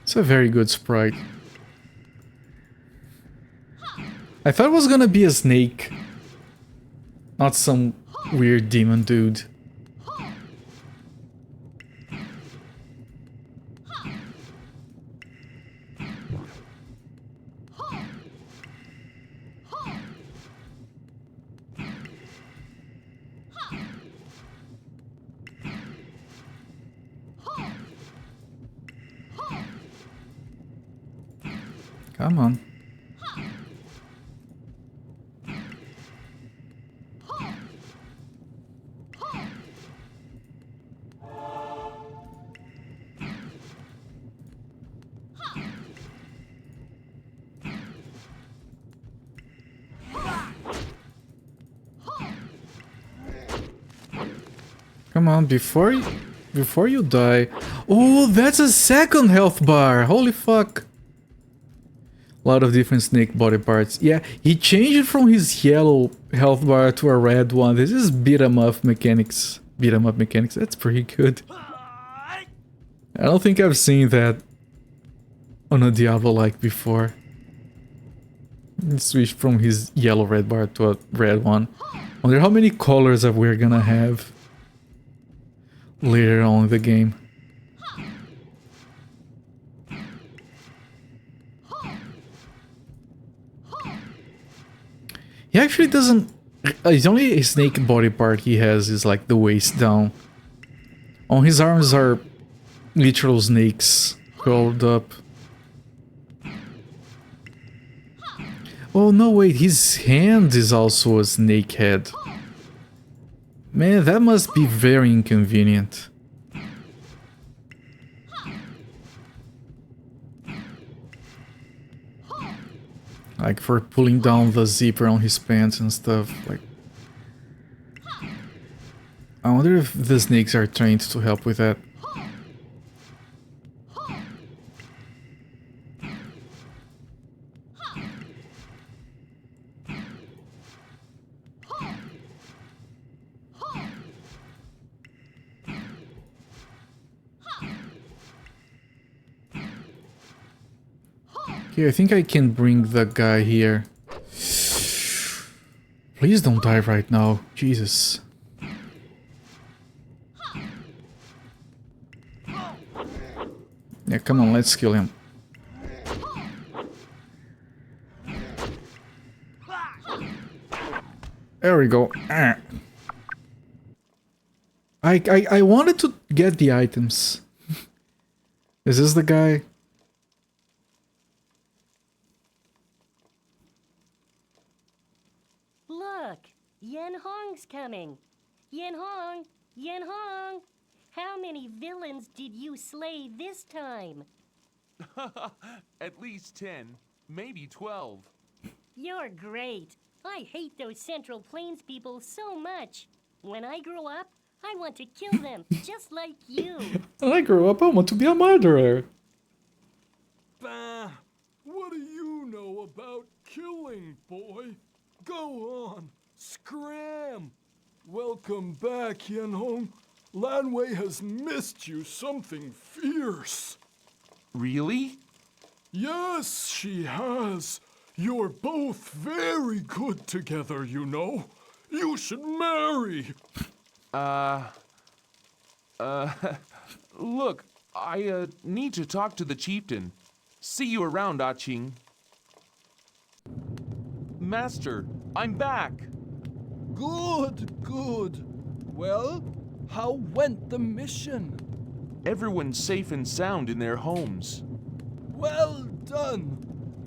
Speaker 1: It's a very good sprite. I thought it was gonna be a snake, not some weird demon dude. Come on. Come on, before you die. Oh, that's a second health bar. Holy fuck. A lot of different snake body parts. Yeah, he changed it from his yellow health bar to a red one. This is beat 'em up mechanics. Beat 'em up mechanics. That's pretty good. I don't think I've seen that on a Diablo like before. He switched from his yellow red bar to a red one. Wonder how many colors that we're gonna have later on in the game. He actually doesn't... It's only a snake body part he has is like the waist down. On his arms are literal snakes curled up. Oh no, wait, his hand is also a snake head. Man, that must be very inconvenient. Like for pulling down the zipper on his pants and stuff. Like, I wonder if the snakes are trained to help with that. Okay, I think I can bring the guy here. Please don't die right now. Jesus. Yeah, come on, let's kill him. There we go. I wanted to get the items. Is this the guy?
Speaker 10: Look, Yen Hong's coming. Yen Hong, Yen Hong. How many villains did you slay this time?
Speaker 3: At least 10, maybe 12.
Speaker 10: You're great. I hate those Central Plains people so much. When I grow up, I want to kill them, just like you.
Speaker 1: When I grow up, I want to be a murderer.
Speaker 7: Bah! What do you know about killing, boy? Go on, scram! Welcome back, Yen Hong. Lanwei has missed you something fierce.
Speaker 3: Really?
Speaker 7: Yes, she has. You're both very good together, you know. You should marry.
Speaker 3: Look, I need to talk to the chieftain. See you around, Ah-Ching. Master, I'm back.
Speaker 7: Good, good. Well, how went the mission?
Speaker 3: Everyone's safe and sound in their homes.
Speaker 7: Well done.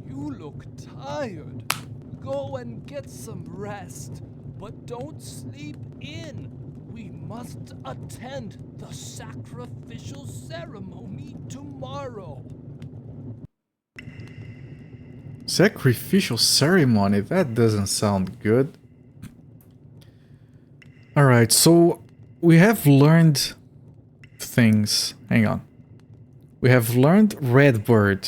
Speaker 7: You look tired. Go and get some rest, but don't sleep in. We must attend the sacrificial ceremony tomorrow.
Speaker 1: Sacrificial ceremony? That doesn't sound good. Alright, so we have learned things. Hang on. We have learned Redbird.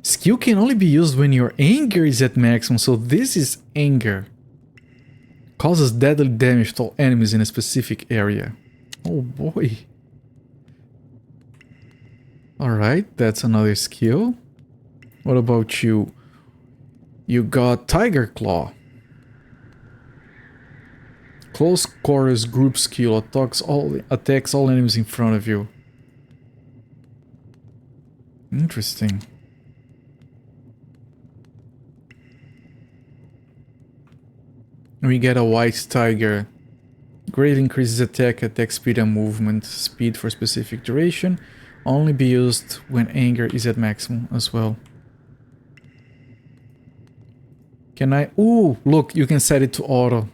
Speaker 1: Skill can only be used when your anger is at maximum, so this is anger. Causes deadly damage to all enemies in a specific area. Oh boy. Alright, that's another skill. What about you? You got Tiger Claw. Close quarters group skill attacks all enemies in front of you. Interesting. We get a White Tiger. Greatly increases attack speed and movement speed for specific duration. Only be used when anger is at maximum as well. Can I... Ooh, look, you can set it to auto.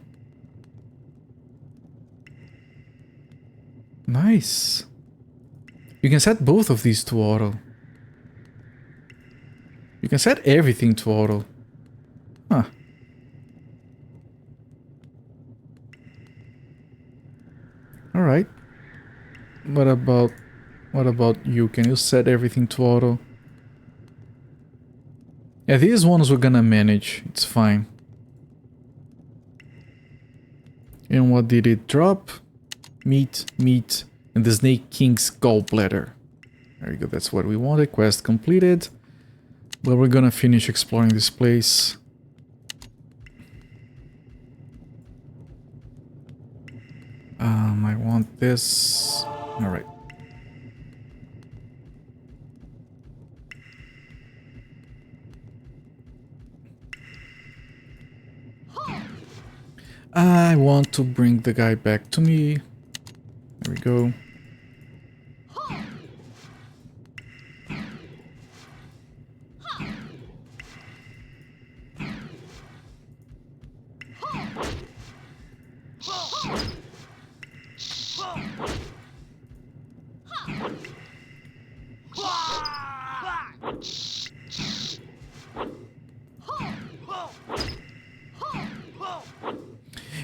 Speaker 1: Nice. You can set both of these to auto. You can set everything to auto. Huh. Alright. What about you? Can you set everything to auto? Yeah, these ones we're gonna manage. It's fine. And what did it drop? Meat, meat, and the Snake King's gallbladder. There you go, that's what we wanted. Quest completed. But we're gonna finish exploring this place. I want this. Alright. I want to bring the guy back to me. There we go.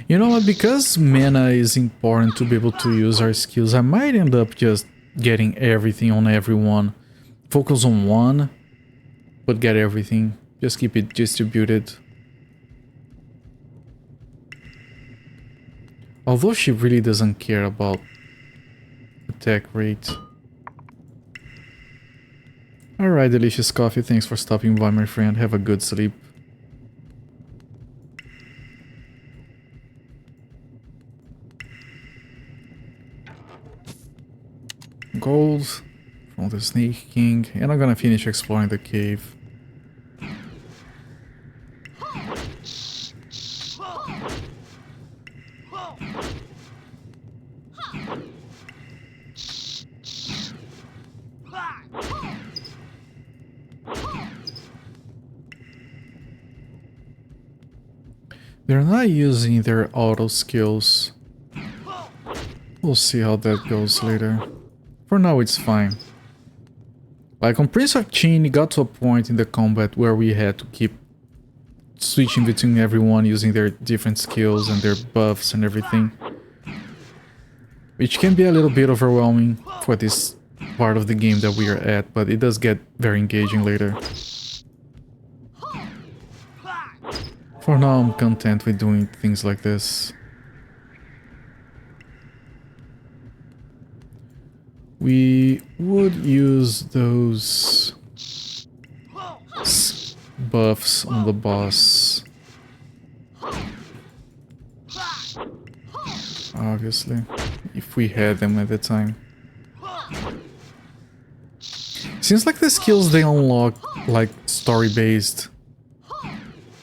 Speaker 1: You know what, because mana is important to be able to use our skills, I might end up just getting everything on everyone. Focus on one, but get everything. Just keep it distributed. Although she really doesn't care about attack rate. Alright, Delicious Coffee, thanks for stopping by, my friend. Have a good sleep. Gold from the Snake King, and I'm gonna finish exploring the cave. They're not using their auto skills. We'll see how that goes later. For now, it's fine. Like on Prince of Chin, it got to a point in the combat where we had to keep switching between everyone using their different skills and their buffs and everything. Which can be a little bit overwhelming for this part of the game that we are at, but it does get very engaging later. For now, I'm content with doing things like this. We would use those buffs on the boss. Obviously, if we had them at the time. Seems like the skills they unlock like story-based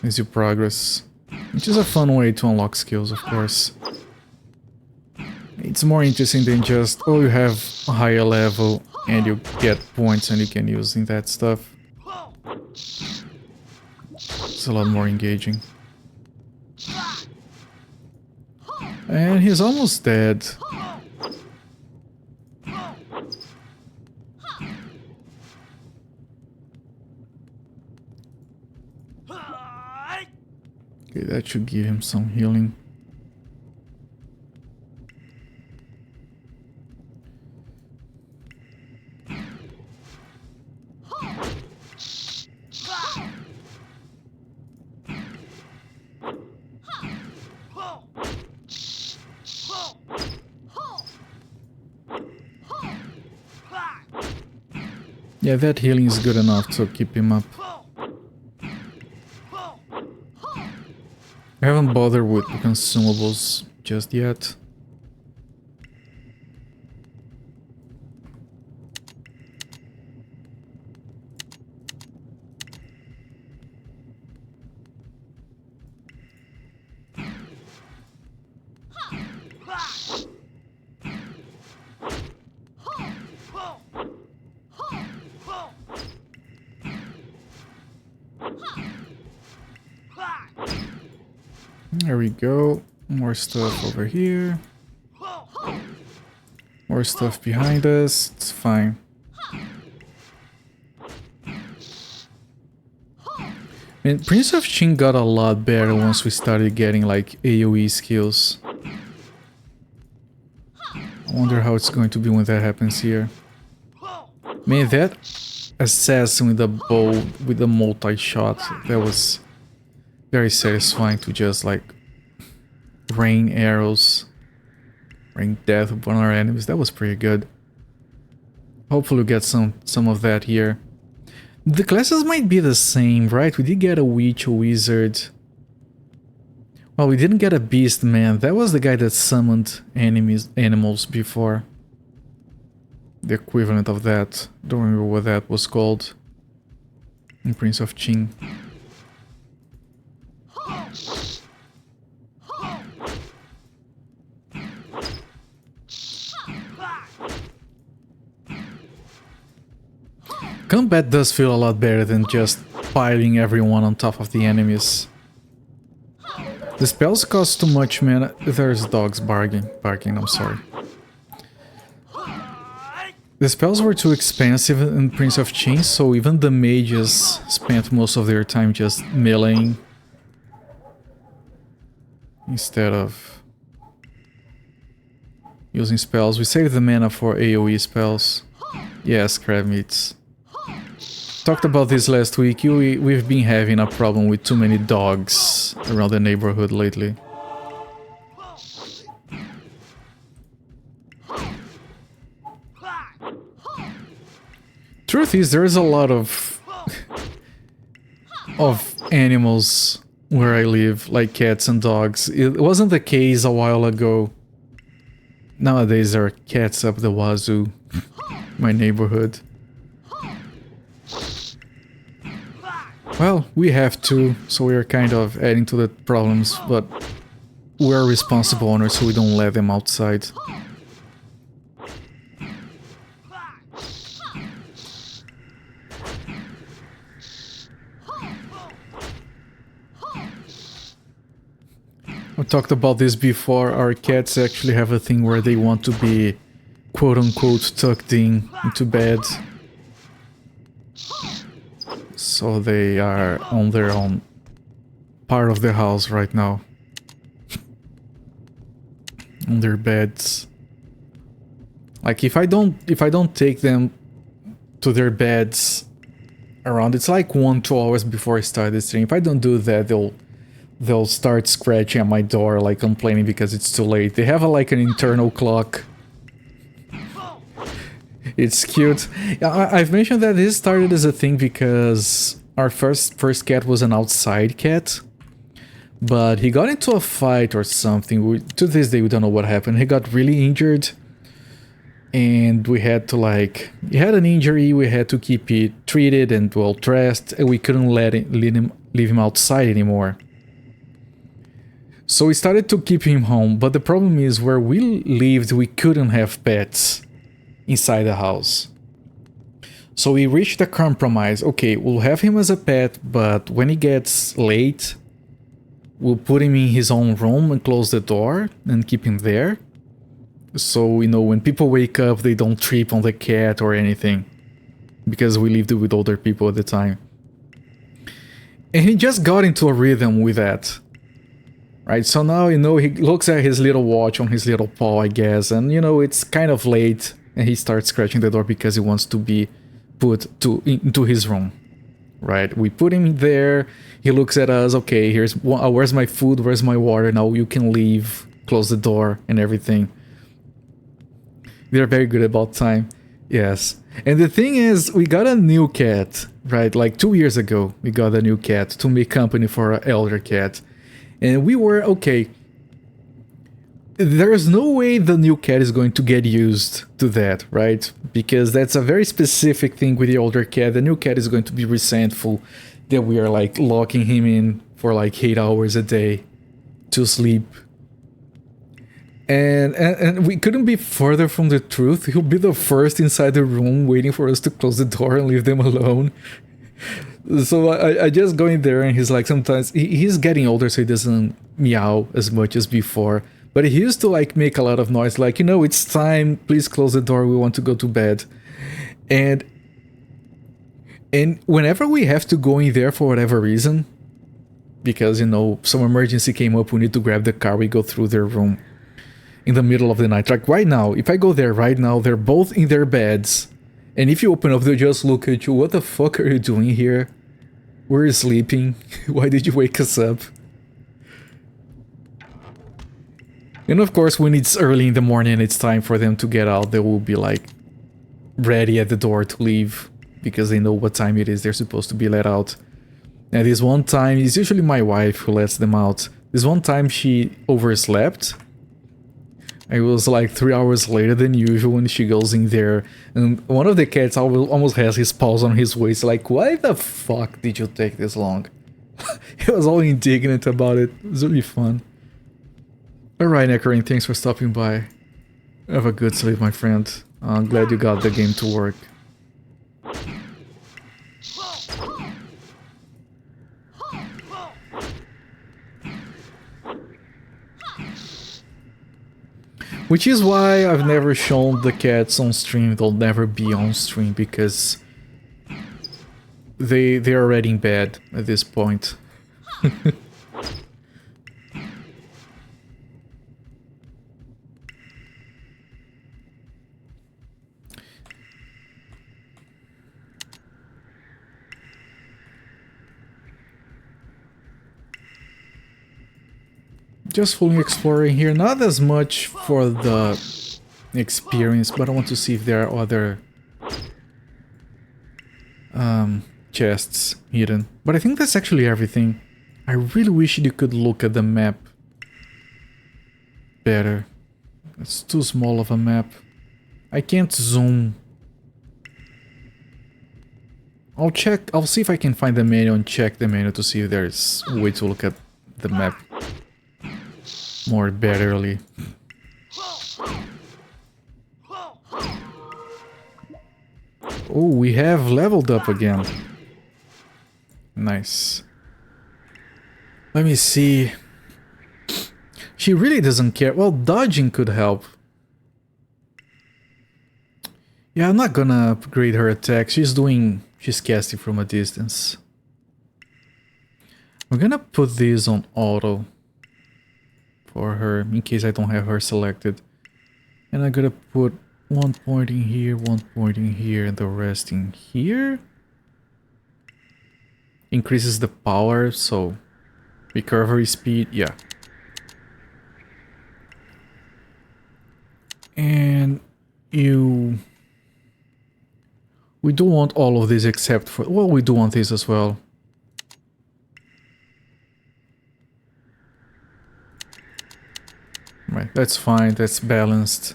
Speaker 1: as you progress, which is a fun way to unlock skills, of course. It's more interesting than just, oh, you have a higher level and you get points and you can use in that stuff. It's a lot more engaging. And he's almost dead. Okay, that should give him some healing. Yeah, that healing is good enough to keep him up. I haven't bothered with the consumables just yet. There we go. More stuff over here. More stuff behind us. It's fine. And Prince of Chin got a lot better once we started getting like AoE skills. I wonder how it's going to be when that happens here. Man, that assassin with the bow with the multi-shot. That was very satisfying to just like rain arrows, rain death upon our enemies. That was pretty good. Hopefully we'll get some of that here. The classes might be the same, right? We did get a witch, a wizard. Well, we didn't get a beast man. That was the guy that summoned animals before. The equivalent of that. Don't remember what that was called. In Prince of Qing. Combat does feel a lot better than just piling everyone on top of the enemies. The spells cost too much mana. There's dogs barking, I'm sorry. The spells were too expensive in Prince of Qing, so even the mages spent most of their time just meleeing instead of using spells. We saved the mana for AoE spells. Yes, crab meats. Talked about this last week. We've been having a problem with too many dogs around the neighborhood lately. Truth is, there's a lot of animals where I live, like cats and dogs. It wasn't the case a while ago. Nowadays there are cats up the wazoo, my neighborhood. Well, we have to, so we are kind of adding to the problems, but we're responsible owners, so we don't let them outside. We talked about this before. Our cats actually have a thing where they want to be quote-unquote tucked into bed. So they are on their own part of the house right now. On their beds. Like if I don't take them to their beds around, it's like 1-2 hours before I start the stream. If I don't do that, they'll start scratching at my door, like complaining because it's too late. They have like an internal clock. It's cute. I've mentioned that this started as a thing because our first cat was an outside cat, but he got into a fight or something. To this day we don't know what happened. He got really injured, and we had to he had an injury. We had to keep it treated and well dressed, and we couldn't leave him outside anymore. So we started to keep him home, but the problem is where we lived, we couldn't have pets inside the house. So we reached a compromise. Okay, we'll have him as a pet, but when he gets late, we'll put him in his own room and close the door and keep him there. So, you know, when people wake up, they don't trip on the cat or anything. Because we lived with older people at the time. And he just got into a rhythm with that. Right, so now, you know, he looks at his little watch on his little paw, I guess, and, you know, it's kind of late, and he starts scratching the door because he wants to be put into his room, right? We put him there, he looks at us, okay, where's my food, where's my water, now you can leave, close the door, and everything. They're very good about time, yes. And the thing is, we got a new cat, right, like 2 years ago, we got a new cat to make company for our elder cat. And we were, okay, there's no way the new cat is going to get used to that, right? Because that's a very specific thing with the older cat. The new cat is going to be resentful that we are like locking him in for like 8 hours a day to sleep. And we couldn't be further from the truth. He'll be the first inside the room waiting for us to close the door and leave them alone. So I just go in there and he's like, sometimes he's getting older, so he doesn't meow as much as before, but he used to like make a lot of noise, like, you know, it's time, please close the door, we want to go to bed. And whenever we have to go in there for whatever reason, because, you know, some emergency came up, we need to grab the car, we go through their room in the middle of the night. Like right now, if I go there right now, they're both in their beds And if you open up, they'll just look at you. What the fuck are you doing here? We're sleeping. Why did you wake us up? And of course, when it's early in the morning and it's time for them to get out, they will be like ready at the door to leave because they know what time it is they're supposed to be let out. And this one time, it's usually my wife who lets them out. This one time she overslept. It was like 3 hours later than usual when she goes in there. And one of the cats almost has his paws on his waist like, why the fuck did you take this long? He was all indignant about it. It was really fun. Alright, Neckarine, thanks for stopping by. Have a good sleep, my friend. I'm glad you got the game to work. Which is why I've never shown the cats on stream. They'll never be on stream because they're already in bed at this point. Just fully exploring here, not as much for the experience, but I want to see if there are other chests hidden. But I think that's actually everything. I really wish you could look at the map better. It's too small of a map. I can't zoom. I'll see if I can find the menu and check the menu to see if there's a way to look at the map more betterly. Oh, we have leveled up again. Nice. Let me see. She really doesn't care. Well, dodging could help. Yeah, I'm not gonna upgrade her attack. She's casting from a distance. I'm gonna put this on auto for her, in case I don't have her selected. And I'm gonna put 1 point in here, 1 point in here, and the rest in here. Increases the power, so recovery speed, yeah. And we do want all of this except for, well, we do want this as well. Right, that's fine, that's balanced.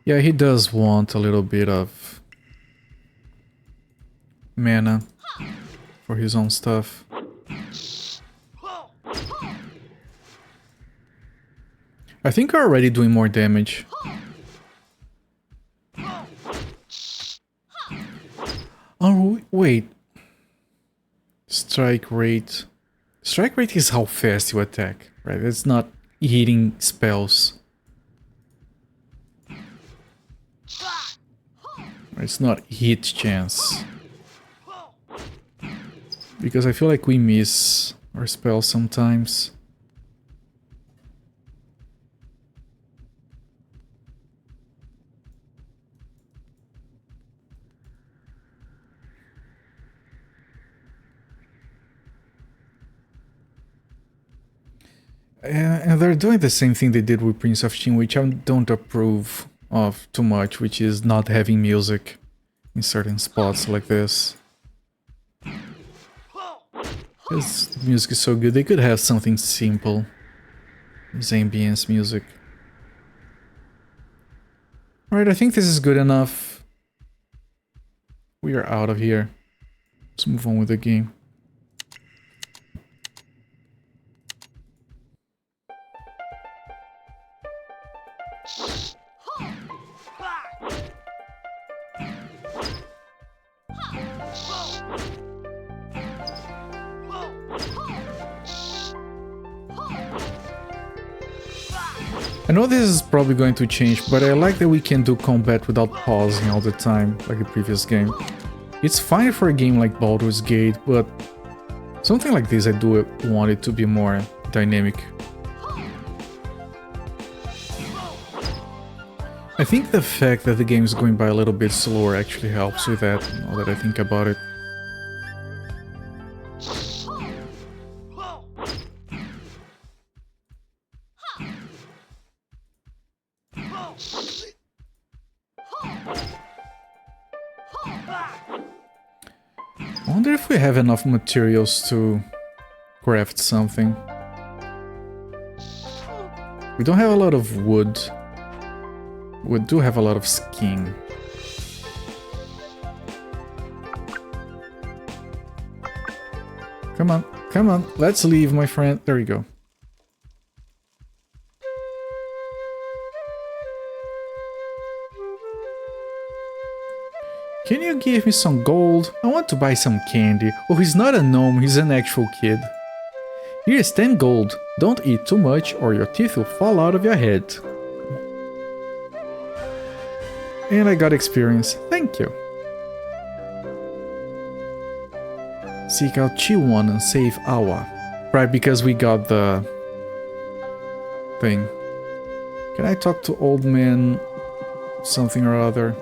Speaker 1: Yeah, he does want a little bit of mana for his own stuff. I think we're already doing more damage. Oh, wait. Strike rate. Strike rate is how fast you attack, right? It's not hitting spells. It's not hit chance. Because I feel like we miss our spells sometimes. And they're doing the same thing they did with Prince of Qin, which I don't approve of too much, which is not having music in certain spots like this. Because the music is so good, they could have something simple. This ambience music. Alright, I think this is good enough. We are out of here. Let's move on with the game. I know this is probably going to change, but I like that we can do combat without pausing all the time, like the previous game. It's fine for a game like Baldur's Gate, but something like this I do want it to be more dynamic. I think the fact that the game is going by a little bit slower actually helps with that, now that I think about it. I wonder if we have enough materials to craft something. We don't have a lot of wood. We do have a lot of skin. Come on, let's leave, my friend. There we go. Can you give me some gold? I want to buy some candy. Oh, he's not a gnome, he's an actual kid. Here's 10 gold. Don't eat too much or your teeth will fall out of your head. And I got experience. Thank you. Seek out Chi1 and save Awa. Right, because we got the thing. Can I talk to old man something or other?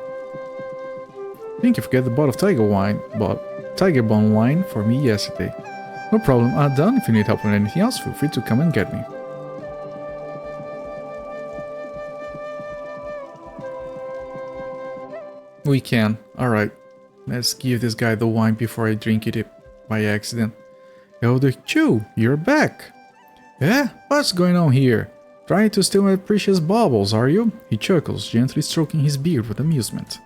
Speaker 1: I think you forget the bottle of tiger bone wine for me yesterday. No problem, I'm done. If you need help with anything else, feel free to come and get me. We can. Alright. Let's give this guy the wine before I drink it by accident. Elder Chu, you're back. Yeah? What's going on here? Trying to steal my precious baubles, are you? He chuckles, gently stroking his beard with amusement.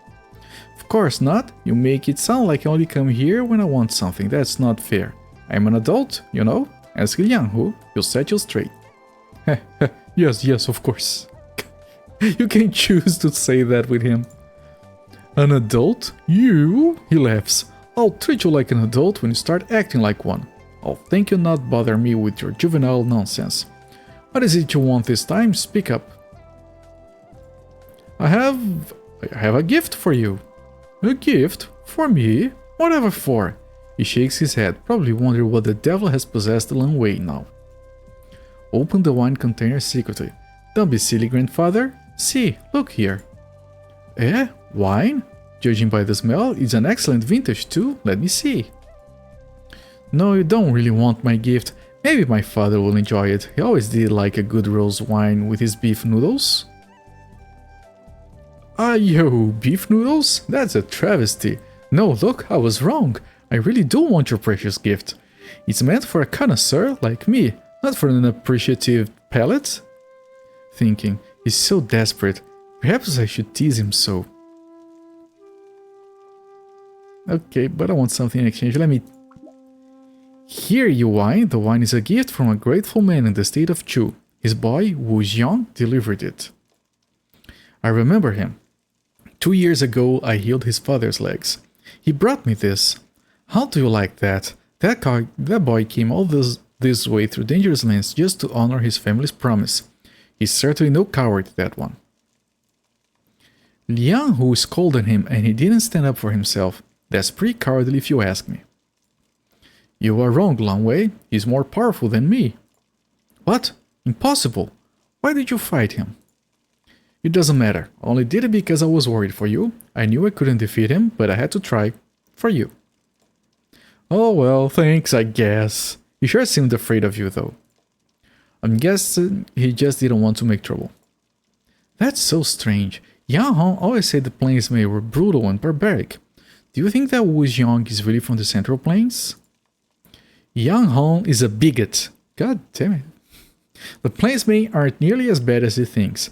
Speaker 1: Of course not. You make it sound like I only come here when I want something. That's not fair. I'm an adult, you know? Ask Liang Hu, he'll set you straight. Yes, of course. You can choose to say that with him. An adult? You? He laughs. I'll treat you like an adult when you start acting like one. I'll thank you not bother me with your juvenile nonsense. What is it you want this time? Speak up. I have a gift for you. A gift? For me? Whatever for? He shakes his head, probably wondering what the devil has possessed Lan Wei now. Open the wine container secretly. Don't be silly, grandfather. See, look here. Eh? Wine? Judging by the smell, it's an excellent vintage too. Let me see. No, you don't really want my gift. Maybe my father will enjoy it. He always did like a good rose wine with his beef noodles. Ah, yo, beef noodles? That's a travesty. No, look, I was wrong. I really do want your precious gift. It's meant for a connoisseur like me, not for an appreciative palate. Thinking, he's so desperate. Perhaps I should tease him so. Okay, but I want something in exchange. Let me... Here, you wine. The wine is a gift from a grateful man in the state of Chu. His boy, Wu Jiang, delivered it. I remember him. 2 years ago, I healed his father's legs. He brought me this. How do you like that? That boy came all this way through dangerous lands just to honor his family's promise. He's certainly no coward, that one. Liang Hu scolded him and he didn't stand up for himself. That's pretty cowardly if you ask me. You are wrong, Lan Wei. He's more powerful than me. What? Impossible. Why did you fight him? It doesn't matter. I only did it because I was worried for you. I knew I couldn't defeat him, but I had to try. For you. Oh well, thanks, I guess. He sure seemed afraid of you, though. I'm guessing he just didn't want to make trouble. That's so strange. Yang Hong always said the Plainsmen were brutal and barbaric. Do you think that Wu Jiang is really from the Central Plains? Yang Hong is a bigot. God damn it. The Plainsmen aren't nearly as bad as he thinks.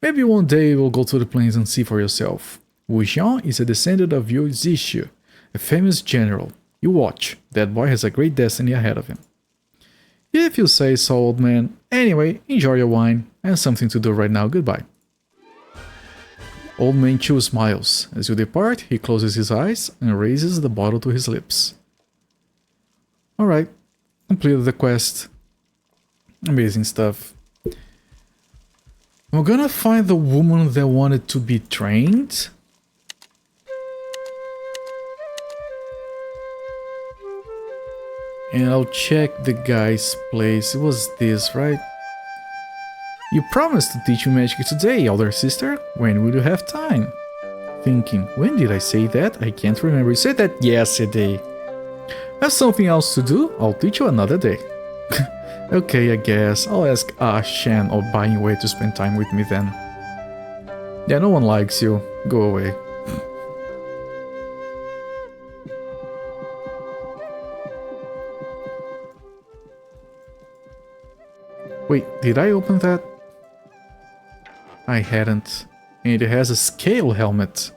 Speaker 1: Maybe one day you'll go to the plains and see for yourself. Wu Jiang is a descendant of Yu Zixu, a famous general. You watch, that boy has a great destiny ahead of him. If you say so, old man. Anyway, enjoy your wine. I have something to do right now. Goodbye. Old man Chu smiles. As you depart, he closes his eyes and raises the bottle to his lips. Alright, completed the quest. Amazing stuff. We're gonna find the woman that wanted to be trained. And I'll check the guy's place. It was this, right? You promised to teach me magic today, elder sister. When will you have time? Thinking, when did I say that? I can't remember. You said that yesterday. Have something else to do? I'll teach you another day. Okay, I guess. I'll ask Shan or Buying Way to spend time with me then. Yeah, no one likes you. Go away. Wait, did I open that? I hadn't. And it has a scale helmet.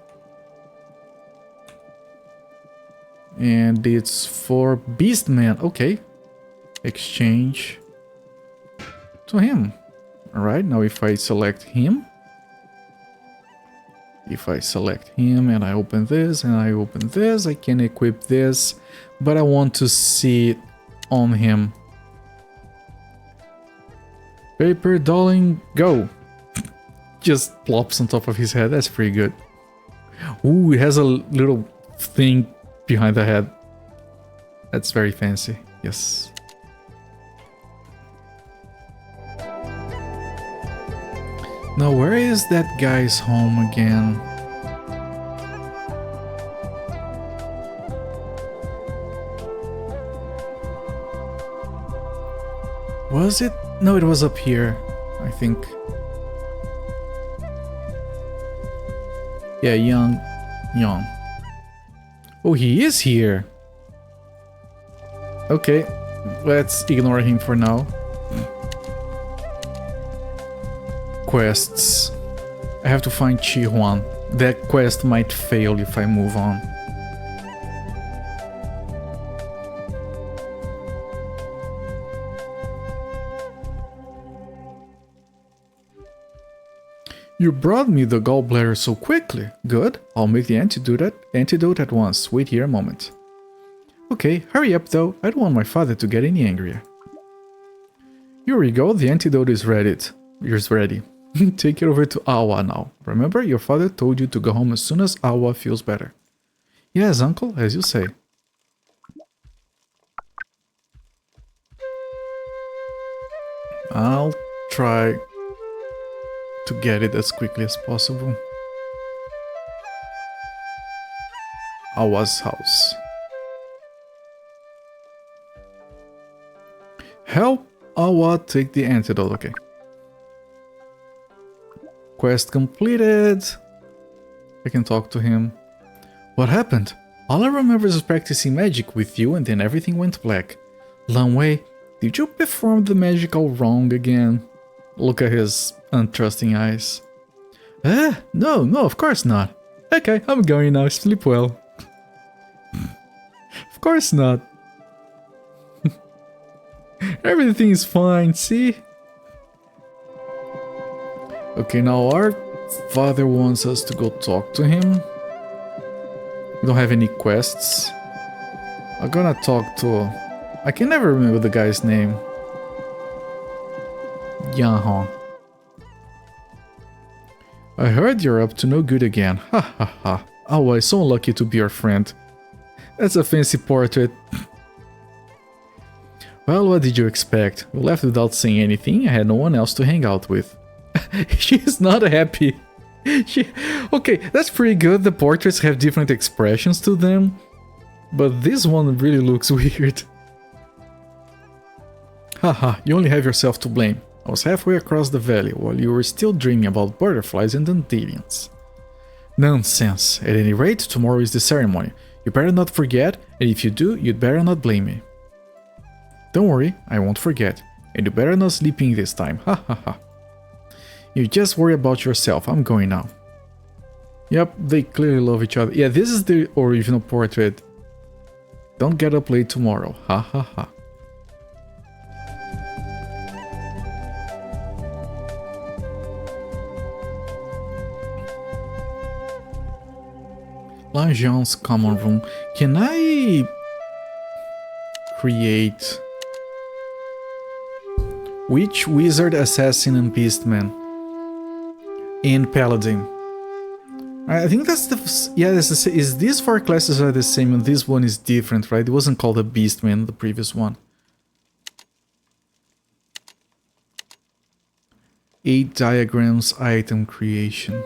Speaker 1: And it's for Beastman. Okay. Exchange to him. Alright, now if I select him. If I select him and I open this and I open this, I can equip this. But I want to see it on him. Paper Dolling, go! Just plops on top of his head, that's pretty good. Ooh, it has a little thing behind the head. That's very fancy, yes. Now, where is that guy's home again? Was it? No, it was up here, I think. Yeah, young. Oh, he is here. Okay, let's ignore him for now. Quests. I have to find Chi Huan. That quest might fail if I move on. You brought me the gallbladder so quickly. Good. I'll make the antidote at once. Wait here a moment. Okay, hurry up though. I don't want my father to get any angrier. Here we go. The antidote is ready. It's ready. Take it over to Awa now. Remember, your father told you to go home as soon as Awa feels better. Yes, uncle, as you say. I'll try to get it as quickly as possible. Awa's house. Help Awa take the antidote. Okay. Quest completed. I can talk to him. What happened? All I remember is practicing magic with you and then everything went black. Lan Wei, did you perform the magic all wrong again? Look at his untrusting eyes. No, of course not. Okay, I'm going now. Sleep well. Of course not. Everything is fine, see? Okay, now our father wants us to go talk to him. We don't have any quests. I'm gonna talk to... I can never remember the guy's name. Yan Hong. I heard you're up to no good again. Ha ha ha. Oh, I'm so lucky to be your friend. That's a fancy portrait. Well, what did you expect? We left without saying anything. I had no one else to hang out with. She's not happy. Okay, that's pretty good. The portraits have different expressions to them. But this one really looks weird. Haha, you only have yourself to blame. I was halfway across the valley while you were still dreaming about butterflies and dandelions. Nonsense. At any rate, tomorrow is the ceremony. You better not forget, and if you do, you'd better not blame me. Don't worry, I won't forget. And you better not sleep in this time. Ha ha ha. You just worry about yourself. I'm going now. Yep, they clearly love each other. Yeah, this is the original portrait. Don't get up late tomorrow. Ha ha ha. Langeon's common room. Can I create Witch, Wizard, Assassin, and Beastman in Paladin? I think that's the... Yeah, is these 4 classes are the same and this one is different, right? It wasn't called a Beastman, the previous one. 8 diagrams item creation.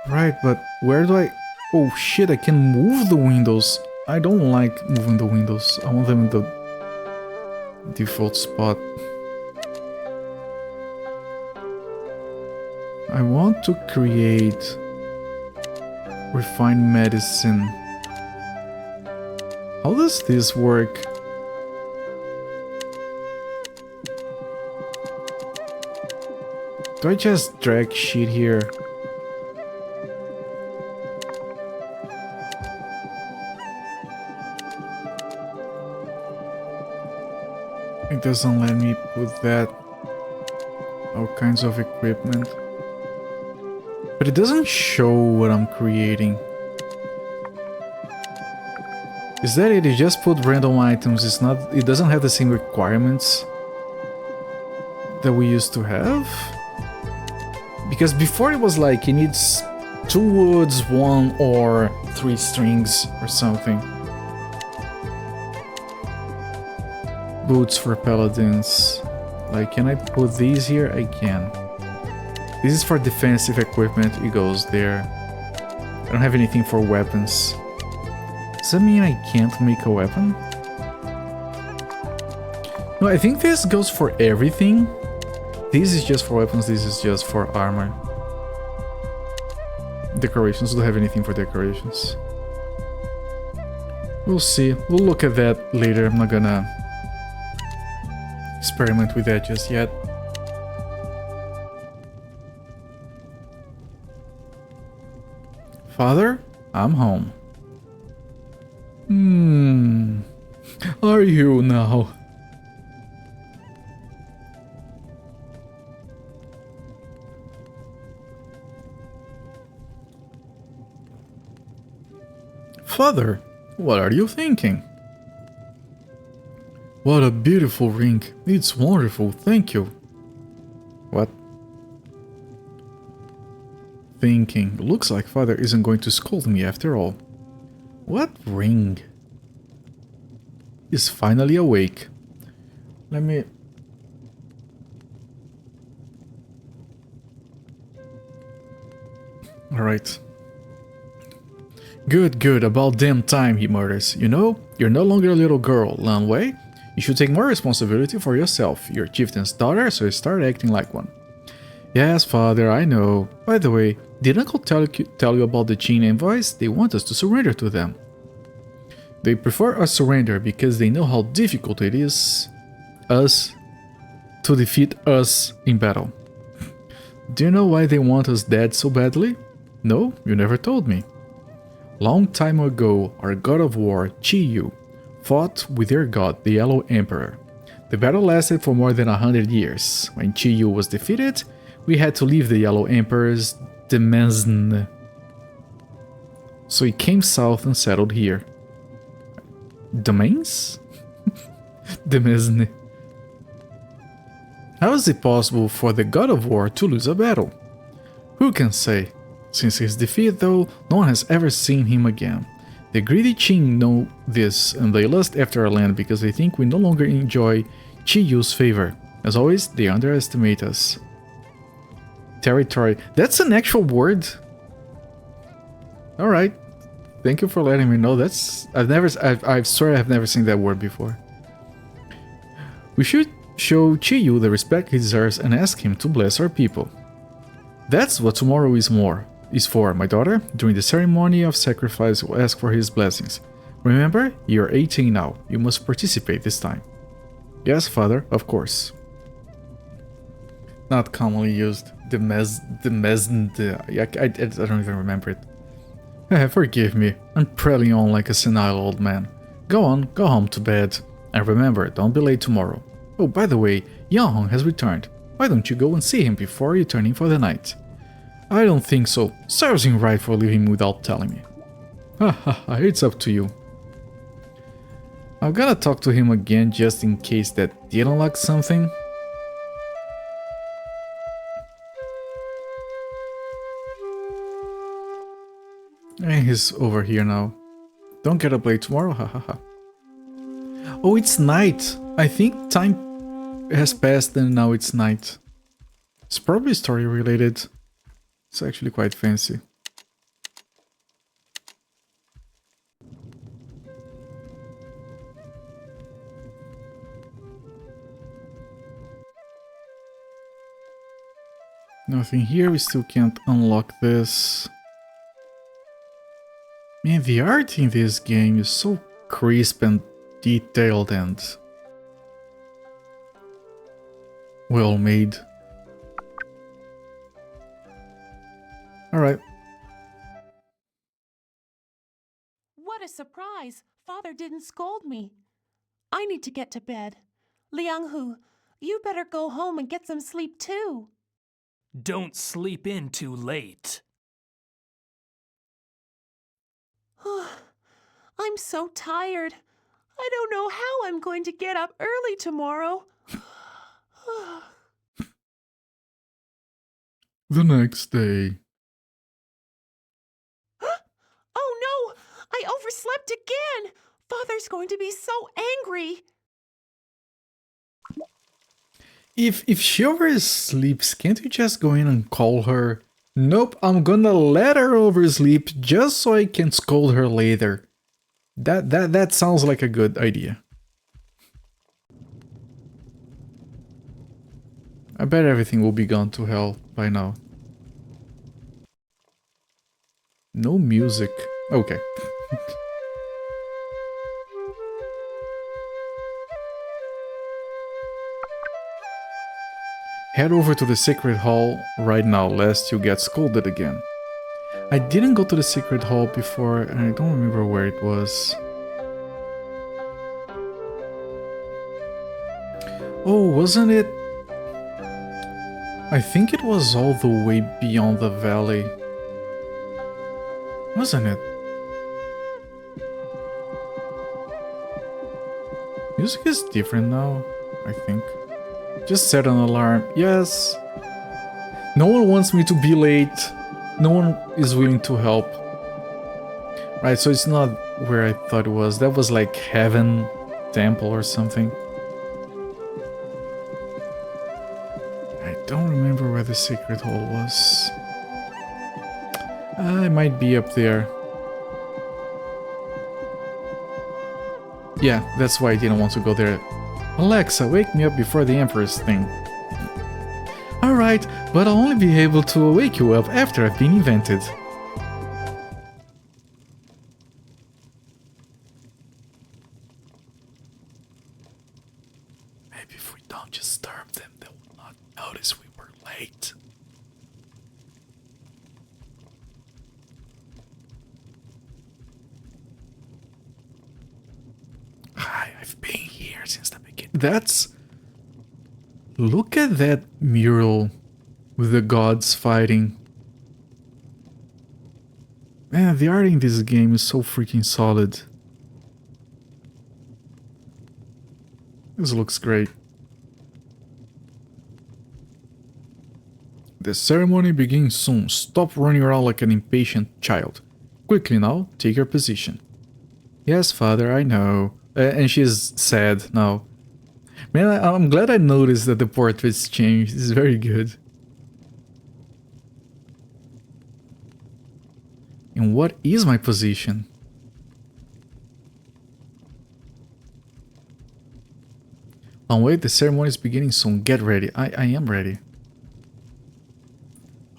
Speaker 1: Right, but where do I... Oh shit, I can move the windows. I don't like moving the windows. I want them in the default spot. I want to create refined medicine. How does this work? Do I just drag shit here? It doesn't let me put that. All kinds of equipment. But it doesn't show what I'm creating. Is that it? You just put random items. It's not. It doesn't have the same requirements that we used to have. Because before it was like it needs 2 woods, 1 or 3 strings or something. Boots for paladins. Like, can I put these here? I can. This is for defensive equipment. It goes there. I don't have anything for weapons. Does that mean I can't make a weapon? No, I think this goes for everything. This is just for weapons, this is just for armor. Decorations, don't have anything for decorations. We'll see. We'll look at that later. I'm not gonna experiment with that just yet. Father, I'm home. Are you now? Father, what are you thinking? What a beautiful ring. It's wonderful, thank you. What? Thinking. Looks like Father isn't going to scold me after all. What ring? Is finally awake. Let me... Alright. Good, good, about damn time, he mutters. You know, you're no longer a little girl, Lanwei. You should take more responsibility for yourself. You're a chieftain's daughter, so start acting like one. Yes, Father, I know. By the way, did Uncle tell you about the Qin envoys? They want us to surrender to them. They prefer a surrender because they know how difficult it is to defeat us in battle. Do you know why they want us dead so badly? No, you never told me. Long time ago, our god of war, Qi Yu, fought with their god, the Yellow Emperor. The battle lasted for more than 100 years. When Qi Yu was defeated, we had to leave the Yellow Emperor's domain. So he came south and settled here. Domains? Domain. How is it possible for the god of war to lose a battle? Who can say? Since his defeat, though, no one has ever seen him again. The greedy Qin know this, and they lust after our land because they think we no longer enjoy Qi Yu's favor. As always, they underestimate us. Territory. That's an actual word? Alright. Thank you for letting me know. That's... I swear I've never seen that word before. We should show Qi Yu the respect he deserves and ask him to bless our people. That's what tomorrow is for, my daughter. During the ceremony of sacrifice, we'll ask for his blessings. Remember, you're 18 now. You must participate this time. Yes, Father, of course. Not commonly used. I don't even remember it. Forgive me. I'm prattling on like a senile old man. Go on, go home to bed. And remember, don't be late tomorrow. Oh, by the way, Yanhong has returned. Why don't you go and see him before returning for the night? I don't think so. Serves him right for leaving without telling me. Haha, it's up to you. I'm gonna talk to him again just in case that didn't like something. And he's over here now. Don't get up late tomorrow, hahaha. Oh, it's night. I think time has passed and now it's night. It's probably story related. It's actually quite fancy. Nothing here, we still can't unlock this. Man, the art in this game is so crisp and detailed and well made. Alright.
Speaker 5: What a surprise! Father didn't scold me. I need to get to bed. Liang Hu, you better go home and get some sleep too.
Speaker 6: Don't sleep in too late.
Speaker 5: I'm so tired. I don't know how I'm going to get up early tomorrow.
Speaker 1: The next day.
Speaker 5: Oh no! I overslept again! Father's going to be so angry!
Speaker 1: If she oversleeps, can't you just go in and call her? Nope, I'm gonna let her oversleep just so I can scold her later. That sounds like a good idea. I bet everything will be gone to hell by now. No music. Okay. Head over to the secret hall right now, lest you get scolded again. I didn't go to the secret hall before, and I don't remember where it was. Oh, wasn't it? I think it was all the way beyond the valley. Wasn't it? Music is different now, I think. Just set an alarm. Yes. No one wants me to be late. No one is willing to help. Right, so it's not where I thought it was. That was like Heaven Temple or something. I don't remember where the secret hall was. It might be up there. Yeah, that's why I didn't want to go there. Alexa, wake me up before the Emperor's thing. Alright, but I'll only be able to wake you up after I've been invented. Maybe if we don't disturb them, they will not notice we were late. Hi, I've been here since the beginning. That's... Look at that mural with the gods fighting. Man, the art in this game is so freaking solid. This looks great. The ceremony begins soon. Stop running around like an impatient child. Quickly now, take your position. Yes, father, I know. And she's sad now. Man, I'm glad I noticed that the portraits changed. It's very good. And what is my position? Wait, the ceremony is beginning soon. Get ready. I am ready.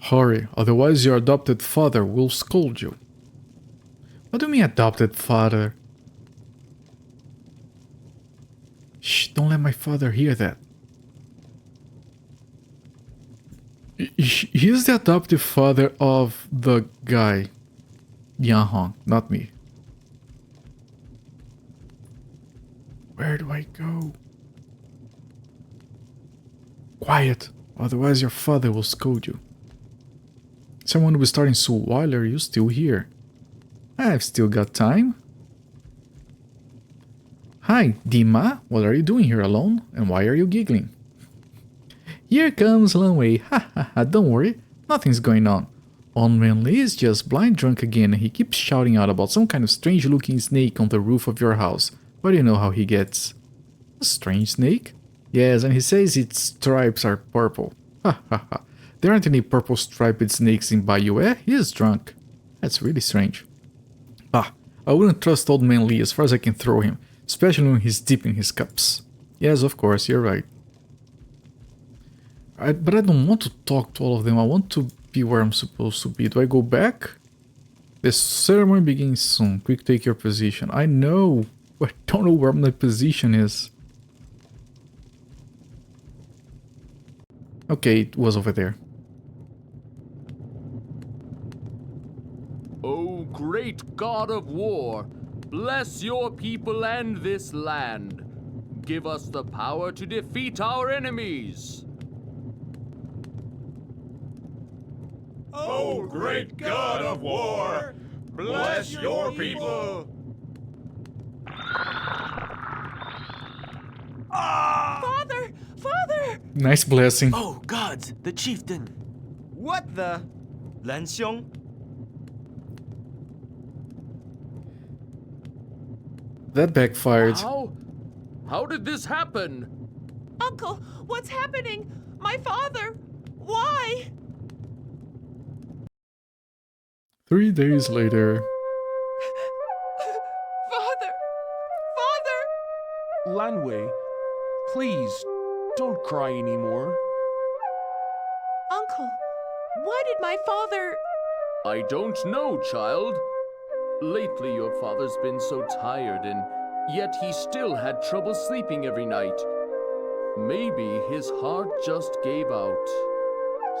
Speaker 1: Hurry, otherwise your adopted father will scold you. What do you mean adopted father? Shh, don't let my father hear that. He's the adoptive father of the guy. Yan Hong, not me. Where do I go? Quiet, otherwise your father will scold you. Someone will be starting soon. Why are you still here? I've still got time. Hi, Dima. What are you doing here alone? And why are you giggling? Here comes Lan Wei. Ha ha ha, don't worry. Nothing's going on. Old Man Lee is just blind drunk again and he keeps shouting out about some kind of strange looking snake on the roof of your house. But you know how he gets. A strange snake? Yes, and he says its stripes are purple. Ha ha ha. There aren't any purple striped snakes in Bayou, eh? He is drunk. That's really strange. Ah, I wouldn't trust old man Lee as far as I can throw him, especially when he's deep in his cups. Yes, of course, you're right. But I don't want to talk to all of them. I want to be where I'm supposed to be. Do I go back? The ceremony begins soon. Quick, take your position. I know. I don't know where my position is. Okay, it was over there.
Speaker 3: O great god of war, bless your people and this land. Give us the power to defeat our enemies.
Speaker 11: Oh, great god of war, bless your people.
Speaker 5: Father! Father!
Speaker 1: Nice blessing.
Speaker 12: Oh, gods, the chieftain.
Speaker 13: What the? Lan Xiong?
Speaker 1: That backfired.
Speaker 3: How did this happen?
Speaker 5: Uncle, what's happening? My father! Why?
Speaker 1: 3 days later.
Speaker 5: Father! Father!
Speaker 6: Lanwei, please, don't cry anymore.
Speaker 5: Uncle, why did my father...
Speaker 3: I don't know, child. Lately your father's been so tired and yet he still had trouble sleeping every night. Maybe his heart just gave out.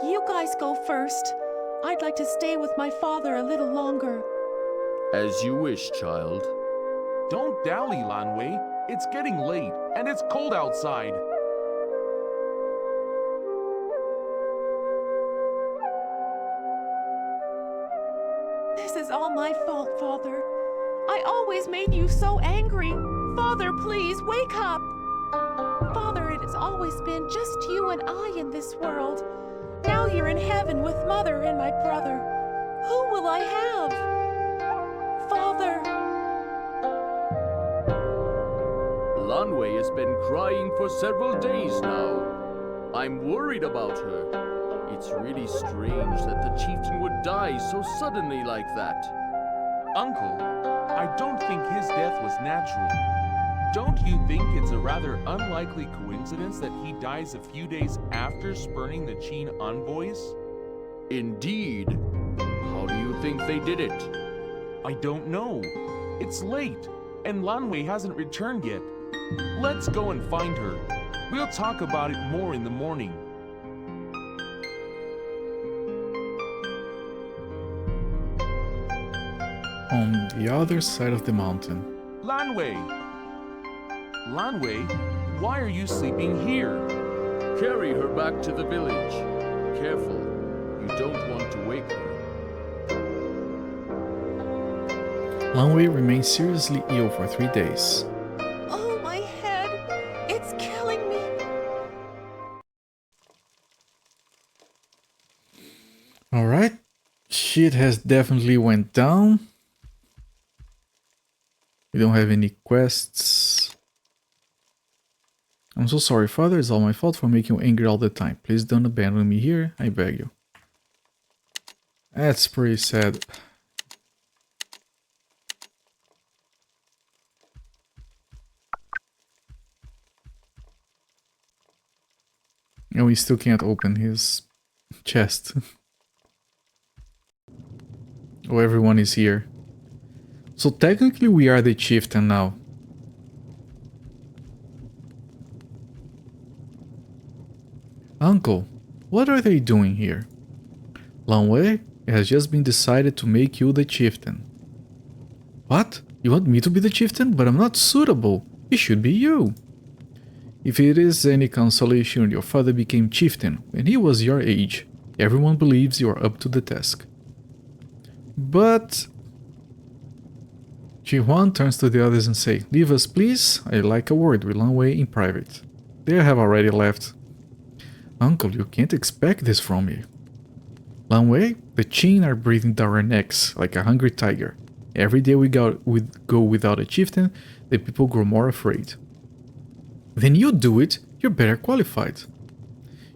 Speaker 5: You guys go first. I'd like to stay with my father a little longer.
Speaker 3: As you wish, child.
Speaker 6: Don't dally, Lanwei. It's getting late, and it's cold outside.
Speaker 5: This is all my fault, Father. I always made you so angry. Father, please, wake up. Father, it has always been just you and I in this world. Now you're in heaven with Mother and my brother. Who will I have? Father.
Speaker 3: Lanwei has been crying for several days now. I'm worried about her. It's really strange that the chieftain would die so suddenly like that.
Speaker 6: Uncle, I don't think his death was natural. Don't you think it's a rather unlikely coincidence that he dies a few days after spurning the Qin envoys?
Speaker 3: Indeed. How do you think they did it?
Speaker 6: I don't know. It's late, and Lanwei hasn't returned yet. Let's go and find her. We'll talk about it more in the morning.
Speaker 1: On the other side of the mountain.
Speaker 6: Lanwei! Lanwei, why are you sleeping here?
Speaker 3: Carry her back to the village. Careful, you don't want to wake her.
Speaker 1: Lanwei remained seriously ill for 3 days.
Speaker 5: Oh, my head. It's killing me.
Speaker 1: Alright. Shit has definitely went down. We don't have any quests. I'm so sorry, Father. It's all my fault for making you angry all the time. Please don't abandon me here. I beg you. That's pretty sad. And we still can't open his chest. Oh, everyone is here. So technically we are the chieftain now. Uncle, what are they doing here? Lanwei, it has just been decided to make you the chieftain. What? You want me to be the chieftain? But I'm not suitable. It should be you. If it is any consolation, your father became chieftain when he was your age. Everyone believes you are up to the task. But... Jihuan turns to the others and says, "Leave us, please. I'd like a word with Lanwei in private." They have already left. Uncle, you can't expect this from me. Lanwei, the Qin are breathing down our necks like a hungry tiger. Every day we go without a chieftain, the people grow more afraid. Then you do it, you're better qualified.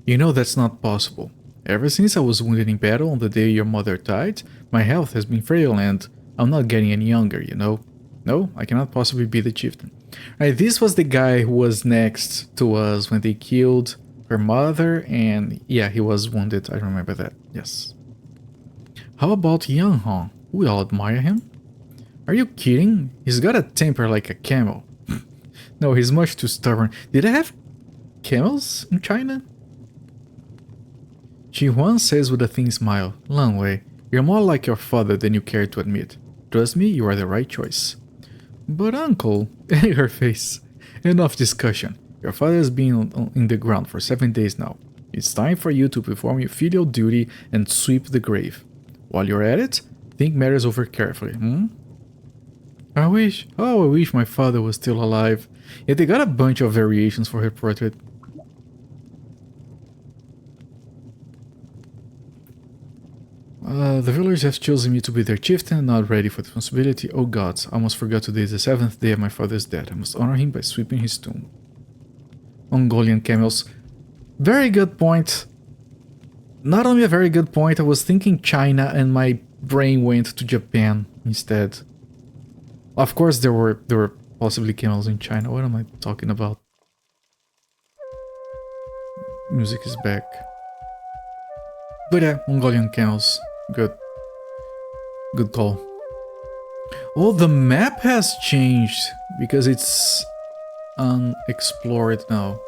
Speaker 1: You know that's not possible. Ever since I was wounded in battle on the day your mother died, my health has been frail and I'm not getting any younger, you know? No, I cannot possibly be the chieftain. Right, this was the guy who was next to us when they killed her mother, and yeah, he was wounded, I remember that, yes. How about Yan Hong? We all admire him. Are you kidding? He's got a temper like a camel. No, he's much too stubborn. Did I have camels in China? Ji Huan says with a thin smile, Lan Wei, you're more like your father than you care to admit. Trust me, you are the right choice. But uncle, her face. Enough discussion. Your father has been in the ground for 7 days now. It's time for you to perform your filial duty and sweep the grave. While you're at it, think matters over carefully, I wish my father was still alive. Yet they got a bunch of variations for her portrait. The villagers have chosen me to be their chieftain, not ready for the responsibility. Oh gods, I almost forgot today is the 7th day of my father's death. I must honor him by sweeping his tomb. Mongolian camels. Very good point. Not only a very good point, I was thinking China and my brain went to Japan instead. Of course there were possibly camels in China. What am I talking about? Music is back. But yeah, Mongolian camels. Good. Good call. Oh, the map has changed because it's unexplored now.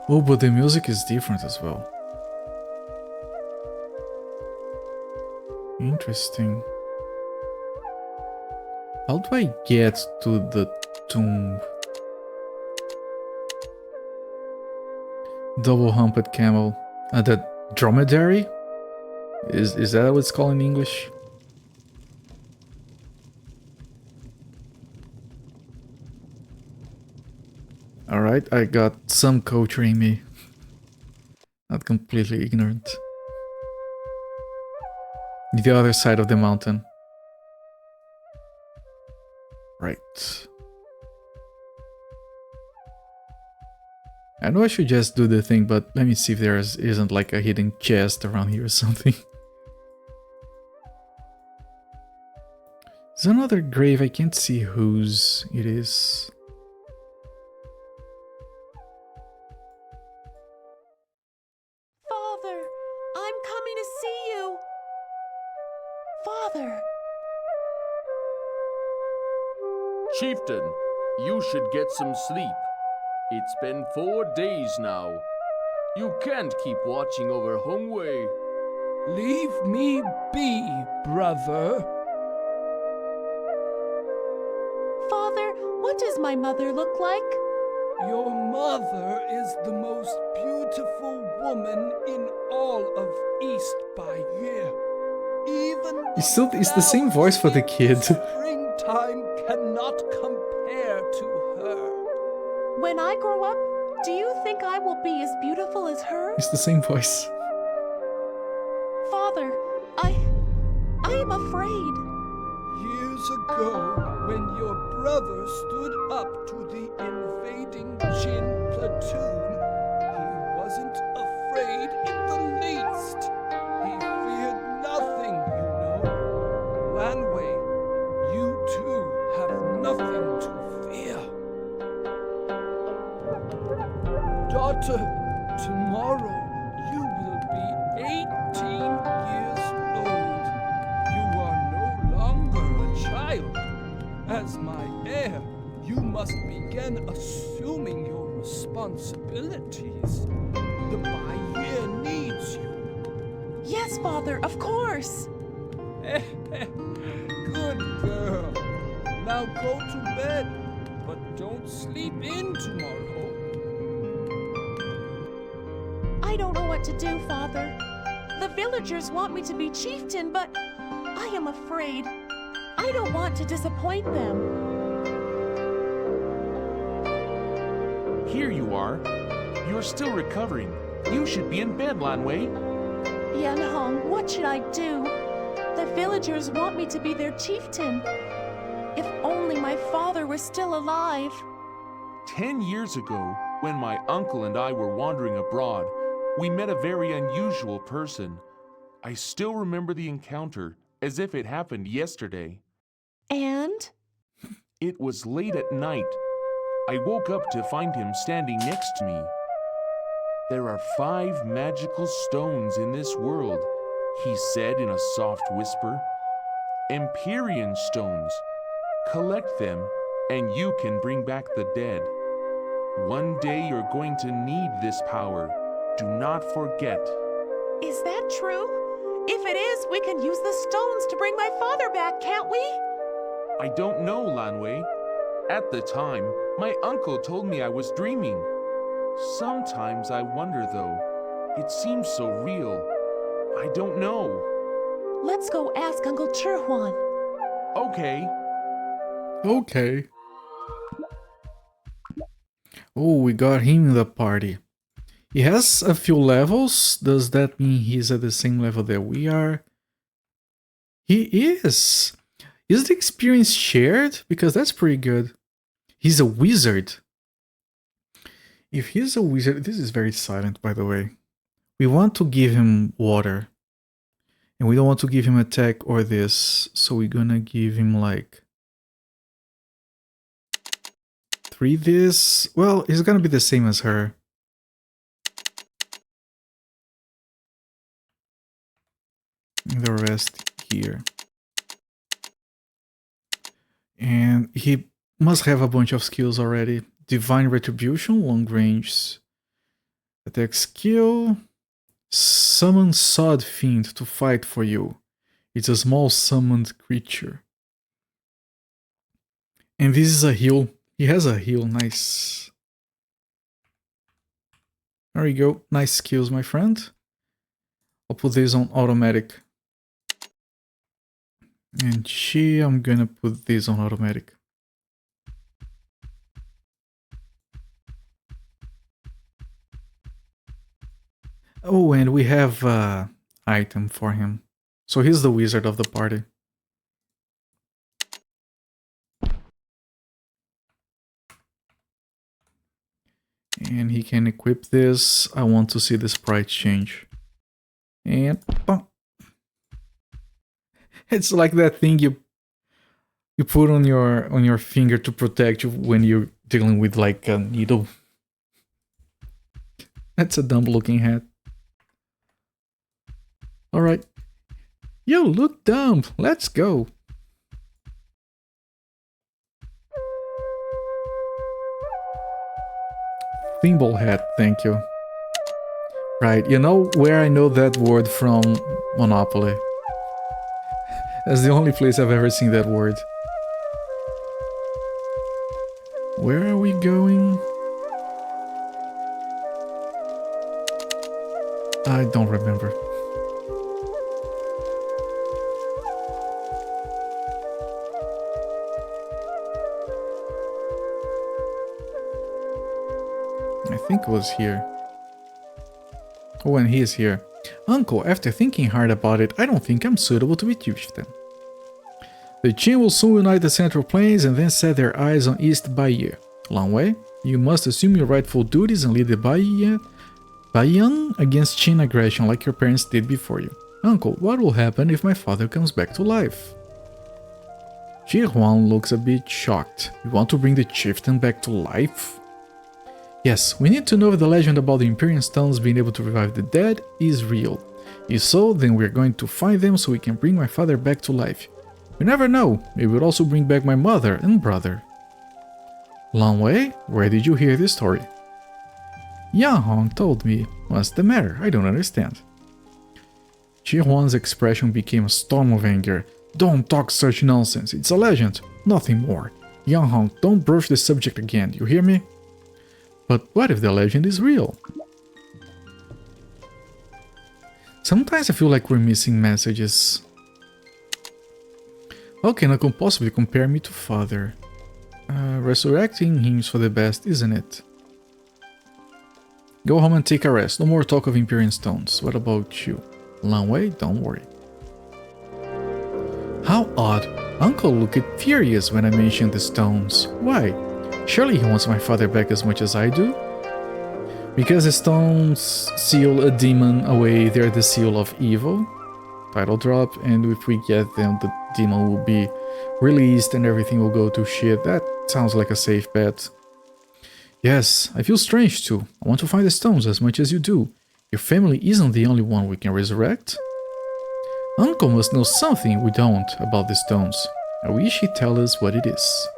Speaker 1: Oh, but the music is different as well. Interesting. How do I get to the tomb? Double-humped camel. The dromedary? Is that what it's called in English? Alright, I got some culture in me. Not completely ignorant. The other side of the mountain. Right. I know I should just do the thing, but let me see if there isn't like a hidden chest around here or something. There's another grave, I can't see whose it is.
Speaker 5: Father, I'm coming to see you. Father.
Speaker 3: Chieftain, you should get some sleep. It's been 4 days now. You can't keep watching over Hongwei.
Speaker 7: Leave me be, brother.
Speaker 5: Father, what does my mother look like?
Speaker 7: Your mother is the most beautiful woman in all of East Bayeux. Even
Speaker 1: It's the same voice for the kid.
Speaker 7: springtime cannot compare to her.
Speaker 5: When I grow up, do you think I will be as beautiful as her?
Speaker 1: It's the same voice.
Speaker 5: Father, I am afraid.
Speaker 7: Years ago, when your brother stood up to the invading Jin platoon, he wasn't afraid in the least. He feared nothing, you know. Lanwei, you too have nothing to fear. Daughter, tomorrow you will be 18 years old. You are no longer a child. As my heir, you must begin assuming your responsibilities. The Bayeux needs you.
Speaker 5: Yes, Father, of course.
Speaker 7: Good girl. Now go to bed, but don't sleep in tomorrow.
Speaker 5: I don't know what to do, Father. The villagers want me to be chieftain, but I am afraid. I don't want to disappoint them.
Speaker 6: Here you are. You're still recovering. You should be in bed, Lanwei.
Speaker 5: Yan Hong, what should I do? villagers want me to be their chieftain. If only my father were still alive.
Speaker 6: 10 years ago, when my uncle and I were wandering abroad, we met a very unusual person. I still remember the encounter as if it happened yesterday.
Speaker 5: And?
Speaker 6: It was late at night. I woke up to find him standing next to me. There are 5 magical stones in this world, he said in a soft whisper. Empyrean stones. Collect them, and you can bring back the dead. One day you're going to need this power. Do not forget.
Speaker 5: Is that true? If it is, we can use the stones to bring my father back, can't we?
Speaker 6: I don't know, Lanwei. At the time, my uncle told me I was dreaming. Sometimes I wonder, though. It seems so real. I don't know.
Speaker 5: Let's go ask Uncle Chirhuan.
Speaker 6: Okay.
Speaker 1: Okay. Oh, we got him in the party. He has a few levels. Does that mean he's at the same level that we are? He is. Is the experience shared? Because that's pretty good. He's a wizard. If he's a wizard, this is very silent, by the way. We want to give him water. And we don't want to give him attack or this. So we're gonna give him like 3 this. Well, he's gonna be the same as her. And the rest here. And he must have a bunch of skills already. Divine Retribution, long range attack skill. Summon Sod Fiend to fight for you. It's a small summoned creature. And this is a heal. He has a heal, nice. There we go, nice skills, my friend. I'll put this on automatic. And I'm gonna put this on automatic. Oh, and we have item for him. So he's the wizard of the party. And he can equip this. I want to see the sprite change. And it's like that thing you put on your finger to protect you when you're dealing with like a needle. That's a dumb looking hat. Alright. You look dumb. Let's go. Thimble hat, thank you. Right, you know where I know that word from? Monopoly. That's the only place I've ever seen that word. Where are we going? I don't remember. I think it was here. Oh, and he is here. Uncle, after thinking hard about it, I don't think I'm suitable to be chieftain. The Qin will soon unite the Central Plains and then set their eyes on East Baiye. Lanwei, you must assume your rightful duties and lead the Baiyan against Qin aggression like your parents did before you. Uncle, what will happen if my father comes back to life? Chirhuan looks a bit shocked. You want to bring the chieftain back to life? Yes, we need to know if the legend about the Empyrean Stones being able to revive the dead is real. If so, then we're going to find them so we can bring my father back to life. You never know, maybe we'll also bring back my mother and brother. Lanwei, where did you hear this story? Yang Hong told me. What's the matter? I don't understand. Chirhuan's expression became a storm of anger. Don't talk such nonsense, it's a legend, nothing more. Yang Hong, don't broach the subject again, you hear me? But what if the legend is real? Sometimes I feel like we're missing messages. How can Uncle possibly compare me to father? Resurrecting him's for the best, isn't it? Go home and take a rest. No more talk of Empyrean Stones. What about you? Lanwei, don't worry. How odd. Uncle looked furious when I mentioned the stones. Why? Surely he wants my father back as much as I do? Because the stones seal a demon away, they're the seal of evil. Title drop, and if we get them, the demon will be released and everything will go to shit. That sounds like a safe bet. Yes, I feel strange too. I want to find the stones as much as you do. Your family isn't the only one we can resurrect. Uncle must know something we don't about the stones. I wish he'd tell us what it is.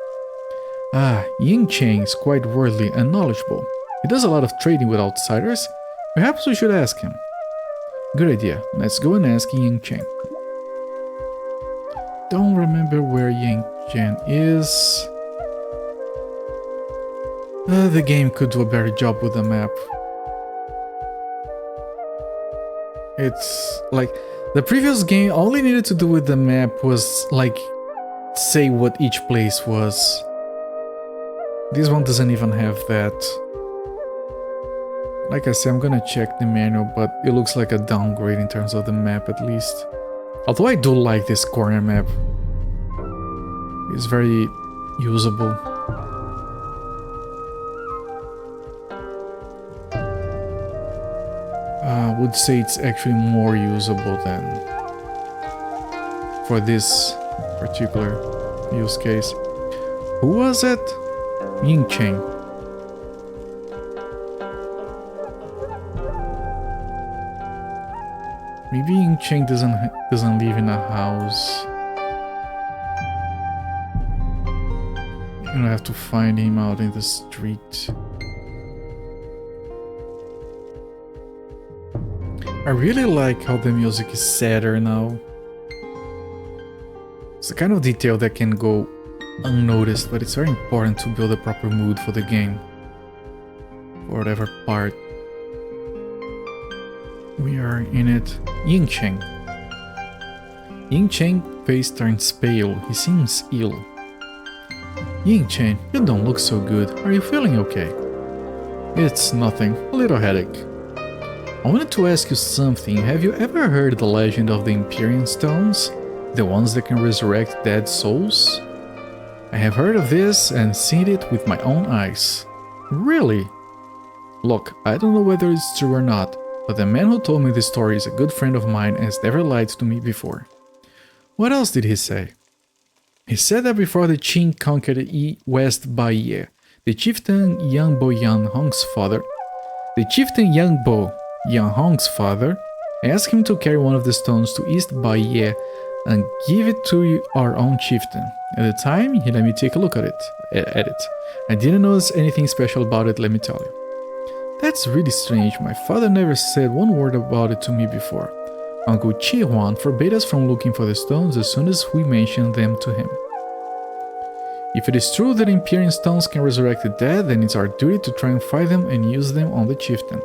Speaker 1: Ah, Ying Cheng is quite worldly and knowledgeable. He does a lot of trading with outsiders. Perhaps we should ask him. Good idea. Let's go and ask Ying Cheng. Don't remember where Ying Cheng is. The game could do a better job with the map. It's like the previous game, all they needed to do with the map was like say what each place was. This one doesn't even have that. Like I said, I'm gonna check the manual, but it looks like a downgrade in terms of the map at least. Although I do like this corner map. It's very usable. I would say it's actually more usable than for this particular use case. Who was it? Ying Cheng. Maybe Ying Cheng doesn't live in a house. You know, I have to find him out in the street. I really like how the music is sadder now. It's the kind of detail that can go unnoticed, but it's very important to build a proper mood for the game. For whatever part we are in it. Ying Cheng. Ying Cheng's face turns pale. He seems ill. Ying Cheng, you don't look so good. Are you feeling okay? It's nothing. A little headache. I wanted to ask you something. Have you ever heard the legend of the Empyrean Stones? The ones that can resurrect dead souls? I have heard of this and seen it with my own eyes. Really? Look, I don't know whether it's true or not, but the man who told me this story is a good friend of mine and has never lied to me before. What else did he say? He said that before the Qin conquered West Baiye, the chieftain Yangbo Yanhong's father, asked him to carry one of the stones to East Baiye and give it to our own chieftain. At the time, he let me take a look at it. I didn't notice anything special about it, let me tell you. That's really strange. My father never said one word about it to me before. Uncle Chi Huan forbade us from looking for the stones as soon as we mentioned them to him. If it is true that Empyrean stones can resurrect the dead, then it's our duty to try and find them and use them on the chieftain.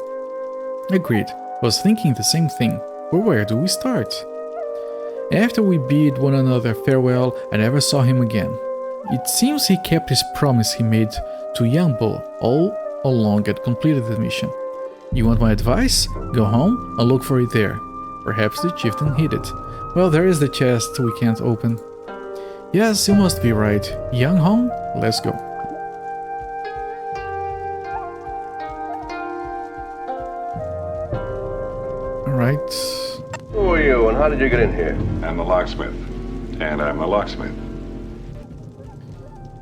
Speaker 1: Agreed. I was thinking the same thing. But where do we start? After we bid one another farewell, I never saw him again. It seems he kept his promise he made to Yangbo all along and completed the mission. You want my advice? Go home and look for it there. Perhaps the chieftain hid it. Well, there is the chest we can't open. Yes, you must be right. Yang Hong, let's go. Alright.
Speaker 14: Who are you and how did you get in here?
Speaker 15: I'm the locksmith. And I'm the locksmith.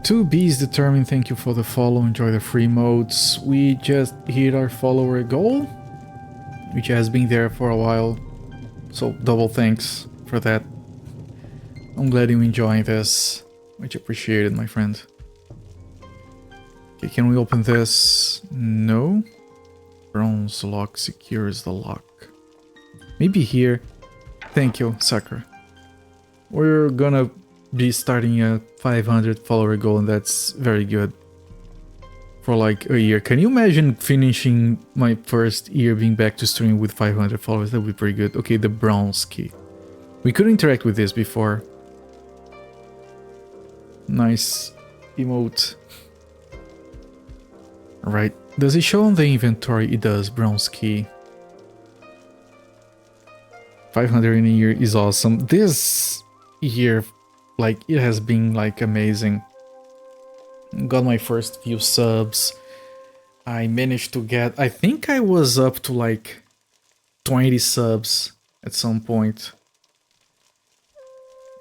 Speaker 1: 2B's determined, thank you for the follow, enjoy the free modes. We just hit our follower goal, which has been there for a while, so double thanks for that. I'm glad you're enjoying this, much appreciated, my friend. Okay, can we open this? No. Bronze lock secures the lock. Maybe here. Thank you, Sakura. We're gonna be starting a 500 follower goal, and that's very good for like a year. Can you imagine finishing my first year being back to stream with 500 followers? That would be pretty good. Okay, the bronze key. We could interact with this before. Nice emote. Alright, does it show on the inventory? It does, bronze key. 500 in a year is awesome. This year, like, it has been, like, amazing. Got my first few subs. I managed to get, I think I was up to, like, 20 subs at some point.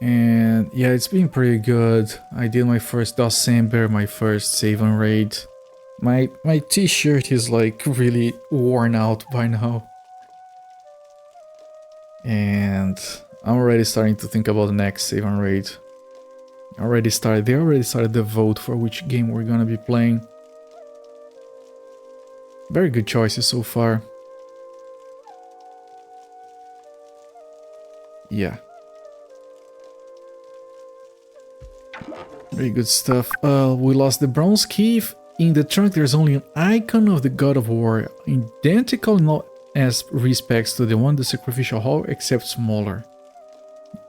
Speaker 1: And yeah, it's been pretty good. I did my first December, my first save and raid. My t-shirt is like really worn out by now. And I'm already starting to think about the next save and raid. They already started the vote for which game we're gonna be playing. Very good choices so far. Yeah. Very good stuff. We lost the bronze key. In the trunk there's only an icon of the God of War, identical in all as respects to the one the Sacrificial Hall, except smaller.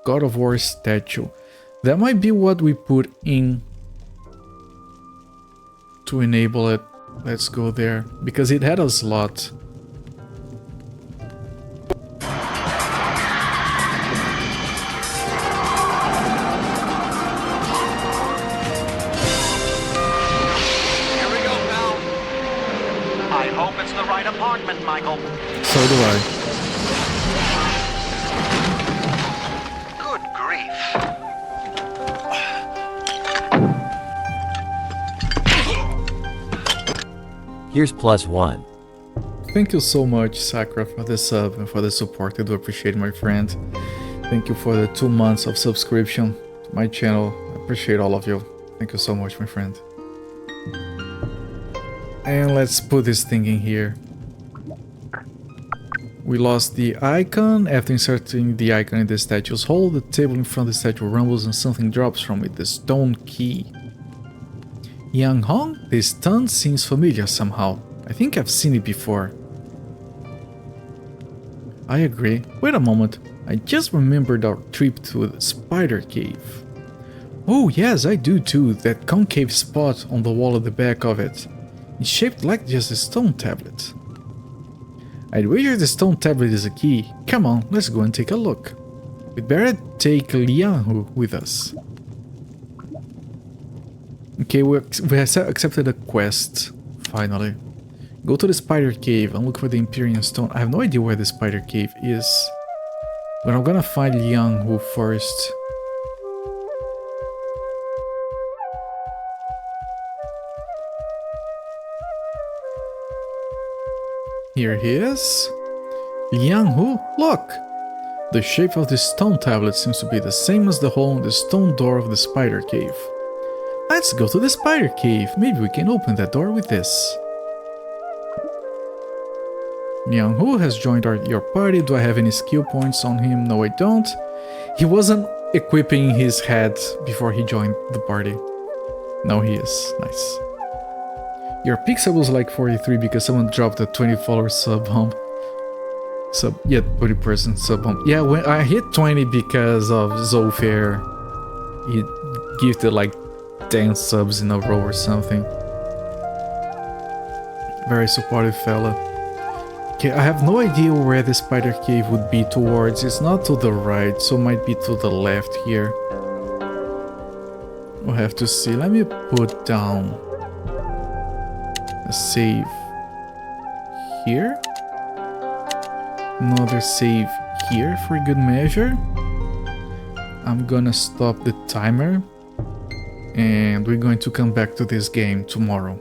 Speaker 1: God of War statue. That might be what we put in to enable it. Let's go there, because it had a slot.
Speaker 16: Michael.
Speaker 1: So do I.
Speaker 16: Good grief.
Speaker 17: Here's +1.
Speaker 1: Thank you so much, Sakura, for the sub and for the support. I do appreciate, my friend. Thank you for the 2 months of subscription to my channel. I appreciate all of you. Thank you so much, my friend. And let's put this thing in here. We lost the icon. After inserting the icon in the statue's hole, the table in front of the statue rumbles and something drops from it, the stone key. Yang Hong? This stone seems familiar somehow. I think I've seen it before. I agree. Wait a moment. I just remembered our trip to the spider cave. Oh yes, I do too. That concave spot on the wall at the back of it. It's shaped like just a stone tablet. I'd wager the stone tablet is a key. Come on, let's go and take a look. We'd better take Lianhu with us. Okay, we accepted a quest, finally. Go to the spider cave and look for the Imperial stone. I have no idea where the spider cave is, but I'm gonna find Lianhu first. Here he is. Lianhu, look! The shape of the stone tablet seems to be the same as the hole in the stone door of the spider cave. Let's go to the spider cave. Maybe we can open that door with this. Lianhu has joined your party. Do I have any skill points on him? No, I don't. He wasn't equipping his head before he joined the party. Now he is. Nice. Your pixel was like 43 because someone dropped a 20 follower sub hump. Yeah, 20% sub hump. Yeah, when I hit 20 because of Zofair, he gifted like 10 subs in a row or something. Very supportive fella. Okay, I have no idea where the spider cave would be towards. It's not to the right, so it might be to the left here. We'll have to see. Let me put down a save here. Another save here for good measure. I'm gonna stop the timer and we're going to come back to this game tomorrow.